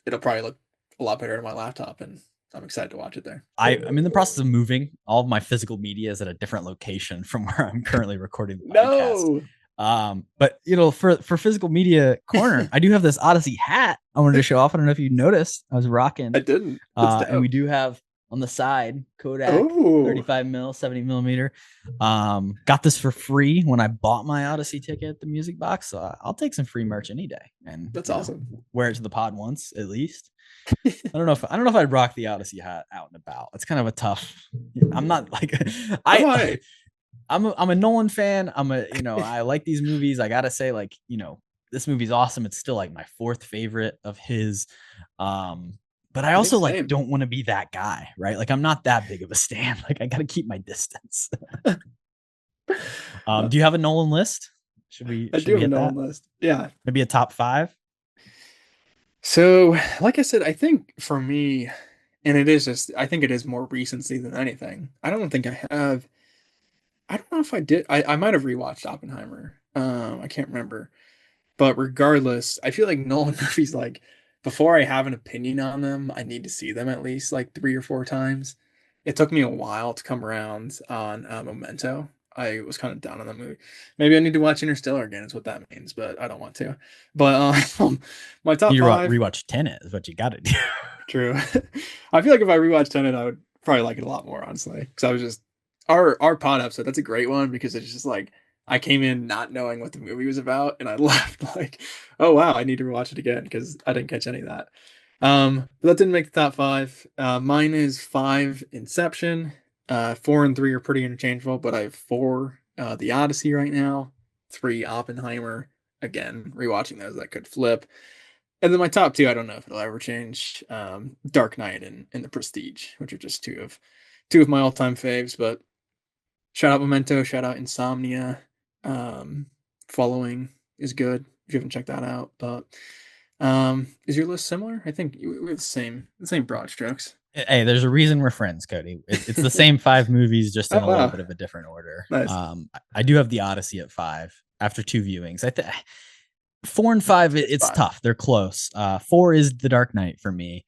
it'll probably look a lot better on my laptop, and I'm excited to watch it there. I'm in the process of moving. All of my physical media is at a different location from where I'm currently recording the podcast. But for physical media corner, I do have this Odyssey hat I wanted to show off. I don't know if you noticed. I was rocking. I didn't. And we do have on the side Kodak 35 mil, 70 millimeter. Got this for free when I bought my Odyssey ticket at the Music Box. So I'll take some free merch any day. And that's awesome. Wear it to the pod once at least. I don't know if I'd rock the Odyssey hat out and about. It's kind of a tough. I'm not like I'm a Nolan fan. I like these movies. I gotta say, like, this movie's awesome. It's still like my fourth favorite of his. But I also don't want to be that guy, right? Like, I'm not that big of a stan. Like, I gotta keep my distance. Do you have a Nolan list? I do have a Nolan list. Yeah, maybe a top 5. So, like I said, I think for me, and I think it is more recency than anything. I don't think I have. I don't know if I did. I might have rewatched Oppenheimer. I can't remember. But regardless, I feel like Nolan movies, like, before I have an opinion on them, I need to see them at least like 3 or 4 times. It took me a while to come around on Memento. I was kind of down on that movie. Maybe I need to watch Interstellar again, is what that means, but I don't want to. But my top 5... rewatch Tenet is what you got to do. True. I feel like if I rewatched Tenet, I would probably like it a lot more, honestly. Because I was just... Our pod episode, that's a great one, because it's just like, I came in not knowing what the movie was about, and I left like, oh wow, I need to rewatch it again because I didn't catch any of that. But that didn't make the top 5. Mine is 5 Inception. 4 and 3 are pretty interchangeable, but I have 4 The Odyssey right now, 3 Oppenheimer. Again, rewatching those, that could flip. And then my top 2, I don't know if it'll ever change. Dark Knight and The Prestige, which are just two of my all-time faves. But shout out Memento, shout out Insomnia. Following is good if you haven't checked that out. But is your list similar? I think we have the same broad strokes. Hey, there's a reason we're friends, Kody. It's the same 5 movies, just in a little bit of a different order. Nice. I do have The Odyssey at 5 after 2 viewings. 4 and 5, it's tough. They're close. 4 is The Dark Knight for me,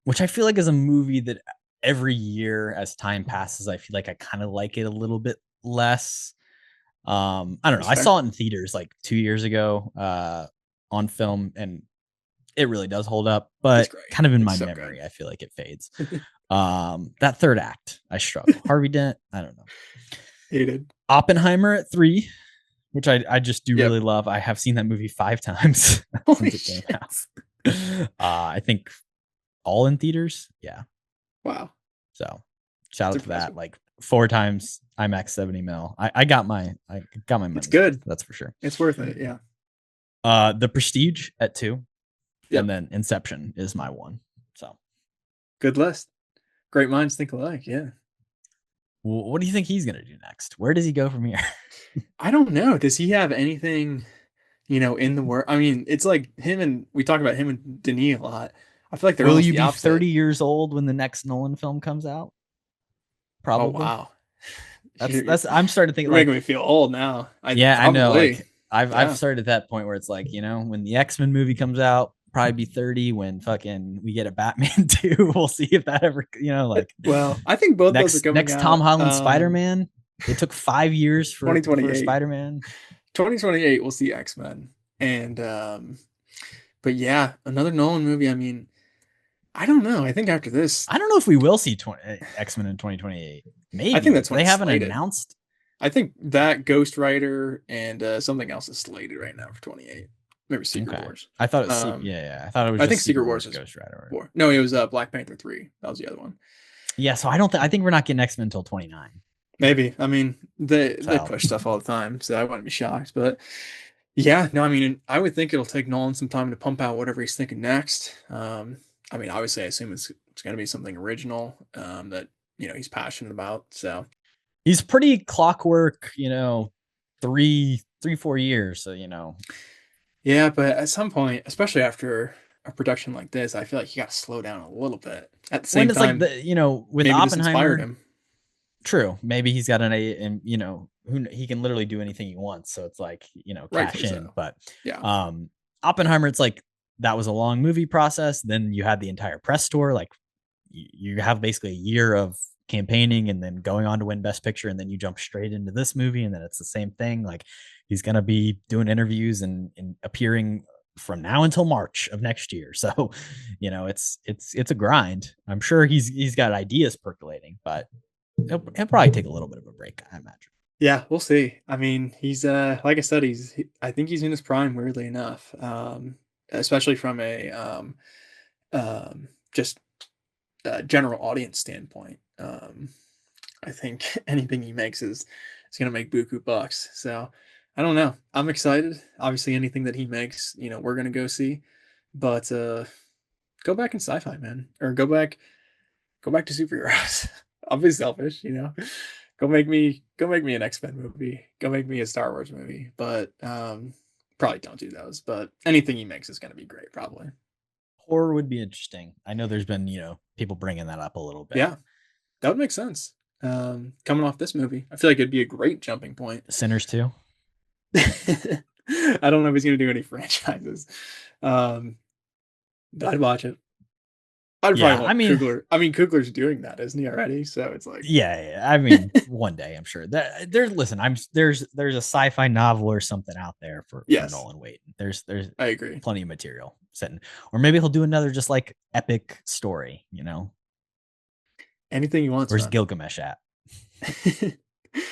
which I feel like is a movie that every year as time passes, I feel like I kind of like it a little bit less. I don't know. I saw it in theaters like 2 years ago on film, and it really does hold up, but kind of in my memory, I feel like it fades. That third act, I struggle. Harvey Dent, I don't know. Hated. Oppenheimer at 3, which I just do really love. I have seen that movie 5 times since it came out. I think all in theaters. Yeah. Wow. So shout out to that. Like 4 times IMAX 70 mil. I got my money. It's good. That's for sure. It's worth it. Yeah. The Prestige at 2. Yep. And then Inception is my 1. So good list. Great minds think alike. Yeah. Well, what do you think he's going to do next? Where does he go from here? I don't know. Does he have anything, in the work? I mean, it's like we talk about him and Denis a lot. I feel like they're Will you be 30 years old when the next Nolan film comes out? Probably. Oh, wow. I'm starting to think, you're making me feel old now. I know. Like I've started at that point where it's like, when the X-Men movie comes out, probably be 30 when fucking we get a Batman 2. We'll see if that ever, well, I think both those are coming next out. Tom Holland Spider-Man. It took 5 years for 2028 Spider-Man. 2028 we'll see X-Men. And but yeah, another Nolan movie. I mean, I don't know. I think after this, I don't know if we will see X-Men in 2028. Maybe. I think that's when they haven't slated. announced. I think that Ghost Rider and something else is slated right now for 28. Maybe Secret Wars. I thought it was I thought it was I just think Secret Wars was is Ghost Rider. 4. No, it was Black Panther 3. That was the other one. Yeah, so I think we're not getting X-Men until 29. Maybe. I mean, they push stuff all the time, so I wouldn't be shocked. But yeah, no, I mean, I would think it'll take Nolan some time to pump out whatever he's thinking next. I mean, obviously, I assume it's going to be something original that he's passionate about. So he's pretty clockwork, 4 years. So yeah, but at some point, especially after a production like this, I feel like you got to slow down a little bit. At the same time, like with maybe Oppenheimer, this inspired him. True. Maybe he's got and he can literally do anything he wants. So it's like, cash in. So. But yeah, Oppenheimer, it's like that was a long movie process. Then you had the entire press tour. Like you have basically a year of campaigning and then going on to win Best Picture, and then you jump straight into this movie, and then it's the same thing. Like he's gonna be doing interviews and appearing from now until March of next year. So, it's a grind. I'm sure he's got ideas percolating, but he'll probably take a little bit of a break, I imagine. Yeah, we'll see. I mean, he's like I said, I think he's in his prime, weirdly enough. Especially from a just general audience standpoint. I think anything he makes is going to make buku bucks. So I don't know. I'm excited. Obviously, anything that he makes, we're going to go see. But go back in sci-fi, man, or go back to superheroes. I'll be selfish, Go make me an X-Men movie. Go make me a Star Wars movie. But probably don't do those. But anything he makes is going to be great, probably. Horror would be interesting. I know there's been, people bringing that up a little bit. Yeah, that would make sense. Coming off this movie, I feel like it'd be a great jumping point. Sinners 2. I don't know if he's going to do any franchises. But I'd watch it. I'd probably want Coogler. I mean, Coogler's doing that, isn't he already? So it's like, yeah. I mean, one day I'm sure that there's a sci-fi novel or something out there for Nolan waiting. There's I agree, plenty of material sitting, or maybe he'll do another just like epic story. Anything he wants. Where's Gilgamesh at?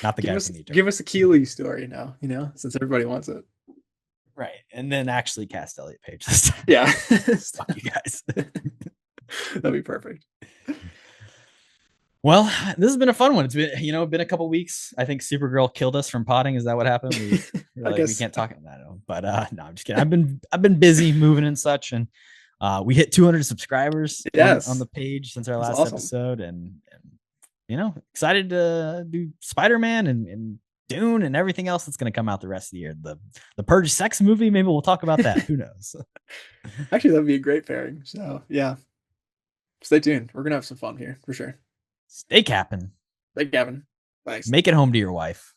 Not the guy from Egypt. Give us a Keeley story now. Since everybody wants it. Right, and then actually cast Elliot Page this time. Yeah, fuck you guys. That'd be perfect. Well, this has been a fun one. It's been, been a couple weeks. I think Supergirl killed us from potting. Is that what happened? We can't talk about that. But no, I'm just kidding. I've been busy moving and such, and we hit 200 subscribers on the page since our last episode, and excited to do Spider-Man and Dune and everything else that's going to come out the rest of the year. The Purge sex movie, maybe we'll talk about that. Who knows? Actually, that'd be a great pairing. So yeah. Stay tuned. We're gonna have some fun here for sure. Stay capping. Stay capping. Thanks. Make it home to your wife.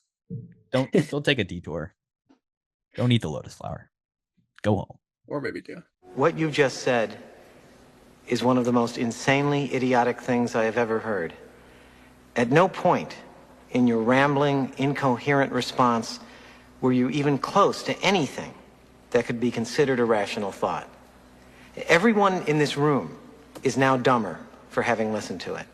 Don't take a detour. Don't eat the lotus flower. Go home. Or maybe do. What you've just said is one of the most insanely idiotic things I have ever heard. At no point in your rambling, incoherent response were you even close to anything that could be considered a rational thought. Everyone in this room is now dumber for having listened to it.